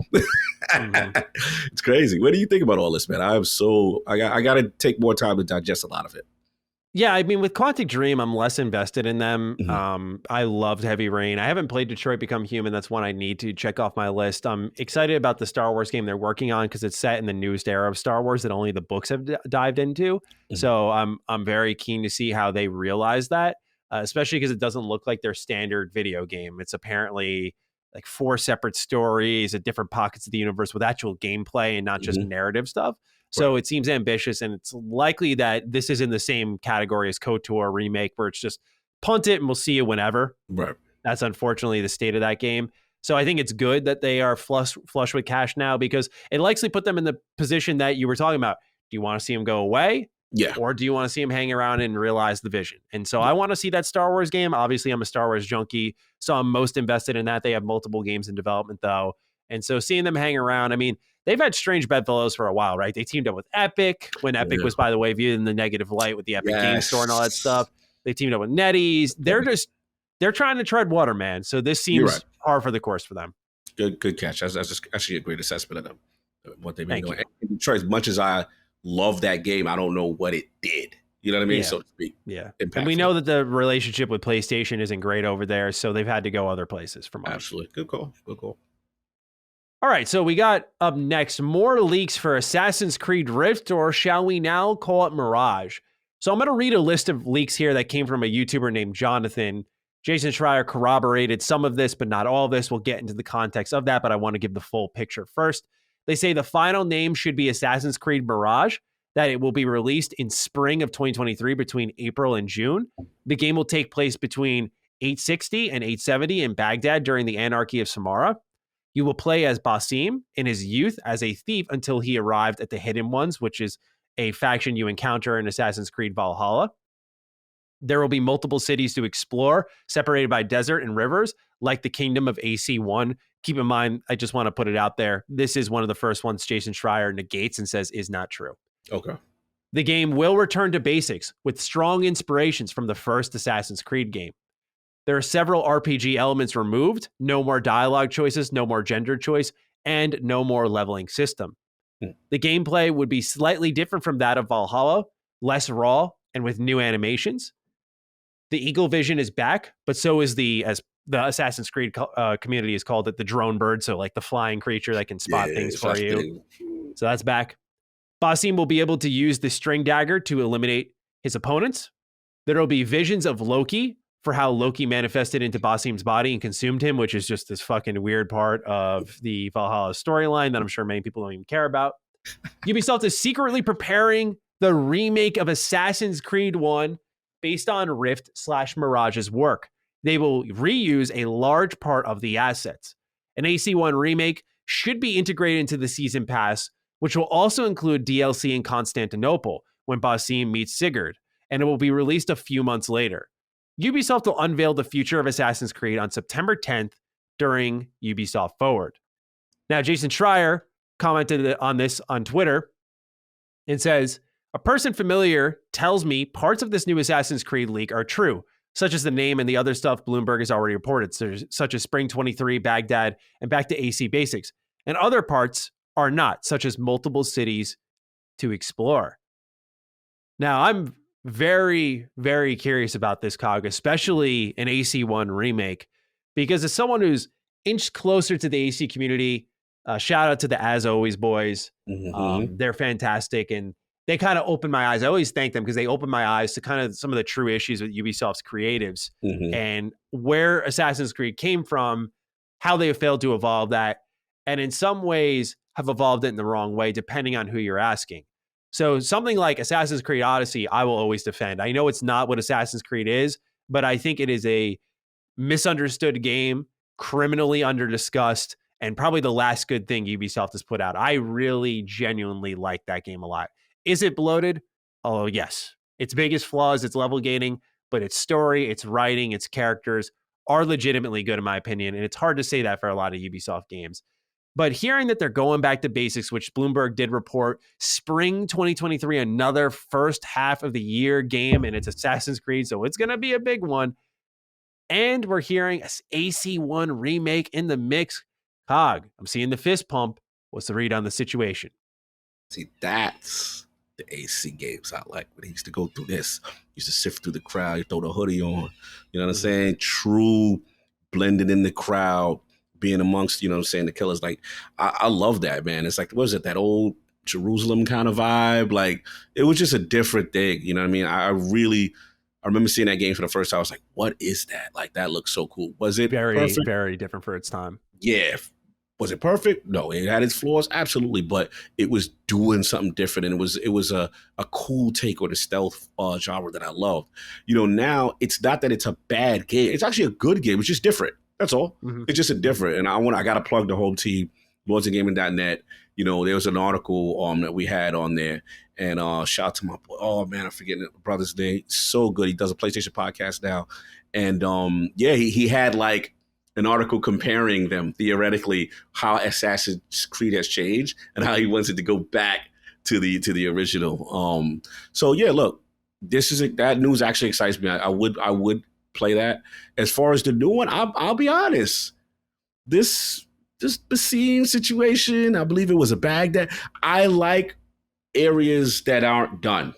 It's crazy. What do you think about all this, man? I got to take more time to digest a lot of it. Yeah, I mean, with Quantic Dream, I'm less invested in them. I loved Heavy Rain. I haven't played Detroit Become Human. That's one I need to check off my list. I'm excited about the Star Wars game they're working on because it's set in the newest era of Star Wars that only the books have dived into. So I'm very keen to see how they realize that, especially because it doesn't look like their standard video game. It's apparently like 4 separate stories at different pockets of the universe with actual gameplay and not just narrative stuff. So it seems ambitious, and it's likely that this is in the same category as KOTOR remake, where it's just punt it and we'll see you whenever. Right. That's unfortunately the state of that game. So I think it's good that they are flush with cash now, because it likely put them in the position that you were talking about. Do you want to see them go away? Yeah. Or do you want to see them hang around and realize the vision? And so I want to see that Star Wars game. Obviously, I'm a Star Wars junkie, so I'm most invested in that. They have multiple games in development, though. And so seeing them hang around, I mean, they've had strange bedfellows for a while, right? They teamed up with Epic when Epic was, by the way, viewed in the negative light with the Epic Game Store and all that stuff. They teamed up with NetEase. They're trying to tread water, man. So this seems par for the course for them. Good catch. That's just actually a great assessment of them, what they've been doing. And Detroit, as much as I love that game, I don't know what it did. You know what I mean? Yeah. So to speak. Yeah. Impactful. And we know that the relationship with PlayStation isn't great over there, so they've had to go other places for months. Absolutely. Good call. All right, so we got up next more leaks for Assassin's Creed Rift, or shall we now call it Mirage? So I'm going to read a list of leaks here that came from a YouTuber named Jonathan. Jason Schreier corroborated some of this, but not all of this. We'll get into the context of that, but I want to give the full picture first. They say the final name should be Assassin's Creed Mirage, that it will be released in spring of 2023 between April and June. The game will take place between 860 and 870 in Baghdad during the Anarchy of Samara. You will play as Basim in his youth as a thief until he arrived at the Hidden Ones, which is a faction you encounter in Assassin's Creed Valhalla. There will be multiple cities to explore, separated by desert and rivers, like the Kingdom of AC1. Keep in mind, I just want to put it out there, this is one of the first ones Jason Schreier negates and says is not true. Okay. The game will return to basics with strong inspirations from the first Assassin's Creed game. There are several RPG elements removed, no more dialogue choices, no more gender choice, and no more leveling system. The gameplay would be slightly different from that of Valhalla, less raw, and with new animations. The Eagle Vision is back, but so is as the Assassin's Creed community has called it, the drone bird, so like the flying creature that can spot things for you. So that's back. Basim will be able to use the string dagger to eliminate his opponents. There will be visions of Loki, for how Loki manifested into Basim's body and consumed him, which is just this fucking weird part of the Valhalla storyline that I'm sure many people don't even care about. Ubisoft is secretly preparing the remake of Assassin's Creed 1 based on Rift/Mirage's work. They will reuse a large part of the assets. An AC1 remake should be integrated into the Season Pass, which will also include DLC in Constantinople when Basim meets Sigurd, and it will be released a few months later. Ubisoft will unveil the future of Assassin's Creed on September 10th during Ubisoft Forward. Now, Jason Schreier commented on this on Twitter and says, a person familiar tells me parts of this new Assassin's Creed leak are true, such as the name and the other stuff Bloomberg has already reported, such as Spring 23, Baghdad, and back to AC Basics. And other parts are not, such as multiple cities to explore. Now, I'm very, very curious about this, Cog, especially an AC1 remake, because as someone who's inched closer to the AC community, shout out to the As Always boys. They're fantastic, and they kind of opened my eyes. I always thank them because they opened my eyes to kind of some of the true issues with Ubisoft's creatives and where Assassin's Creed came from, how they have failed to evolve that, and in some ways have evolved it in the wrong way, depending on who you're asking. So something like Assassin's Creed Odyssey, I will always defend. I know it's not what Assassin's Creed is, but I think it is a misunderstood game, criminally underdiscussed, and probably the last good thing Ubisoft has put out. I really genuinely like that game a lot. Is it bloated? Oh, yes. Its biggest flaw is its level gating, but its story, its writing, its characters are legitimately good in my opinion, and it's hard to say that for a lot of Ubisoft games. But hearing that they're going back to basics, which Bloomberg did report, spring 2023, another first half of the year game, and it's Assassin's Creed, so it's going to be a big one. And we're hearing AC1 remake in the mix. Cog, I'm seeing the fist pump. What's the read on the situation? See, that's the AC games I like. When he used to go through this, used to sift through the crowd, you throw the hoodie on. You know what I'm saying? True blended in the crowd, being amongst, you know what I'm saying, the killers. Like, I love that, man. It's like, what is it, that old Jerusalem kind of vibe? Like, it was just a different thing. You know what I mean? I remember seeing that game for the first time. I was like, what is that? Like, that looks so cool. Was it very, perfect? very different for its time? Yeah. Was it perfect? No, it had its flaws, absolutely, but it was doing something different, and it was a cool take on the stealth genre that I loved. You know, now it's not that it's a bad game; it's actually a good game. It's just different. That's all. It's just a different. And I got to plug the home team, lordsandgaming.net. You know, there was an article that we had on there, and shout out to my boy. Oh man, I'm forgetting the brother's name. So good. He does a PlayStation podcast now, and yeah, he had like an article comparing them theoretically, how Assassin's Creed has changed and how he wants it to go back to the original. So yeah, look, that news actually excites me. I would play that. As far as the new one, I'll be honest. This Basim situation, I believe it was a Baghdad. I like areas that aren't done.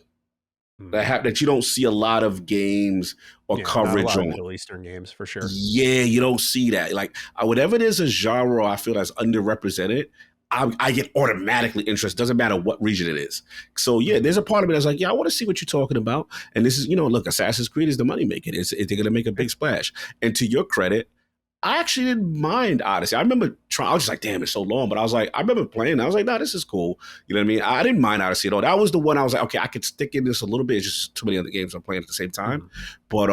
That you don't see a lot of games or coverage on. Middle Eastern games for sure. Yeah, you don't see that. Like, whatever there's a genre I feel that's underrepresented, I get automatically interested. Doesn't matter what region it is. So yeah, there's a part of me that's like, yeah, I want to see what you're talking about. And this is, you know, look, Assassin's Creed is the moneymaker. They're going to make a big splash. And to your credit, I actually didn't mind Odyssey. I remember trying, I was just like, damn, it's so long. But I was like, I remember playing. I was like, no, this is cool. You know what I mean? I didn't mind Odyssey at all. That was the one I was like, okay, I could stick in this a little bit. It's just too many other games I'm playing at the same time. But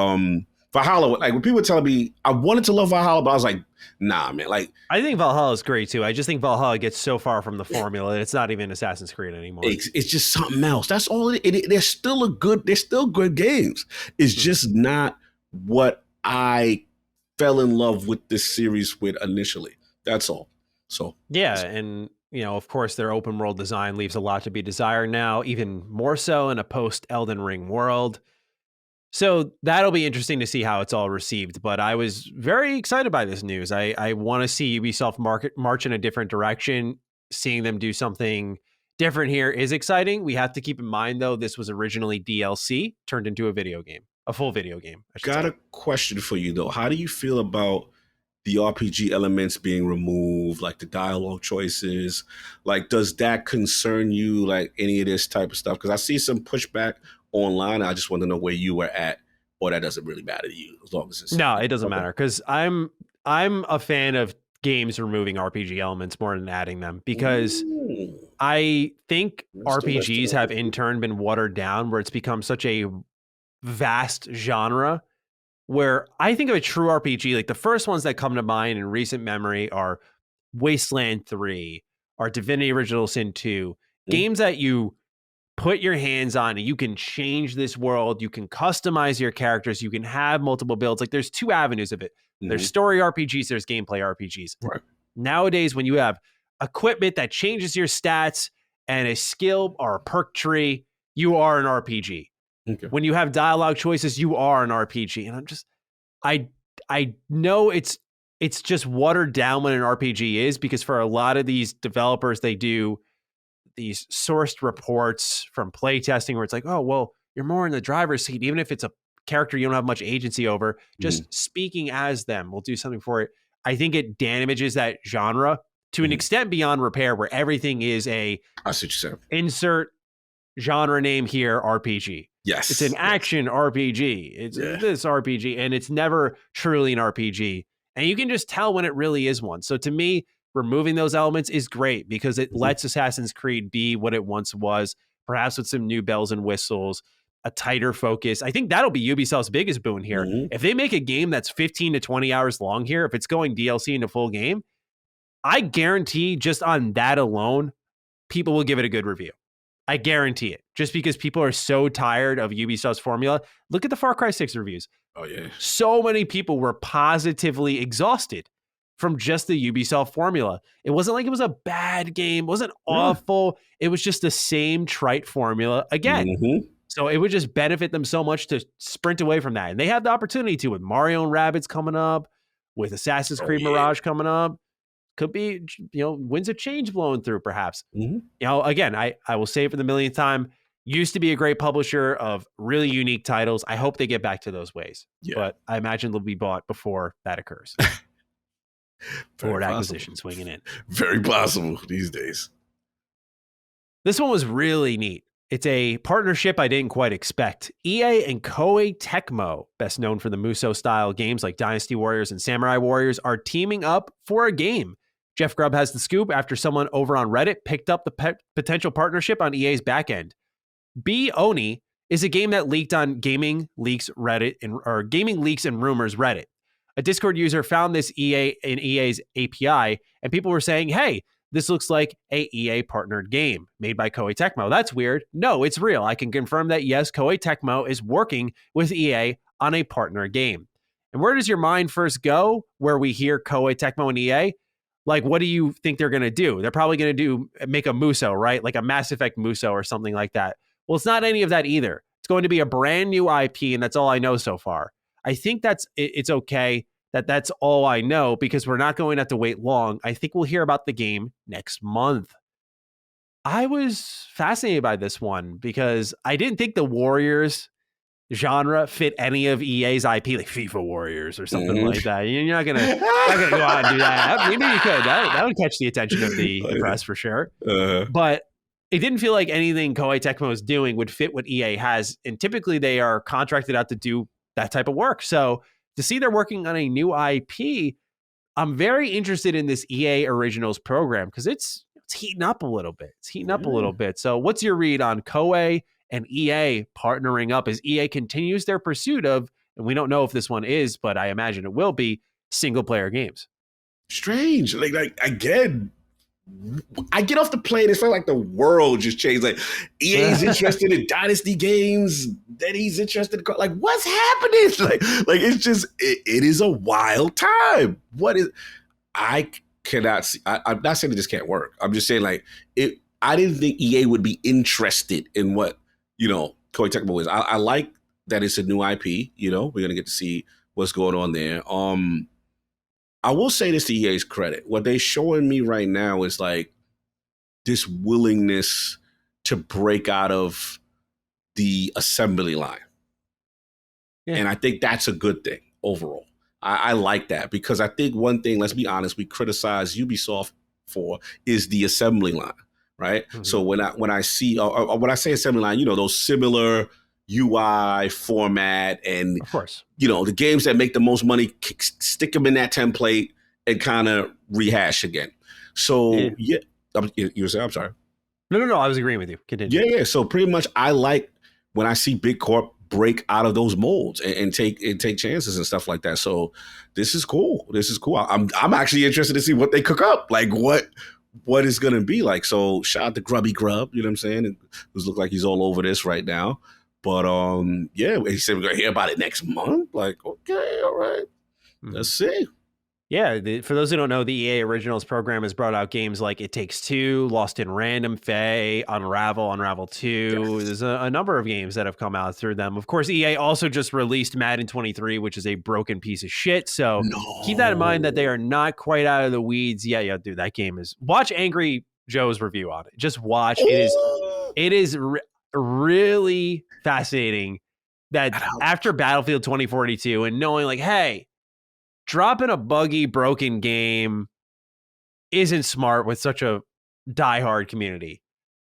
Valhalla, like when people were telling me, I wanted to love Valhalla, but I was like, nah, man. Like, I think Valhalla is great too. I just think Valhalla gets so far from the formula that it's not even Assassin's Creed anymore. It's just something else. That's all they're still good games. It's just not what I fell in love with this series with initially. That's all. So yeah, and you know, of course, their open world design leaves a lot to be desired now, even more so in a post Elden Ring world. So that'll be interesting to see how it's all received. But I was very excited by this news. I want to see Ubisoft march in a different direction. Seeing them do something different here is exciting. We have to keep in mind, though, this was originally DLC turned into a video game. A full video game. Got a question for you, though. How do you feel about the RPG elements being removed, like the dialogue choices? Like, does that concern you, like any of this type of stuff? Because I see some pushback online. I just want to know where you were at, or that doesn't really matter to you as long as it's... No, it doesn't matter, because I'm a fan of games removing RPG elements more than adding them, because Ooh, I think let's do RPGs it. have in turn been watered down, where it's become such a vast genre. Where I think of a true RPG, like the first ones that come to mind in recent memory are Wasteland 3 or Divinity Original Sin 2, games that you put your hands on and you can change this world, you can customize your characters, you can have multiple builds. Like there's two avenues of it. There's story RPGs, there's gameplay RPGs. Right. Nowadays, when you have equipment that changes your stats and a skill or a perk tree, you are an RPG. Okay. When you have dialogue choices, you are an RPG. And I'm just, I know it's just watered down when an RPG is, because for a lot of these developers, they do these sourced reports from playtesting where it's like, oh, well, you're more in the driver's seat, even if it's a character you don't have much agency over, just speaking as them will do something for it. I think it damages that genre to an extent beyond repair, where everything is a I see what you're saying. insert genre name here RPG. Yes. It's an action RPG. It's this RPG, and it's never truly an RPG. And you can just tell when it really is one. So to me, removing those elements is great, because it lets Assassin's Creed be what it once was, perhaps with some new bells and whistles, a tighter focus. I think that'll be Ubisoft's biggest boon here. If they make a game that's 15 to 20 hours long here, if it's going DLC into full game, I guarantee just on that alone, people will give it a good review. I guarantee it. Just because people are so tired of Ubisoft's formula. Look at the Far Cry 6 reviews. Oh, yeah. So many people were positively exhausted from just the Ubisoft formula. It wasn't like it was a bad game. It wasn't awful. It was just the same trite formula again. So it would just benefit them so much to sprint away from that. And they have the opportunity to, with Mario and Rabbids coming up, with Assassin's Creed Mirage coming up. Could be, winds of change blowing through, perhaps. Again, I will say it for the millionth time, used to be a great publisher of really unique titles. I hope they get back to those ways. But I imagine they'll be bought before that occurs. Forward acquisition swinging in. Very possible these days. This one was really neat. It's a partnership I didn't quite expect. EA and Koei Tecmo, best known for the Musou-style games like Dynasty Warriors and Samurai Warriors, are teaming up for a game. Jeff Grubb has the scoop after someone over on Reddit picked up the potential partnership on EA's backend. Be Oni is a game that leaked on Gaming Leaks Reddit or Gaming Leaks and Rumors Reddit. A Discord user found this EA in EA's API, and people were saying, "Hey, this looks like a EA partnered game made by Koei Tecmo. That's weird." No, it's real. I can confirm that, yes, Koei Tecmo is working with EA on a partner game. And where does your mind first go where we hear Koei Tecmo and EA? Like, what do you think they're going to do? They're probably going to make a Musou, right? Like a Mass Effect Musou or something like that. Well, it's not any of that either. It's going to be a brand new IP, and that's all I know so far. I think it's okay that that's all I know, because we're not going to have to wait long. I think we'll hear about the game next month. I was fascinated by this one because I didn't think the Warriors genre fit any of EA's IP, like FIFA Warriors or something like that. You're not gonna go out and do that. Maybe you could. That would catch the attention of the press for sure. But it didn't feel like anything Koei Tecmo is doing would fit what EA has, and typically they are contracted out to do that type of work. So to see they're working on a new IP, I'm very interested in this EA Originals program, because it's heating up a little bit. So what's your read on Koei and EA partnering up as EA continues their pursuit of, and we don't know if this one is, but I imagine it will be, single player games? Strange. Like again, I get off the plane, it's like the world just changed. Like EA's interested in Dynasty games, then he's interested in, like, what's happening? Like it's just it is a wild time. I cannot see. I'm not saying it just can't work. I'm just saying, like, I didn't think EA would be interested in what Koei Tecmo is. I like that it's a new IP. We're gonna get to see what's going on there. I will say this to EA's credit. What they're showing me right now is like this willingness to break out of the assembly line. Yeah. And I think that's a good thing overall. I like that, because I think one thing, let's be honest, we criticize Ubisoft for is the assembly line, right? Mm-hmm. So when I see, or when I say assembly line, those similar UI format, and of course, the games that make the most money, stick them in that template and kind of rehash again. So you were saying, I'm sorry. No. I was agreeing with you. Continue. Yeah. So pretty much, I like when I see Big Corp break out of those molds and take chances and stuff like that. So this is cool. I'm actually interested to see what they cook up. Like what is going to be like. So shout out to Grubby Grub. You know what I'm saying? It looks like he's all over this right now. But yeah, he said we're going to hear about it next month. Like, okay, all right. Let's see. Yeah, for those who don't know, the EA Originals program has brought out games like It Takes Two, Lost in Random, Faye, Unravel 2. Yes. There's a number of games that have come out through them. Of course, EA also just released Madden 23, which is a broken piece of shit. So keep that in mind that they are not quite out of the weeds. Yeah, dude, that game is... Watch Angry Joe's review on it. Just watch. It is really fascinating that after Battlefield 2042 and knowing like, hey, dropping a buggy, broken game isn't smart with such a diehard community.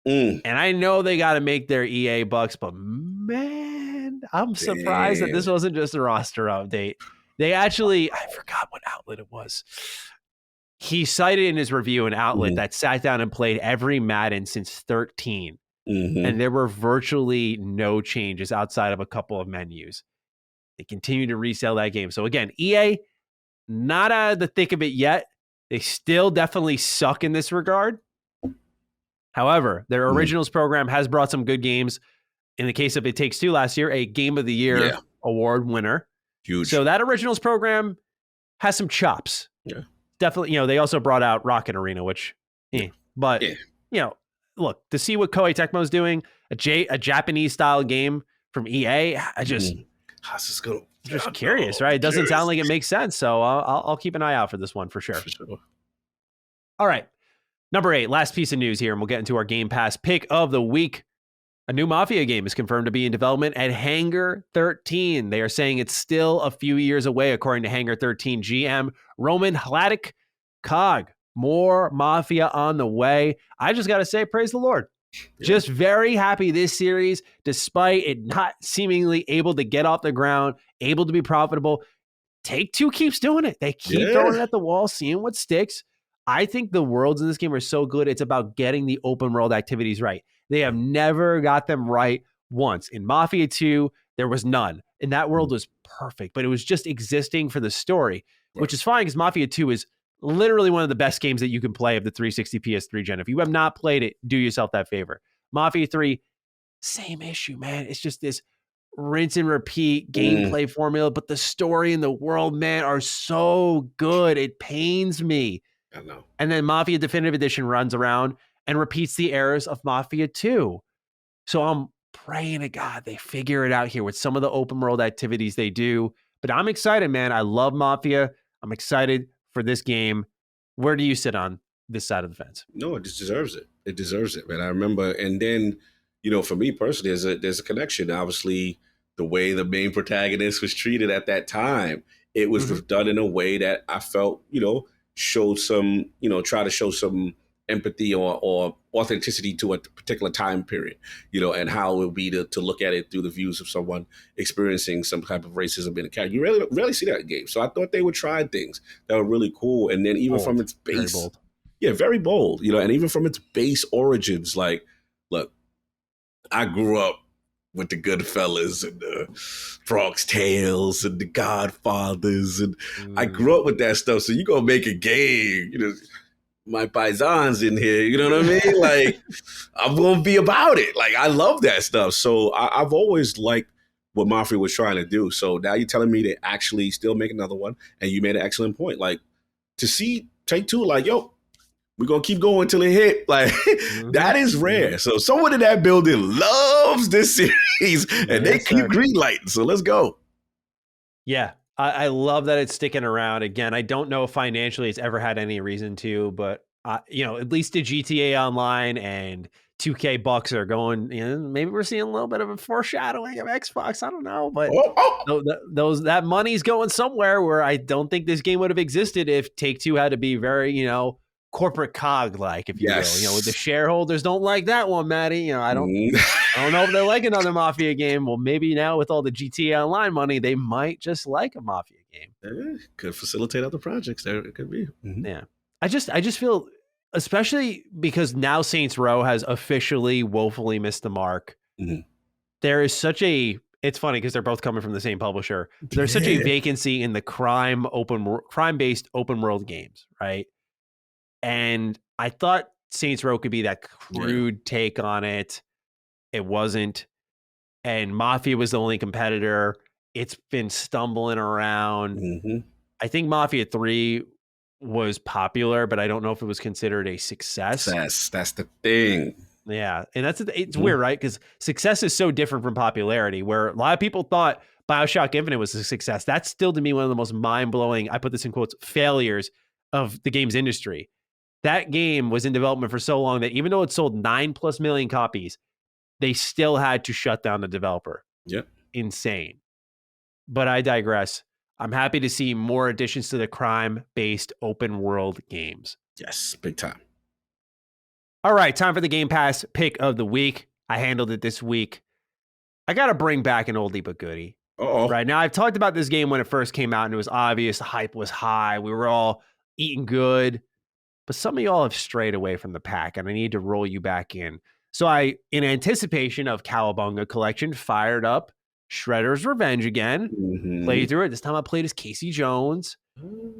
And I know they got to make their EA bucks, but man, I'm surprised that this wasn't just a roster update. They actually, I forgot what outlet it was. He cited in his review an outlet that sat down and played every Madden since 13. And there were virtually no changes outside of a couple of menus. They continue to resell that game. So again, EA, not out of the thick of it yet. They still definitely suck in this regard. However, their Originals program has brought some good games. In the case of It Takes Two last year, a Game of the Year award winner. Huge. So that Originals program has some chops. Yeah. Definitely, they also brought out Rocket Arena, which, but, look, to see what Koei Tecmo is doing, a Japanese style game from EA, I just... How's this going? Just curious, right? It doesn't sound like it makes sense. So I'll keep an eye out for this one for sure. All right. Number 8, last piece of news here, and we'll get into our Game Pass pick of the week. A new Mafia game is confirmed to be in development at Hangar 13. They are saying it's still a few years away, according to Hangar 13 GM Roman Hladik Cog. More Mafia on the way. I just got to say, praise the Lord. Just very happy this series, despite it not seemingly able to get off the ground, able to be profitable. Take-Two keeps doing it. They keep throwing it at the wall, seeing what sticks. I think the worlds in this game are so good. It's about getting the open world activities right. They have never got them right once. In Mafia 2, there was none. And that world was perfect, but it was just existing for the story, which is fine because Mafia 2 is literally one of the best games that you can play of the 360 PS3 gen. If you have not played it, do yourself that favor. Mafia 3, same issue, man. It's just this rinse and repeat gameplay formula, but the story and the world, man, are so good. It pains me. I know. And then Mafia Definitive Edition runs around and repeats the errors of Mafia 2. So I'm praying to God they figure it out here with some of the open world activities they do. But I'm excited, man. I love Mafia. I'm excited for this game. Where do you sit on this side of the fence? No, it just deserves it. It deserves it, man. I remember, and then, for me personally, there's a connection. Obviously, the way the main protagonist was treated at that time, it was done in a way that I felt, showed some, try to show some empathy or authenticity to a particular time period, and how it would be to look at it through the views of someone experiencing some type of racism in a character. You rarely see that in games. So I thought they would try things that were really cool. And then even from its base, very bold. Very bold, and even from its base origins, like, look, I grew up with the Goodfellas and the Bronx Tales and the Godfathers, and I grew up with that stuff. So you gonna make a game, my paisans in here, you know what I mean? Like, I'm going to be about it. Like, I love that stuff. So I've always liked what Mafia was trying to do. So now you're telling me to actually still make another one. And you made an excellent point. Like, to see Take-Two, like, yo, we're going to keep going till it hit. Like, that is rare. So someone in that building loves this series and they keep greenlighting. So let's go. Yeah. I love that it's sticking around. Again, I don't know if financially it's ever had any reason to, but at least the GTA Online and 2K bucks are going. Maybe we're seeing a little bit of a foreshadowing of Xbox. I don't know, but that money's going somewhere where I don't think this game would have existed if Take-Two had to be very, corporate cog like, if you will. The shareholders don't like that one, Matty. I don't know if they like another Mafia game. Well, maybe now with all the GTA Online money, they might just like a Mafia game. game. Could facilitate other projects. There it could be. Mm-hmm. Yeah. I just feel, especially because now Saints Row has officially woefully missed the mark. Mm-hmm. There is such a, it's funny because they're both coming from the same publisher. There's such a vacancy in the crime-based open world games, right? And I thought Saints Row could be that crude take on it. It wasn't. And Mafia was the only competitor. It's been stumbling around. Mm-hmm. I think Mafia 3 was popular, but I don't know if it was considered a success. That's the thing. Yeah. And it's weird, right? Because success is so different from popularity, where a lot of people thought BioShock Infinite was a success. That's still, to me, one of the most mind-blowing, I put this in quotes, failures of the games industry. That game was in development for so long that even though it sold 9+ million copies, they still had to shut down the developer. Yep. Insane. But I digress. I'm happy to see more additions to the crime-based open world games. Yes, big time. All right, time for the Game Pass pick of the week. I handled it this week. I got to bring back an oldie but goodie. Uh-oh. Right now, I've talked about this game when it first came out, and it was obvious. The hype was high. We were all eating good. But some of y'all have strayed away from the pack, and I need to roll you back in. So I, in anticipation of Cowabunga Collection, fired up Shredder's Revenge again. Mm-hmm. Played through it. This time I played as Casey Jones.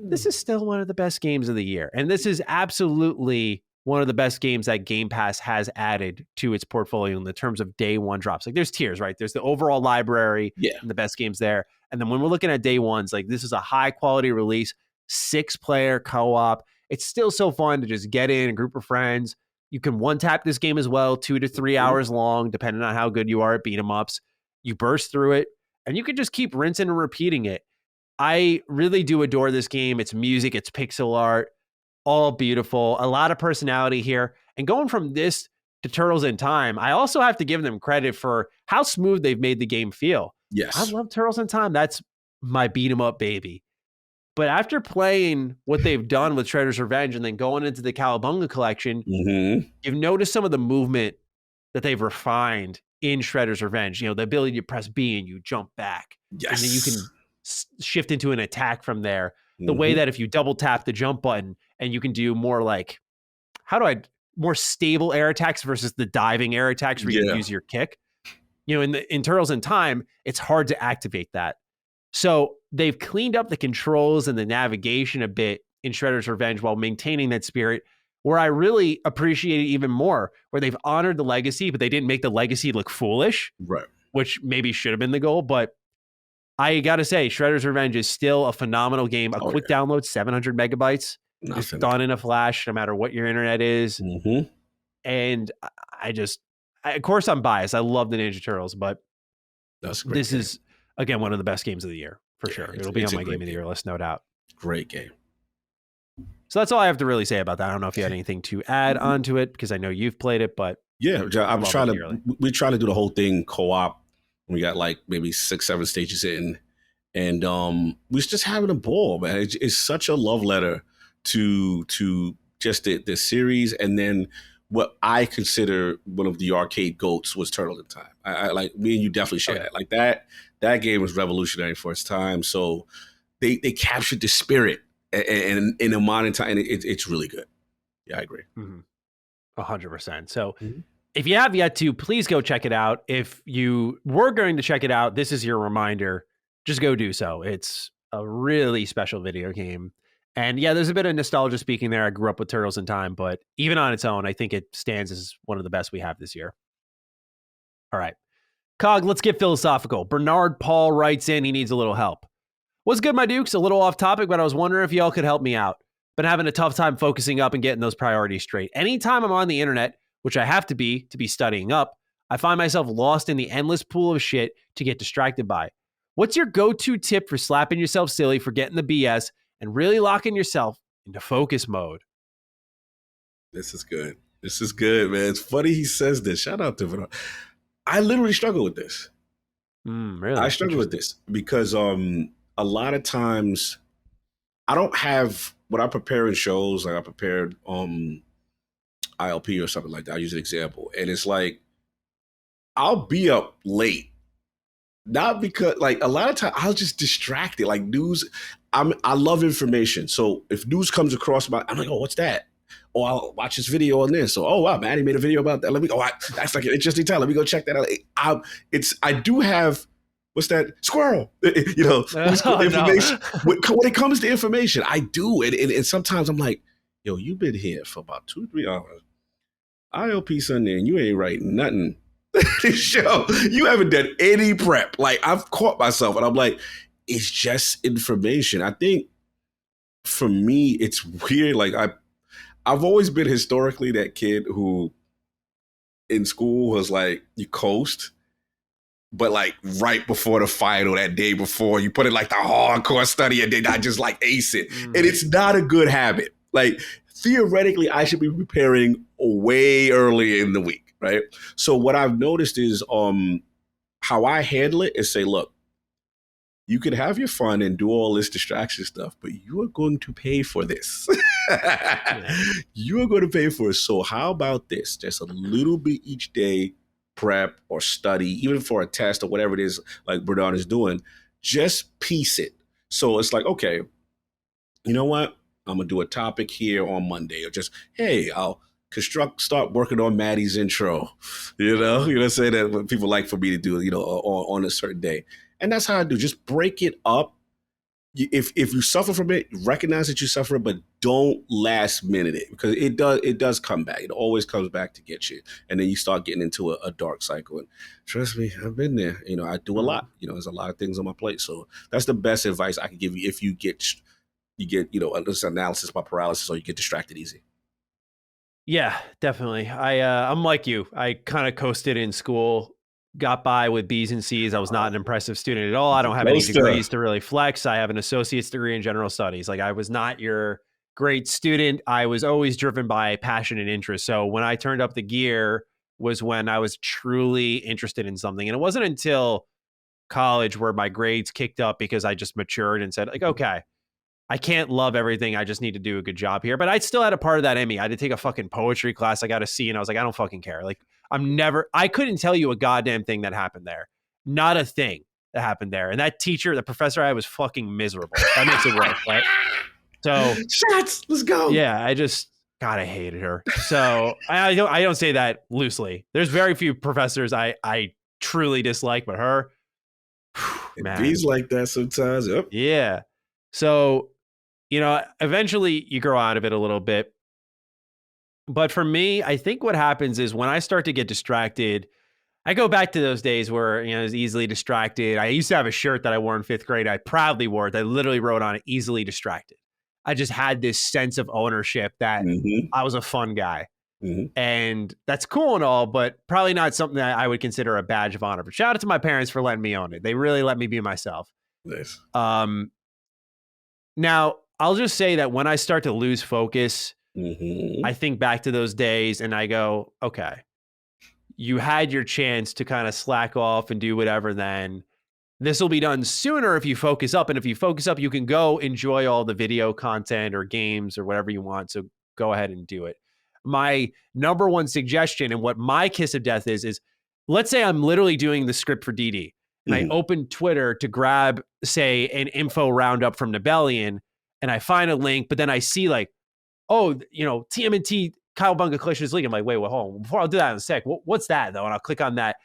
This is still one of the best games of the year. And this is absolutely one of the best games that Game Pass has added to its portfolio in the terms of day one drops. Like, there's tiers, right? There's the overall library and the best games there. And then when we're looking at day ones, like, this is a high quality release, 6-player co-op. It's still so fun to just get in a group of friends. You can one-tap this game as well, 2 to 3 hours long, depending on how good you are at beat 'em ups. You burst through it, and you can just keep rinsing and repeating it. I really do adore this game. It's music, it's pixel art, all beautiful. A lot of personality here. And going from this to Turtles in Time, I also have to give them credit for how smooth they've made the game feel. Yes. I love Turtles in Time. That's my beat 'em up baby. But after playing what they've done with Shredder's Revenge and then going into the Cowabunga Collection, you've noticed some of the movement that they've refined in Shredder's Revenge. You know, the ability to press B and you jump back. Yes. And then you can shift into an attack from there. The way that if you double tap the jump button and you can do more like, more stable air attacks versus the diving air attacks where you use your kick. You know, in Turtles in Time, it's hard to activate that. So they've cleaned up the controls and the navigation a bit in Shredder's Revenge while maintaining that spirit, where I really appreciate it even more, where they've honored the legacy, but they didn't make the legacy look foolish, right? Which maybe should have been the goal. But I got to say, Shredder's Revenge is still a phenomenal game. A quick download, 700 megabytes. It's done in a flash, no matter what your internet is. And of course, I'm biased. I love the Ninja Turtles, but this is, again, one of the best games of the year, for sure. It'll be on my game of the year list, no doubt. Great game. So that's all I have to really say about that. I don't know if you had anything to add onto it, because I know you've played it, but yeah, we're trying to do the whole thing co-op. We got like maybe 6-7 stages in, and we're just having a ball, man. It's such a love letter to just the series, and then what I consider one of the arcade goats was Turtle in Time. I like, me and you definitely share that. Like that game was revolutionary for its time. So they captured the spirit and in a modern time, and it's really good. Yeah, I agree. 100%. So if you have yet to, please go check it out. If you were going to check it out, this is your reminder. Just go do so. It's a really special video game. And yeah, there's a bit of nostalgia speaking there. I grew up with Turtles in Time, but even on its own, I think it stands as one of the best we have this year. All right. Cog, let's get philosophical. Bernard Paul writes in, he needs a little help. What's good, my dukes? A little off topic, but I was wondering if y'all could help me out. Been having a tough time focusing up and getting those priorities straight. Anytime I'm on the internet, which I have to be studying up, I find myself lost in the endless pool of shit to get distracted by. What's your go-to tip for slapping yourself silly for getting the BS and really locking yourself into focus mode? This is good. This is good, man. It's funny he says this. Shout out to Bernard. I literally struggle with this. Really? I struggle with this because a lot of times I don't have, when I prepare in shows, like I prepared ILP or something like that. I'll use an example. And it's like, I'll be up late Not because like a lot of times I'll just distract it. Like news, I love information. So if news comes across I'm like, oh, what's that? Or I'll watch this video on this. So, oh wow, Matty made a video about that. Let me go. That's like an interesting time. Let me go check that out. I do have what's that squirrel? Information. When it comes to information, I do. And sometimes I'm like, yo, you've been here for about 2-3 hours. IOP Sunday, and you ain't writing nothing. This show, you haven't done any prep. Like I've caught myself, and I'm like, it's just information. I think for me, it's weird. Like I've always been historically that kid who in school was like you coast, but like right before the final, that day before, you put in like the hardcore study, and then I just like ace it, and it's not a good habit. Like theoretically, I should be preparing way early in the week. Right. So what I've noticed is how I handle it is say, look, you can have your fun and do all this distraction stuff, but you are going to pay for this. You are going to pay for it. So how about this? Just a little bit each day, prep or study, even for a test or whatever it is, like Bernard is doing, just piece it. So it's like, okay, you know what? I'm going to do a topic here on Monday, or just, hey, I'll start working on Matty's intro, say that what people like for me to do, on a certain day. And that's how I do. Just break it up. If you suffer from it, recognize that you suffer, but don't last minute it, because it does come back. It always comes back to get you. And then you start getting into a dark cycle. And trust me, I've been there. I do a lot. There's a lot of things on my plate. So that's the best advice I can give you if you get this analysis by paralysis, or you get distracted easy. Yeah, definitely. I'm like you. I kind of coasted in school, got by with B's and C's. I was not an impressive student at all. I don't have any degrees to really flex. I have an associate's degree in general studies. Like I was not your great student. I was always driven by passion and interest. So when I turned up the gear was when I was truly interested in something. And it wasn't until college where my grades kicked up because I just matured and said, like, okay, I can't love everything. I just need to do a good job here. But I still had a part of that in me. I had to take a fucking poetry class. I got a C, and I was like, I don't fucking care. Like, I couldn't tell you a goddamn thing that happened there. Not a thing that happened there. And that teacher, the professor I had, was fucking miserable. That makes it worse, right? So shots, let's go. Yeah, I hated her. So I don't say that loosely. There's very few professors I truly dislike, but her, man. B's like that sometimes. Yep. Yeah. So, eventually you grow out of it a little bit. But for me, I think what happens is when I start to get distracted, I go back to those days where, I was easily distracted. I used to have a shirt that I wore in 5th grade. I proudly wore it. I literally wrote on it, easily distracted. I just had this sense of ownership that I was a fun guy. And that's cool and all, but probably not something that I would consider a badge of honor. But shout out to my parents for letting me own it. They really let me be myself. Nice. Now, I'll just say that when I start to lose focus, I think back to those days and I go, okay, you had your chance to kind of slack off and do whatever then. This will be done sooner if you focus up. And if you focus up, you can go enjoy all the video content or games or whatever you want. So go ahead and do it. My number one suggestion and what my kiss of death is let's say I'm literally doing the script for DD. And I open Twitter to grab, say, an info roundup from Nebellion, and I find a link, but then I see like, oh, TMNT Kyle Bunga Collisions League. I'm like, wait, hold on. Before I'll do that in a sec. What's that though? And I'll click on that.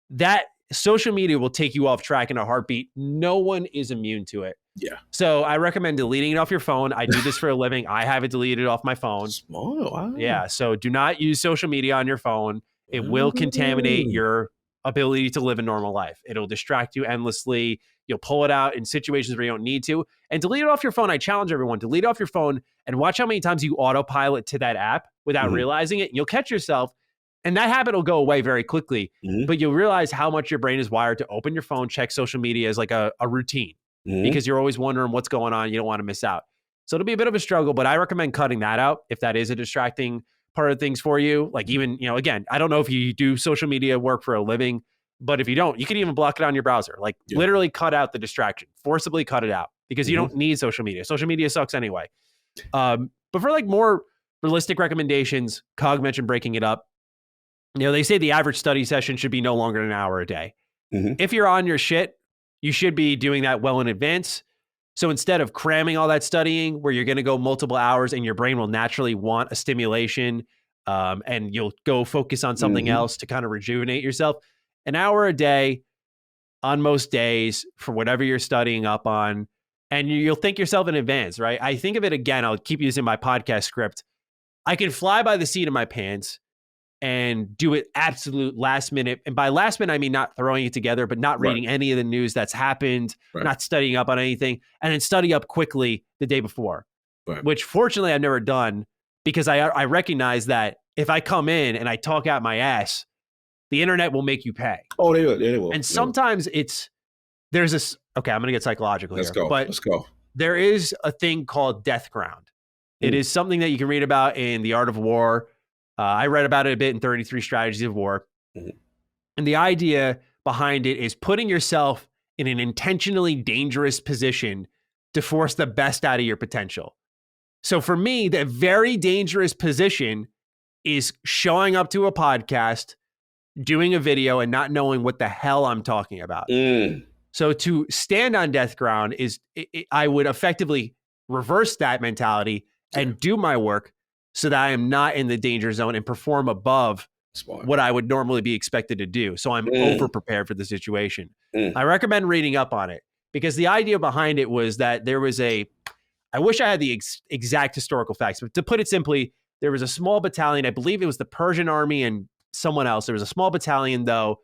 That social media will take you off track in a heartbeat. No one is immune to it. Yeah. So I recommend deleting it off your phone. I do this for a living. I have it deleted off my phone. Oh, wow. Yeah. So do not use social media on your phone. It will contaminate your ability to live a normal life. It'll distract you endlessly. You'll pull it out in situations where you don't need to. And delete it off your phone. I challenge everyone, delete it off your phone and watch how many times you autopilot to that app without realizing it. You'll catch yourself. And that habit will go away very quickly. But you'll realize how much your brain is wired to open your phone, check social media as like a routine because you're always wondering what's going on. You don't want to miss out. So it'll be a bit of a struggle, but I recommend cutting that out if that is a distracting part of things for you. Like even, again, I don't know if you do social media work for a living, but if you don't, you can even block it on your browser. Like literally cut out the distraction, forcibly cut it out because you don't need social media. Social media sucks anyway. But for like more realistic recommendations, Cog mentioned breaking it up. They say the average study session should be no longer than an hour a day. Mhm. If you're on your shit, you should be doing that well in advance. So instead of cramming all that studying where you're going to go multiple hours and your brain will naturally want a stimulation, and you'll go focus on something else to kind of rejuvenate yourself, an hour a day on most days for whatever you're studying up on, and you'll think yourself in advance, right? I think of it again, I'll keep using my podcast script. I can fly by the seat of my pants and do it absolute last minute. And by last minute, I mean not throwing it together, but not reading any of the news that's happened, not studying up on anything, and then study up quickly the day before, which fortunately I've never done because I recognize that if I come in and I talk out my ass, the internet will make you pay. Oh, they will. Yeah, they will. And sometimes there's this, okay, I'm going to get psychological here. Let's go. There is a thing called death ground. It is something that you can read about in The Art of War. I read about it a bit in 33 Strategies of War. And the idea behind it is putting yourself in an intentionally dangerous position to force the best out of your potential. So for me, the very dangerous position is showing up to a podcast, doing a video, and not knowing what the hell I'm talking about. So to stand on death ground I would effectively reverse that mentality and do my work so that I am not in the danger zone and perform above what I would normally be expected to do. So I'm over prepared for the situation. I recommend reading up on it because the idea behind it was that there was I wish I had the exact historical facts, but to put it simply, there was a small battalion, I believe it was the Persian army and someone else. There was a small battalion though,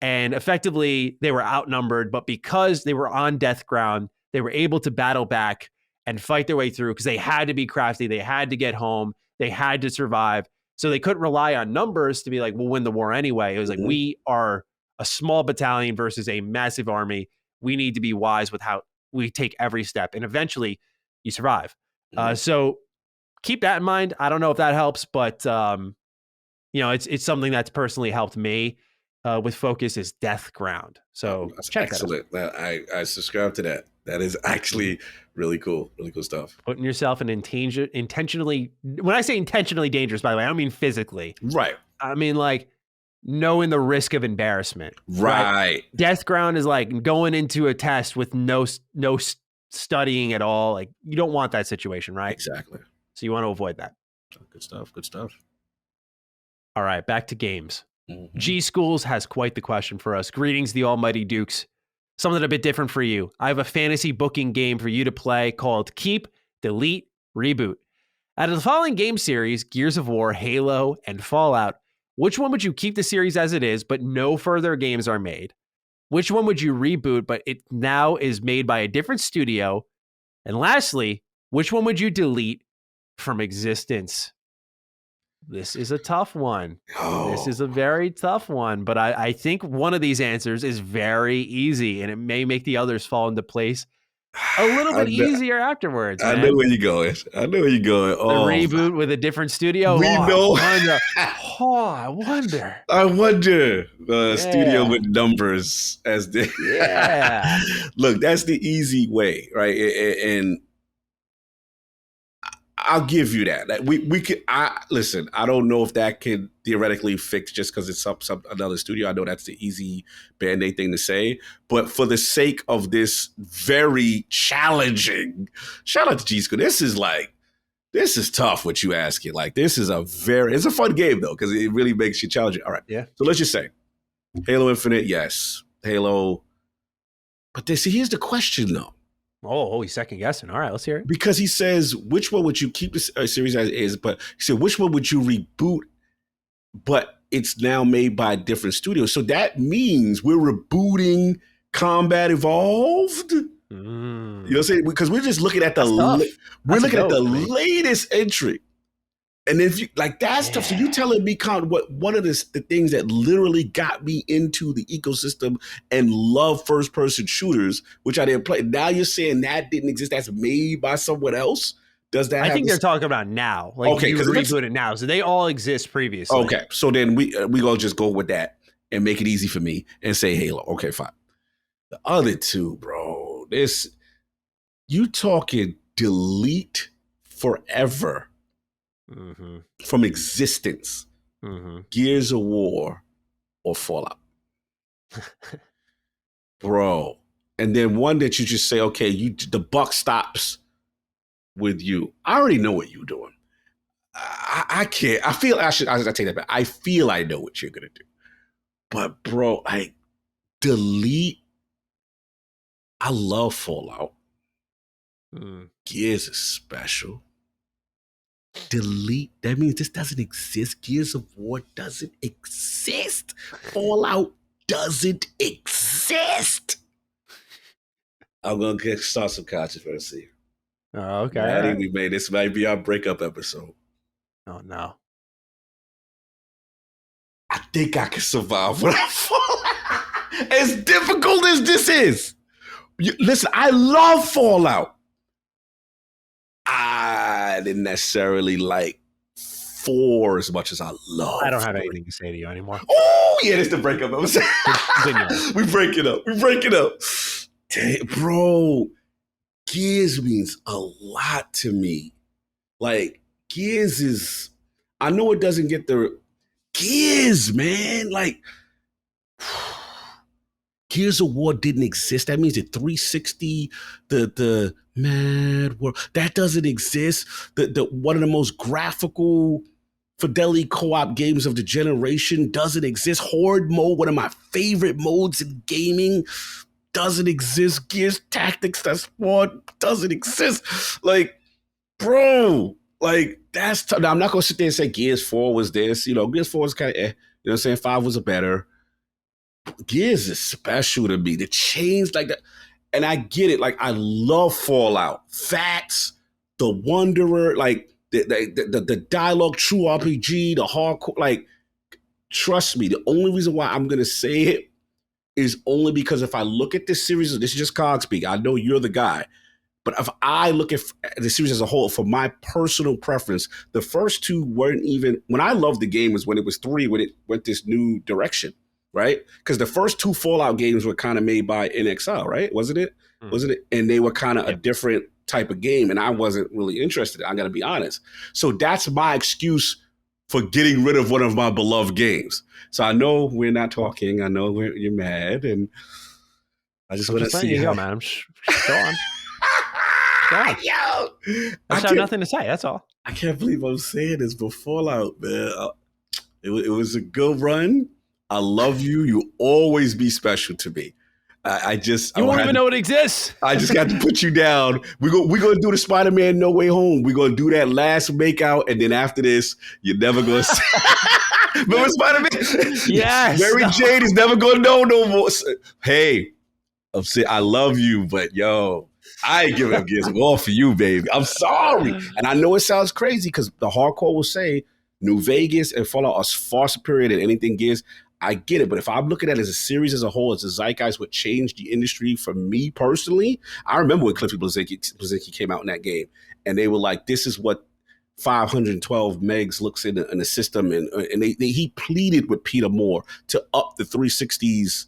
and effectively they were outnumbered, but because they were on death ground, they were able to battle back and fight their way through because they had to be crafty. They had to get home. They had to survive. So they couldn't rely on numbers to be like, we'll win the war anyway. It was like, we are a small battalion versus a massive army. We need to be wise with how we take every step. And eventually you survive. So keep that in mind. I don't know if that helps, but it's something that's personally helped me with focus is death ground. So that's check excellent. I subscribe to that. That is actually really cool stuff. Putting yourself in intentionally, when I say intentionally dangerous, by the way, I don't mean physically. Right. I mean like knowing the risk of embarrassment. Right. Death ground is like going into a test with no studying at all. Like you don't want that situation, right? Exactly. So you want to avoid that. Good stuff. All right, back to games. G Schools has quite the question for us. Greetings, the almighty Dukes. Something a bit different for you. I have a fantasy booking game for you to play called Keep, Delete, Reboot. Out of the following game series, Gears of War, Halo, and Fallout, which one would you keep the series as it is, but no further games are made? Which one would you reboot, but it now is made by a different studio? And lastly, which one would you delete from existence? This is a tough one. This is a very tough one, but I think one of these answers is very easy, and it may make the others fall into place a little bit easier afterwards. I know where you're going. Oh, the reboot with a different studio. know. I wonder. Studio with numbers as the Look, that's the easy way, right? And I'll give you that. We could. Listen. I don't know if that can theoretically fix just because it's some another studio. I know that's the easy Band-Aid thing to say, but for the sake of this very challenging, shout out to G School. This is tough. What you asking? Like it's a fun game though because it really makes you challenging. All right. Yeah. So let's just say, Halo Infinite, yes, Halo. But here's the question though. Oh, he's second guessing. All right, let's hear it. Because he says, which one would you keep the series as is? But he said, which one would you reboot? But it's now made by a different studio. So that means we're rebooting Combat Evolved. You know what I'm saying? Because we're just looking at the latest entry. And if you like that stuff, so you telling me, Con, what one of the things that literally got me into the ecosystem and love first person shooters, which I didn't play. Now you're saying that didn't exist. That's made by someone else. Does that? I think they're talking about now. Like okay, you reboot it now, so they all exist previously. Okay, so then we gonna just go with that and make it easy for me and say Halo. Okay, fine. The other two, bro. You talking delete forever. From existence, Gears of War or Fallout. bro. And then one that you just say, okay, the buck stops with you. I already know what you're doing. I can't. I take that back. I feel I know what you're gonna do. But bro, delete. I love Fallout. Gears is special. Delete. That means this doesn't exist. Gears of War doesn't exist. Fallout doesn't exist. I'm gonna start some controversy. Oh, okay. I think we made this might be our breakup episode. Oh no. I think I can survive without Fallout. As difficult as this is. Listen, I love Fallout. I didn't necessarily like 4 as much as I love. I don't have anything to say to you anymore. Oh, yeah, this is the breakup episode. We break it up. Damn, bro, Gears means a lot to me. Like, Gears is, I know it doesn't get the Gears, man. Like, Gears of War didn't exist. That means the 360, the Mad World, that doesn't exist. The one of the most graphical fidelity co-op games of the generation doesn't exist. Horde mode, one of my favorite modes in gaming, doesn't exist. Gears Tactics, that's sport, doesn't exist. Like, bro, like that's now I'm not gonna sit there and say Gears 4 was this. Gears 4 was kind of you know what I'm saying? 5 was a better. Gears is special to me. The chains like that. And I get it. Like, I love Fallout. Facts, The Wanderer, like the dialogue, true RPG, the hardcore. Like, trust me, the only reason why I'm going to say it is only because if I look at this series, this is just Cog speak. I know you're the guy. But if I look at the series as a whole, for my personal preference, the first 2 weren't even, when I loved the game was when it was 3, when it went this new direction. Right? Because the first 2 Fallout games were kind of made by NXL, right? Wasn't it? And they were kind of a different type of game, and I wasn't really interested. I got to be honest. So that's my excuse for getting rid of one of my beloved games. So I know we're not talking. I know you're mad, and I just want to see you go, man. I'm go on. Yo, I have nothing to say. That's all. I can't believe I'm saying this, but Fallout, man, it was a good run. I love you. You always be special to me. You won't even know it exists. I just got to put you down. We're gonna do the Spider-Man No Way Home. We're gonna do that last makeout, and then after this, you're never gonna see. Remember Spider-Man? Yes. Mary Jane is never gonna know no more. Hey, I love you, but yo, I ain't giving up Gears of War for you, baby. I'm sorry. And I know it sounds crazy because the hardcore will say New Vegas and Fallout are far superior than anything Gears. I get it, but if I'm looking at it as a series as a whole, as a zeitgeist, what changed the industry for me personally, I remember when Cliffy Bleszinski came out in that game, and they were like, "This is what 512 megs looks in the system," and he pleaded with Peter Moore to up the 360s.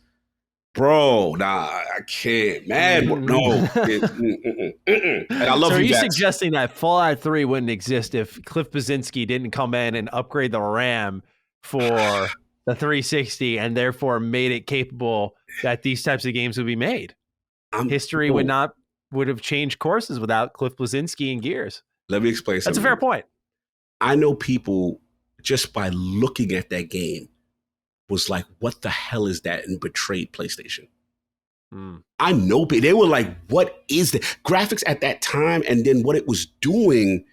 Bro, nah, I can't, man. No, and I love you. So are you suggesting that Fallout 3 wouldn't exist if Cliff Bleszinski didn't come in and upgrade the RAM for the 360 and therefore made it capable that these types of games would be made? History would have changed courses without Cliff Bleszinski and Gears. Let me explain something. That's a fair point. I know people just by looking at that game was like, what the hell is that? And betrayed PlayStation. I know they were like, what is that? Graphics at that time and then what it was doing.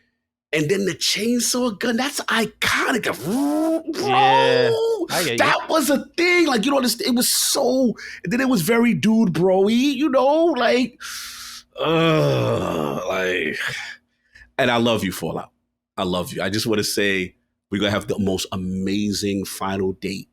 And then the chainsaw gun, that's iconic. Bro, yeah, that was a thing. Like, you know, it was so, and then it was very dude bro-y, you know, like, and I love you, Fallout. I love you. I just want to say we're going to have the most amazing final date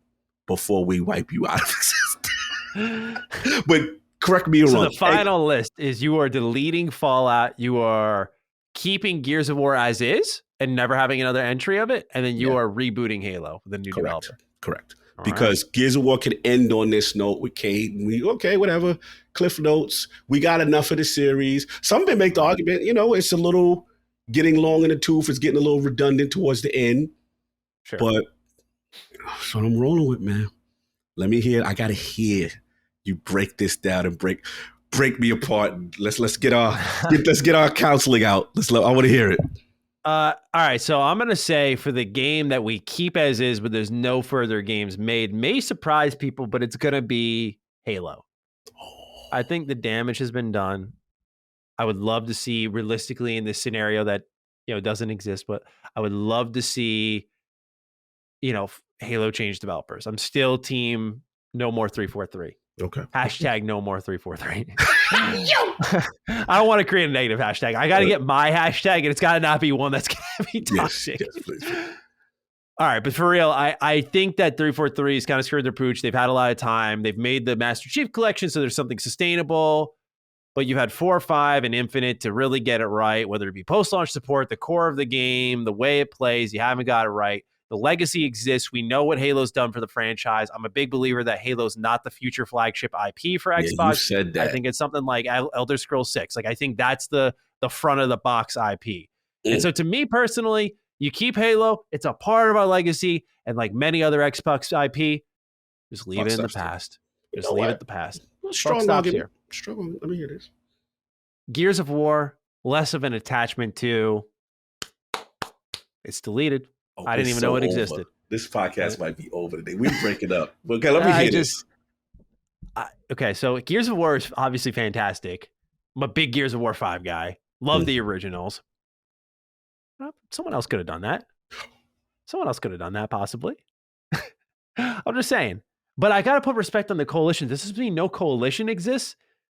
before we wipe you out of existence. But correct me wrong. So the final list is you are deleting Fallout, you are keeping Gears of War as is and never having another entry of it, and then you are rebooting Halo with a new developer. Correct. Because Gears of War can end on this note with Cade. Okay, whatever. Cliff notes. We got enough of the series. Some may make the argument, you know, it's a little getting long in the tooth. It's getting a little redundant towards the end. Sure. But that's what I'm rolling with, man. Let me hear. I got to hear you break this down and break me apart. And let's get our counseling out. I want to hear it. All right, so I'm going to say for the game that we keep as is, but there's no further games made, may surprise people, but it's going to be Halo. I think the damage has been done. I would love to see realistically in this scenario that, doesn't exist, but I would love to see, Halo change developers. I'm still team no more 343. Okay. Hashtag no more 343. I don't want to create a negative hashtag. I got to get my hashtag, and it's got to not be one that's going to be toxic. Yes, please. All right, but for real, I think that 343 has kind of screwed their pooch. They've had a lot of time. They've made the Master Chief Collection, so there's something sustainable. But you had 4 or 5 and Infinite to really get it right, whether it be post-launch support, the core of the game, the way it plays. You haven't got it right. The legacy exists. We know what Halo's done for the franchise. I'm a big believer that Halo's not the future flagship IP for Xbox. You said that. I think it's something like Elder Scrolls 6. Like, I think that's the front of the box IP. And so to me personally, you keep Halo. It's a part of our legacy. And like many other Xbox IP, just leave it in the past. Just leave it in the past. Strong argument. Strong. Let me hear this. Gears of War, less of an attachment to. It's deleted. I didn't even know it existed. This podcast might be over today. We break it up. Okay, let me hear this. Okay, so Gears of War is obviously fantastic. I'm a big Gears of War 5 guy. Love the originals. Someone else could have done that. Someone else could have done that, possibly. I'm just saying. But I got to put respect on the Coalition. This doesn't mean no Coalition exists,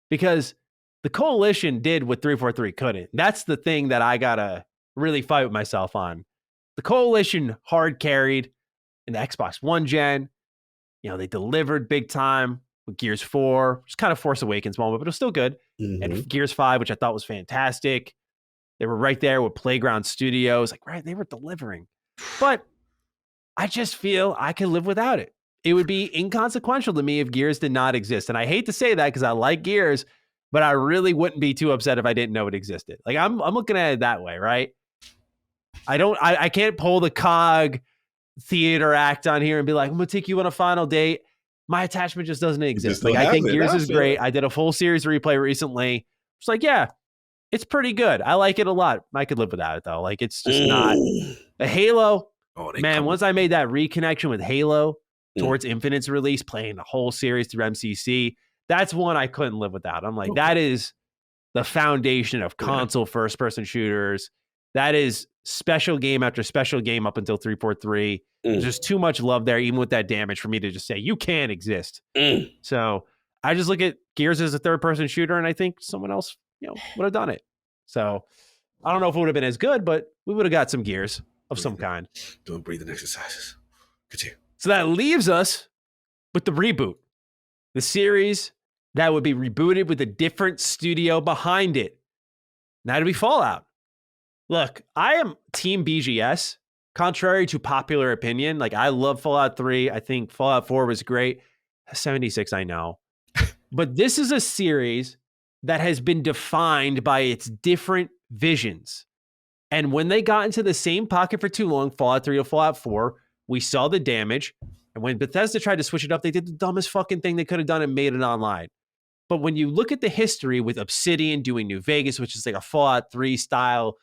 because the Coalition did what 343 couldn't. That's the thing that I got to really fight with myself on. The Coalition hard carried in the Xbox One gen. They delivered big time with Gears 4. Just kind of Force Awakens moment, but it was still good. Mm-hmm. And Gears 5, which I thought was fantastic. They were right there with Playground Studios. They were delivering. But I just feel I could live without it. It would be inconsequential to me if Gears did not exist. And I hate to say that because I like Gears, but I really wouldn't be too upset if I didn't know it existed. Like, I'm looking at it that way, right? I can't pull the Cog theater act on here and be like, I'm going to take you on a final date. My attachment just doesn't exist. Like, I think Gears is great. I did a full series replay recently. It's like, yeah, it's pretty good. I like it a lot. I could live without it though. Like, it's just not a Halo. Man, once I made that reconnection with Halo towards Infinite's release, playing the whole series through MCC, that's one I couldn't live without. I'm like, that is the foundation of console first-person shooters. That is special game after special game up until 343. There's just too much love there, even with that damage, for me to just say, you can't exist. So I just look at Gears as a third-person shooter, and I think someone else, would have done it. So I don't know if it would have been as good, but we would have got some Gears of some kind. Doing breathing exercises. Continue. So that leaves us with the reboot. The series that would be rebooted with a different studio behind it. Now to be Fallout. Look, I am Team BGS, contrary to popular opinion. Like, I love Fallout 3. I think Fallout 4 was great. 76, I know. But this is a series that has been defined by its different visions. And when they got into the same pocket for too long, Fallout 3 to Fallout 4, we saw the damage. And when Bethesda tried to switch it up, they did the dumbest fucking thing they could have done and made it online. But when you look at the history with Obsidian doing New Vegas, which is like a Fallout 3 style,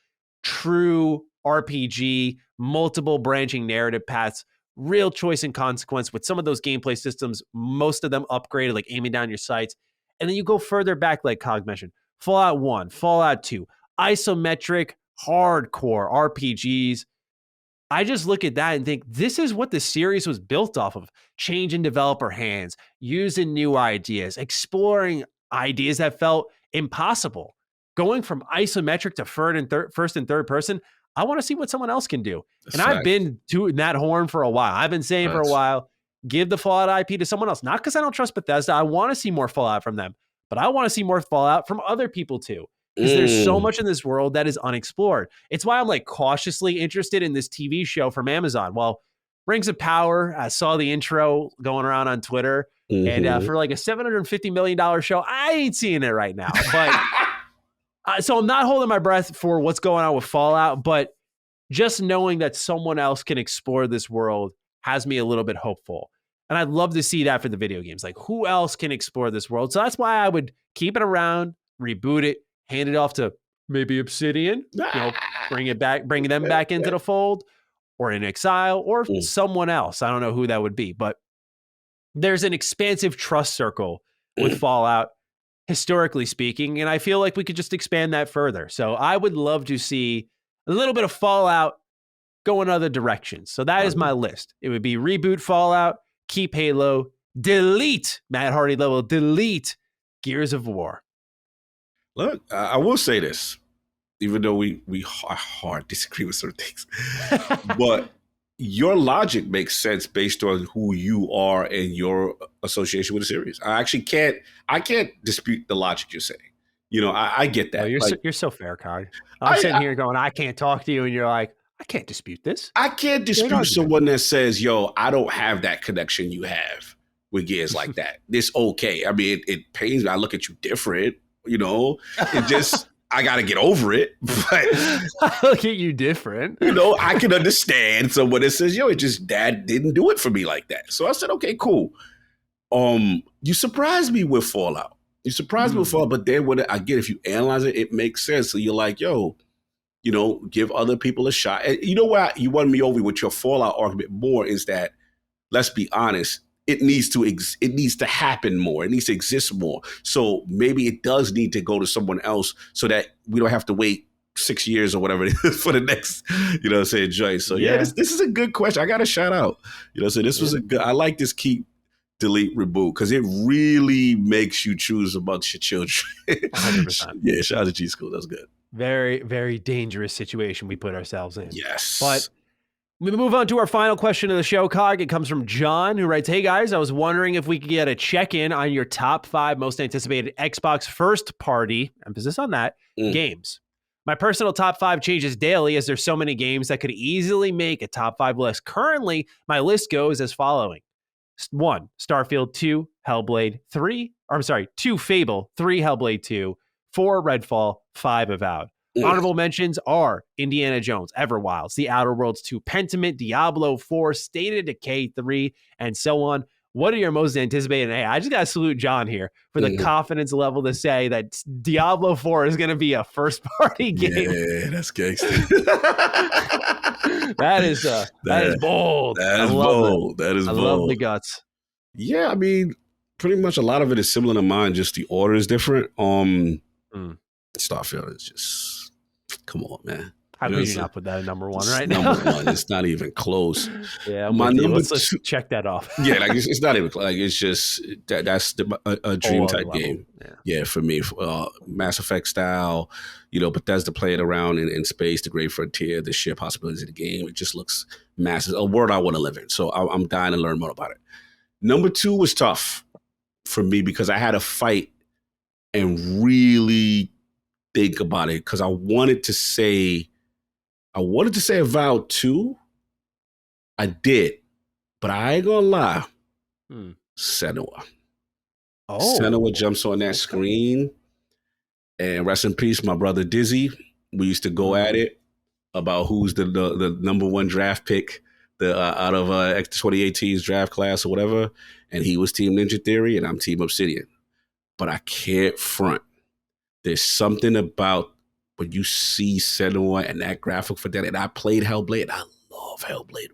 true RPG, multiple branching narrative paths, real choice and consequence with some of those gameplay systems, most of them upgraded, like aiming down your sights. And then you go further back, like Cog mentioned, Fallout 1, Fallout 2, isometric, hardcore RPGs. I just look at that and think this is what the series was built off of. Change in developer hands, using new ideas, exploring ideas that felt impossible. Going from isometric to first and third person, I want to see what someone else can do. And I've been tooting that horn for a while. I've been saying for a while, give the Fallout IP to someone else. Not because I don't trust Bethesda. I want to see more Fallout from them. But I want to see more Fallout from other people too. Because there's so much in this world that is unexplored. It's why I'm like cautiously interested in this TV show from Amazon. Well, Rings of Power, I saw the intro going around on Twitter. And for like a $750 million show, I ain't seeing it right now. But so I'm not holding my breath for what's going on with Fallout, but just knowing that someone else can explore this world has me a little bit hopeful. And I'd love to see that for the video games. Like, who else can explore this world? So that's why I would keep it around, reboot it, hand it off to maybe Obsidian, bring them back into the fold, or In Exile, or someone else. I don't know who that would be, but there's an expansive trust circle with Fallout, historically speaking, and I feel like we could just expand that further. So I would love to see a little bit of Fallout go in other directions. So that is my list. It would be reboot Fallout, keep Halo, delete Matt Hardy level, delete Gears of War. Look, I will say this, even though we hard disagree with certain things, but your logic makes sense based on who you are and your association with the series. I can't dispute the logic you're saying. You know, I get that. Oh, you're so fair, Cog. I'm sitting here going, I can't talk to you, and you're like, I can't dispute this. I can't dispute someone that says, yo, I don't have that connection you have with Gears like that. It's okay. I mean, it pains me. I look at you different, you know. It just, I got to get over it. But I look at you different. You know, I can understand someone that says, yo, it just, Dad didn't do it for me like that. So I said, okay, cool. You surprised me with Fallout. But then when if you analyze it, it makes sense. So you're like, yo, you know, give other people a shot. And you know what you won me over with your Fallout argument more is that, let's be honest, it needs to happen more. It needs to exist more. So maybe it does need to go to someone else so that we don't have to wait 6 years or whatever it is for the next, you know, say joint. So this is a good question. I got to shout out. You know, so this was a good. I like this keep, delete, reboot because it really makes you choose amongst your children. 100%. Yeah, shout out to G School. That's good. Very, very dangerous situation we put ourselves in. Yes. But we move on to our final question of the show, Cog. It comes from John, who writes, hey, guys, I was wondering if we could get a check-in on your top 5 most anticipated Xbox first-party, emphasis on that, games. My personal top 5 changes daily as there's so many games that could easily make a top 5 list. Currently, my list goes as following. 1, Starfield, 2, Hellblade, 2, Fable, 3, Hellblade 2, 4, Redfall, 5, Avowed. Honorable mentions are Indiana Jones, Everwilds, The Outer Worlds 2, Pentiment, Diablo 4, State of Decay 3, and so on. What are your most anticipated? Hey, I just got to salute John here for the confidence level to say that Diablo 4 is going to be a first-party game. Yeah, that's gangster. That is bold. That is bold. That is bold. I love the guts. Yeah, I mean, pretty much a lot of it is similar to mine. Just the order is different. Starfield is just, come on, man. How could you not put that at number 1 right now? Number 1. It's not even close. Yeah, let's check that off. Yeah, like it's not even close. Like it's just that's a dream type game. Yeah, for me, Mass Effect style. You know, Bethesda playing around in space, the Great Frontier, the sheer possibilities of the game. It just looks massive. A world I want to live in. So I'm dying to learn more about it. Number 2 was tough for me because I had to fight and really think about it because I wanted to say Avowed 2. I did, but I ain't gonna lie. Senua. Senua jumps on that screen, and rest in peace, my brother Dizzy. We used to go at it about who's the number 1 draft pick out of 2018's draft class or whatever, and he was Team Ninja Theory, and I'm Team Obsidian. But I can't front. There's something about when you see Senua and that graphic for that, and I played Hellblade, and I love Hellblade 1.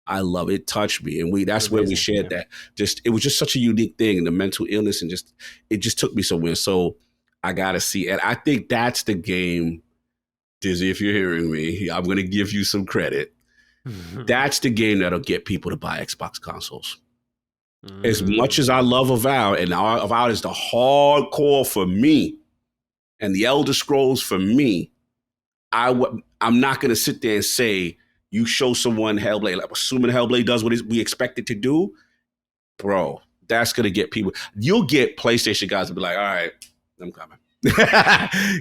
I love it. Touched me, and that's where we shared that. It was just such a unique thing, and the mental illness, and it just took me somewhere. So I gotta see, and I think that's the game, Dizzy. If you're hearing me, I'm gonna give you some credit. That's the game that'll get people to buy Xbox consoles. As much as I love Avowed, and Avowed is the hardcore for me, and the Elder Scrolls for me, I'm not going to sit there and say, you show someone Hellblade, like assuming Hellblade does what we expect it to do, bro, that's going to get people. You'll get PlayStation guys to be like, all right, I'm coming.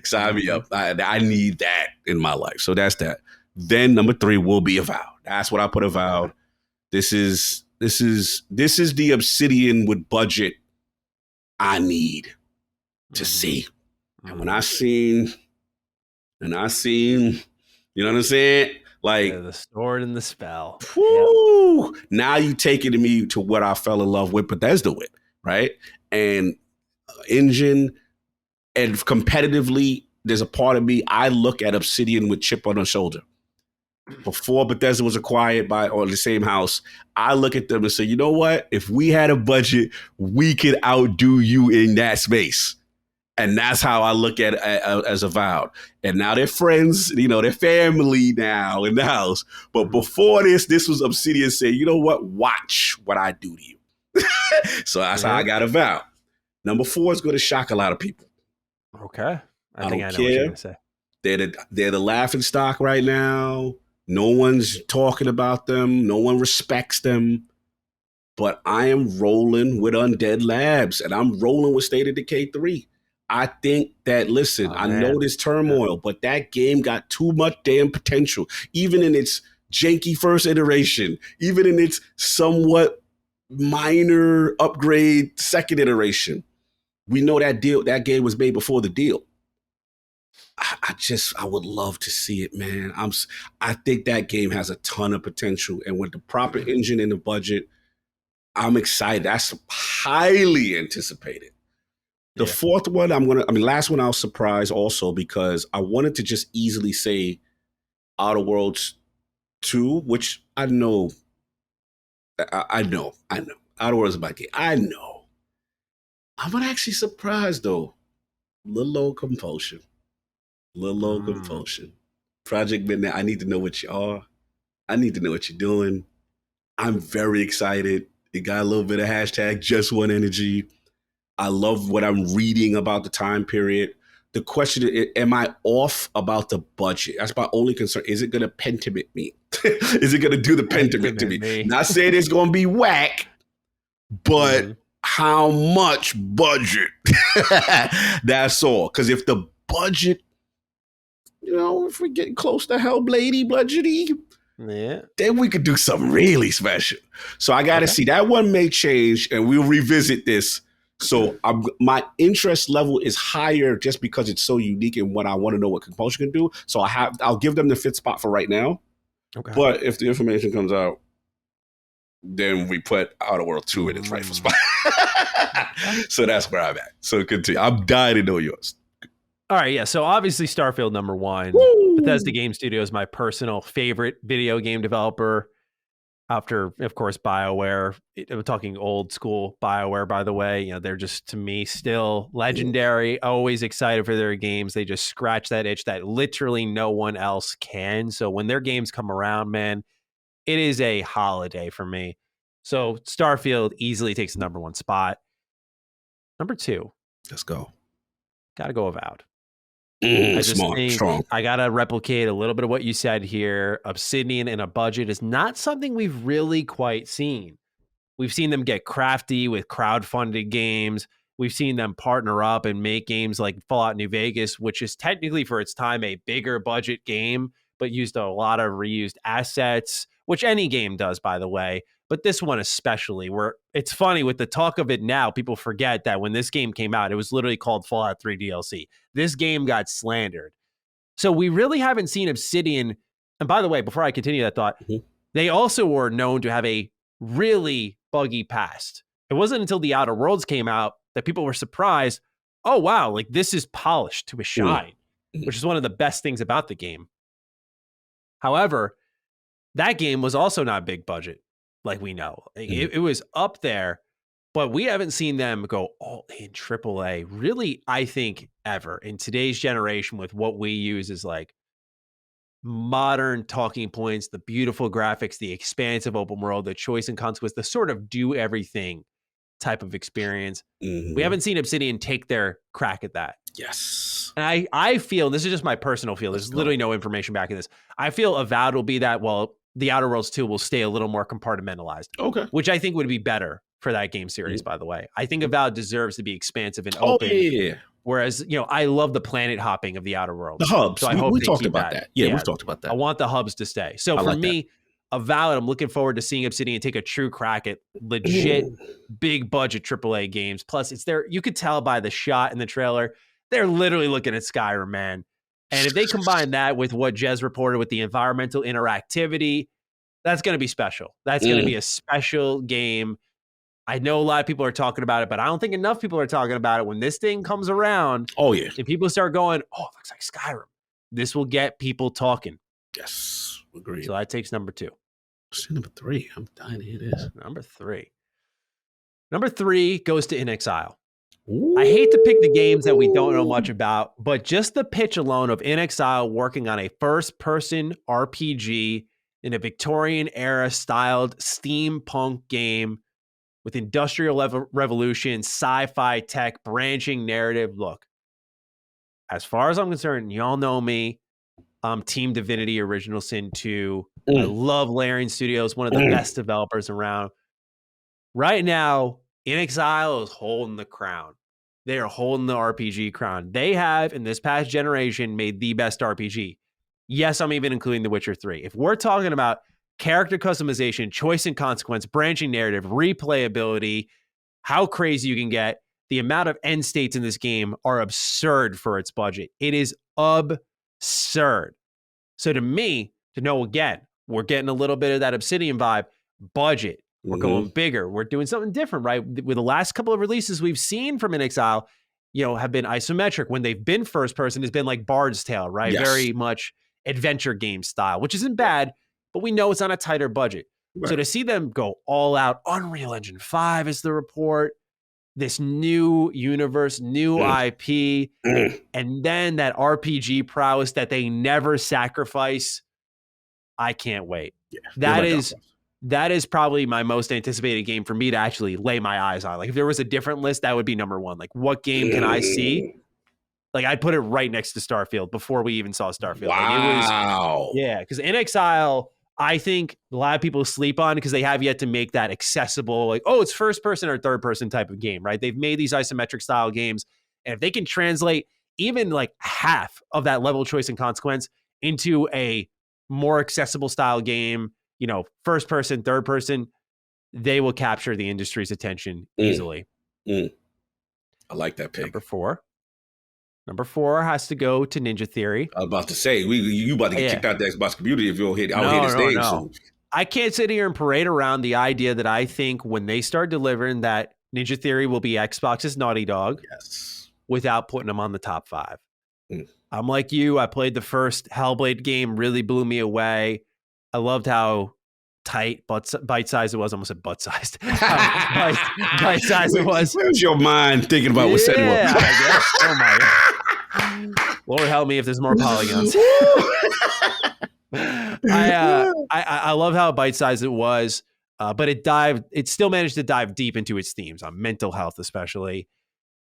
Sign me up. I need that in my life. So that's that. Then number 3 will be Avowed. That's what I put Avowed. This is the Obsidian with budget I need to see. And when I seen, you know what I'm saying? Like, the sword and the spell. whoo, now you take it to me to what I fell in love with Bethesda with, right? And engine and competitively, there's a part of me, I look at Obsidian with chip on her shoulder. Before Bethesda was acquired by or the same house, I look at them and say, you know what? If we had a budget, we could outdo you in that space. And that's how I look at it as Avowed. And now they're friends, you know, they're family now in the house. But before this was Obsidian saying, you know what? Watch what I do to you. So that's how I got Avowed. Number 4 is going to shock a lot of people. Okay. I think I know care. what you're going to say. They're the laughing stock right now. No one's talking about them. No one respects them. But I am rolling with Undead Labs, and I'm rolling with State of Decay 3. I think that, listen, I know there's turmoil, but that game got too much damn potential. Even in its janky first iteration, even in its somewhat minor upgrade second iteration. We know that game was made before the deal. I would love to see it, man. I think that game has a ton of potential, and with the proper engine and the budget, I'm excited. That's highly anticipated. The fourth one, last one I was surprised also because I wanted to just easily say Outer Worlds 2, which I know. Outer Worlds is my game. I know. I'm actually surprised though. Little old compulsion. Project Midnight, I need to know what you are. I need to know what you're doing. I'm very excited. It got a little bit of hashtag just one energy. I love what I'm reading about the time period. The question is, am I off about the budget? That's my only concern. Is it going to Pentiment me? Is it going to do the Pentiment to me? Not saying it's going to be whack, but how much budget? That's all. Because if the budget, if we're getting close to Hellblade budgety, then we could do something really special. So I got to see. That one may change, and we'll revisit this. So my interest level is higher just because it's so unique in what I want to know what Compulsion can do. So I'll give them the 5th spot for right now. Okay. But if the information comes out, then we put Outer World 2 in its rightful spot. So that's where I'm at. So continue. I'm dying to know yours. All right, yeah. So obviously Starfield number 1. Woo! Bethesda Game Studio is my personal favorite video game developer. After, of course, BioWare. I'm talking old school BioWare, by the way. They're just, to me, still legendary. Always excited for their games. They just scratch that itch that literally no one else can. So when their games come around, man, it is a holiday for me. So Starfield easily takes the number 1 spot. Number 2. Let's go. Got to go Avowed. Strong. I got to replicate a little bit of what you said here. Obsidian and a budget is not something we've really quite seen. We've seen them get crafty with crowdfunded games. We've seen them partner up and make games like Fallout New Vegas, which is technically for its time a bigger budget game, but used a lot of reused assets, which any game does, by the way. But this one especially, where it's funny with the talk of it now, people forget that when this game came out, it was literally called Fallout 3 DLC. This game got slandered. So we really haven't seen Obsidian. And by the way, before I continue that thought, they also were known to have a really buggy past. It wasn't until the Outer Worlds came out that people were surprised. Oh, wow, like this is polished to a shine, which is one of the best things about the game. However, that game was also not big budget. Like we know, it was up there, but we haven't seen them go all in AAA really, I think, ever in today's generation with what we use as like modern talking points, the beautiful graphics, the expansive open world, the choice and consequence, the sort of do everything type of experience. We haven't seen Obsidian take their crack at that. Yes. And I feel, this is just my personal feel, there's literally no information backing this. I feel Avowed will be that, well, the Outer Worlds 2 will stay a little more compartmentalized. Okay. Which I think would be better for that game series, by the way. I think Avowed deserves to be expansive and open. Whereas, I love the planet hopping of the Outer Worlds. The hubs. So I hope we talked about that. Yeah, we've talked about that. I want the hubs to stay. So for me, Avowed, I'm looking forward to seeing Obsidian take a true crack at legit big budget AAA games. Plus, it's there. You could tell by the shot in the trailer, they're literally looking at Skyrim, man. And if they combine that with what Jez reported with the environmental interactivity, that's going to be special. That's going to be a special game. I know a lot of people are talking about it, but I don't think enough people are talking about it. When this thing comes around, and people start going, oh, it looks like Skyrim, this will get people talking. Yes, agreed. So that takes number 2. Number 3. I'm dying to hear this. Number 3. Number 3 goes to In Exile. Ooh. I hate to pick the games that we don't know much about, but just the pitch alone of In Exile working on a first-person RPG in a Victorian-era styled steampunk game with industrial revolution, sci-fi tech, branching narrative. Look, as far as I'm concerned, y'all know me. Team Divinity Original Sin 2. I love Larian Studios, one of the best developers around. Right now, In Exile is holding the crown. They are holding the RPG crown. They have, in this past generation, made the best RPG. Yes, I'm even including The Witcher 3. If we're talking about character customization, choice and consequence, branching narrative, replayability, how crazy you can get, the amount of end states in this game are absurd for its budget. It is absurd. So to me, to know again, we're getting a little bit of that Obsidian vibe, budget. We're going bigger. We're doing something different, right? With the last couple of releases we've seen from In Exile, have been isometric. When they've been first person, it's been like Bard's Tale, right? Yes. Very much adventure game style, which isn't bad, but we know it's on a tighter budget. Right. So to see them go all out, Unreal Engine 5 is the report, this new universe, new IP, and then that RPG prowess that they never sacrifice. I can't wait. Yeah, that is probably my most anticipated game for me to actually lay my eyes on. Like if there was a different list, that would be number 1. Like what game can I see? Like I'd put it right next to Starfield before we even saw Starfield. Wow. Like because In Exile, I think a lot of people sleep on because they have yet to make that accessible, like, oh, it's first person or third person type of game, right? They've made these isometric style games. And if they can translate even like half of that level, choice, and consequence into a more accessible style game, first person, third person, they will capture the industry's attention easily. I like that pick. Number 4 has to go to Ninja Theory. I was about to say, you about to get kicked out the Xbox community if you don't hit the stage. No. I can't sit here and parade around the idea that I think when they start delivering that Ninja Theory will be Xbox's Naughty Dog without putting them on the top 5. I'm like you. I played the first Hellblade game, really blew me away. I loved how tight, bite-sized it was. I almost said butt-sized. Bite-sized it was. Where's your mind thinking about what's setting up? Oh, my God. Lord help me if there's more polygons. I love how bite-sized it was, but it still managed to dive deep into its themes on mental health, especially.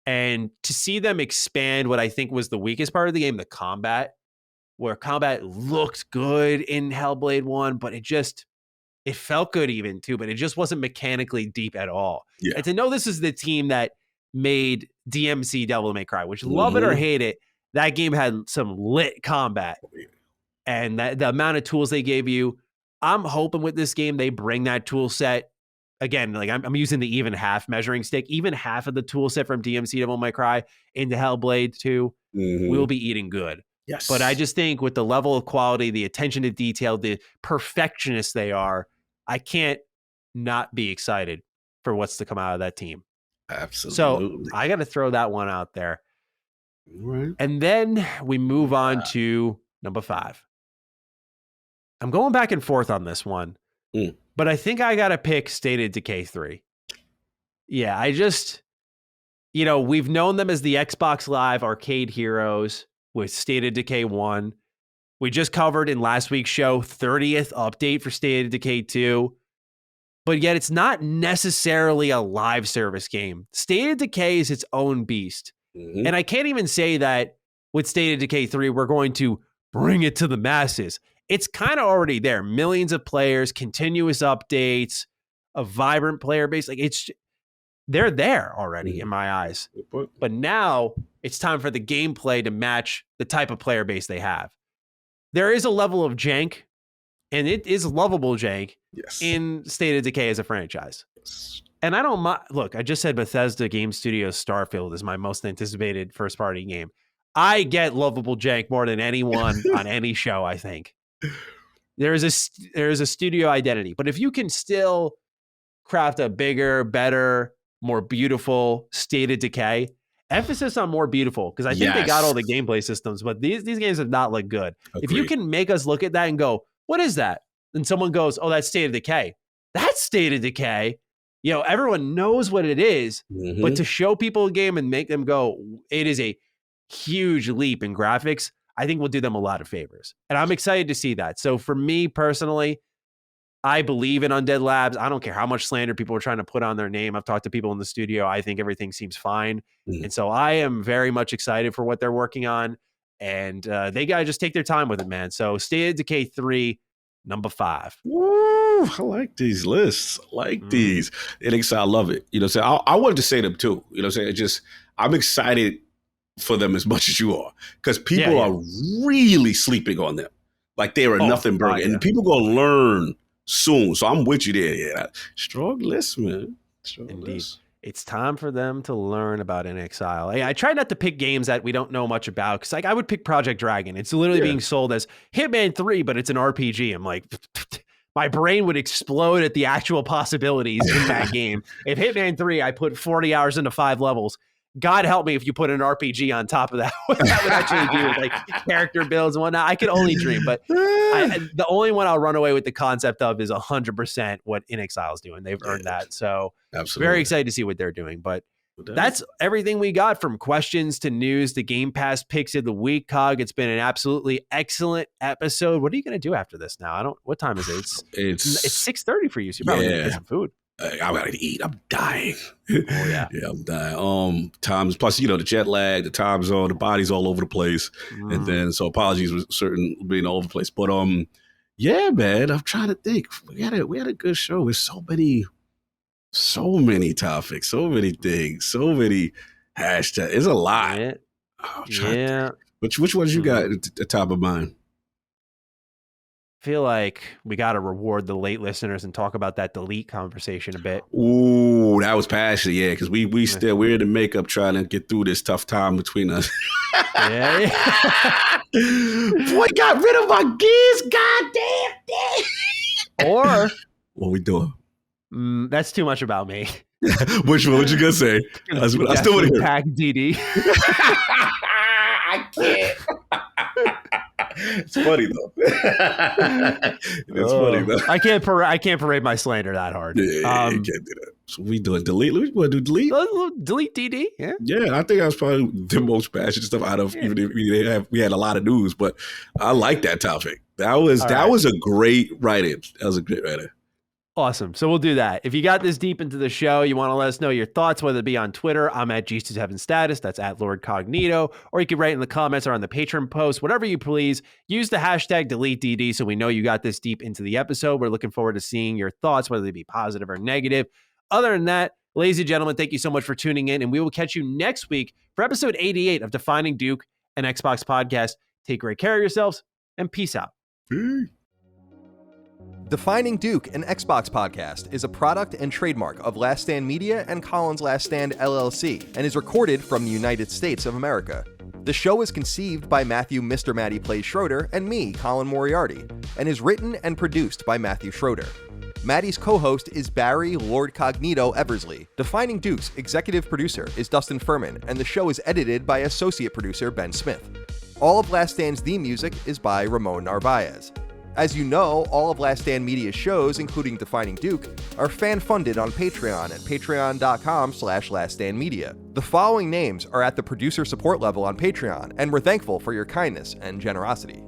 And to see them expand what I think was the weakest part of the game, the combat, where combat looked good in Hellblade 1, but it felt good even too, but it just wasn't mechanically deep at all. Yeah. And to know this is the team that made DMC Devil May Cry, which love it or hate it, that game had some lit combat. And the amount of tools they gave you, I'm hoping with this game they bring that tool set. Again, like I'm using the even half measuring stick, even half of the tool set from DMC Devil May Cry into Hellblade 2, we'll be eating good. Yes. But I just think with the level of quality, the attention to detail, the perfectionists they are, I can't not be excited for what's to come out of that team. Absolutely. So I got to throw that one out there. Right. And then we move on to number 5. I'm going back and forth on this one, but I think I got to pick State of Decay 3. Yeah, we've known them as the Xbox Live arcade heroes with State of Decay 1. We just covered in last week's show 30th update for State of Decay 2. But yet it's not necessarily a live service game. State of Decay is its own beast. And I can't even say that with State of Decay 3, we're going to bring it to the masses. It's kind of already there. Millions of players, continuous updates, a vibrant player base. Like they're there already in my eyes. But now it's time for the gameplay to match the type of player base they have. There is a level of jank, and it is lovable jank in State of Decay as a franchise. And I don't mind. Look, I just said Bethesda Game Studios Starfield is my most anticipated first-party game. I get lovable jank more than anyone on any show, I think. There is a studio identity. But if you can still craft a bigger, better, more beautiful State of Decay, emphasis on more beautiful, because I think they got all the gameplay systems, but these games have not looked good. Agreed. If you can make us look at that and go, what is that? And someone goes, oh, that's State of Decay. That's State of Decay. You know, everyone knows what it is, but to show people a game and make them go, it is a huge leap in graphics, I think will do them a lot of favors. And I'm excited to see that. So for me personally, I believe in Undead Labs. I don't care how much slander people are trying to put on their name. I've talked to people in the studio. I think everything seems fine. And so I am very much excited for what they're working on. And they got to just take their time with it, man. So State of Decay 3, number 5. Woo, I like these lists. I like these. NXI, I love it. You know, so I wanted to say them too. You know, saying just I'm excited for them as much as you are, because people are really sleeping on them. Like they are nothing burger, and people gonna learn soon. So I'm with you there. Yeah, strong list, man. Strong Indeed. list. It's time for them to learn about NXile. I try not to pick games that we don't know much about, because like I would pick Project Dragon. It's literally being sold as Hitman 3, but it's an RPG. I'm like, my brain would explode at the actual possibilities in that game. If Hitman 3, I put 40 hours into 5 levels. God help me if you put an RPG on top of that. What that would actually do with like character builds and whatnot. I could only dream, but the only one I'll run away with the concept of is 100% what NXile is doing. They've earned that. So very excited to see what they're doing. But that's everything we got, from questions to news to Game Pass picks of the week. Cog, it's been an absolutely excellent episode. What are you going to do after this now? What time is it? It's 6:30 for you. So you're probably going to get some food. I gotta eat. I'm dying. Oh yeah, yeah, I'm dying. Times plus, you know, the jet lag, the time zone, the body's all over the place, and then so apologies with certain being all over the place. But yeah, man, I'm trying to think. We had a good show with so many topics, so many things, so many hashtags. It's a lot. Yeah. Which ones you got at the top of mind? Feel like we got to reward the late listeners and talk about that delete conversation a bit. Ooh, that was passionate, yeah, because we're in the makeup trying to get through this tough time between us. Yeah. Boy, got rid of my gears, goddamn. Or what we doing? That's too much about me. Which one? What you gonna say? I still want to hear. Pack DD. I can't. It's funny though. It's funny though. I can't parade my slander that hard. Yeah, you can't do that. So we doing delete. We want to do delete. Delete DD. Yeah. I think I was probably the most passionate stuff out of. Even if we had a lot of news, but I like that topic. That was a great write-in. That was a great write-in. Awesome. So we'll do that. If you got this deep into the show, you want to let us know your thoughts, whether it be on Twitter, I'm at G27status, that's at Lord Cognito, or you can write in the comments or on the Patreon post, whatever you please. Use the hashtag DeleteDD so we know you got this deep into the episode. We're looking forward to seeing your thoughts, whether they be positive or negative. Other than that, ladies and gentlemen, thank you so much for tuning in, and we will catch you next week for episode 88 of Defining Duke, an Xbox podcast. Take great care of yourselves, and peace out. Defining Duke, an Xbox podcast, is a product and trademark of Last Stand Media and Colin's Last Stand LLC, and is recorded from the United States of America. The show is conceived by Matthew Mr. Matty Plays Schroeder and me, Colin Moriarty, and is written and produced by Matthew Schroeder. Matty's co-host is Barry Lord Cognito Eversley. Defining Duke's executive producer is Dustin Furman, and the show is edited by associate producer Ben Smith. All of Last Stand's theme music is by Ramon Narvaez. As you know, all of Last Stand Media's shows, including Defining Duke, are fan-funded on Patreon at patreon.com/laststandmedia. The following names are at the producer support level on Patreon, and we're thankful for your kindness and generosity.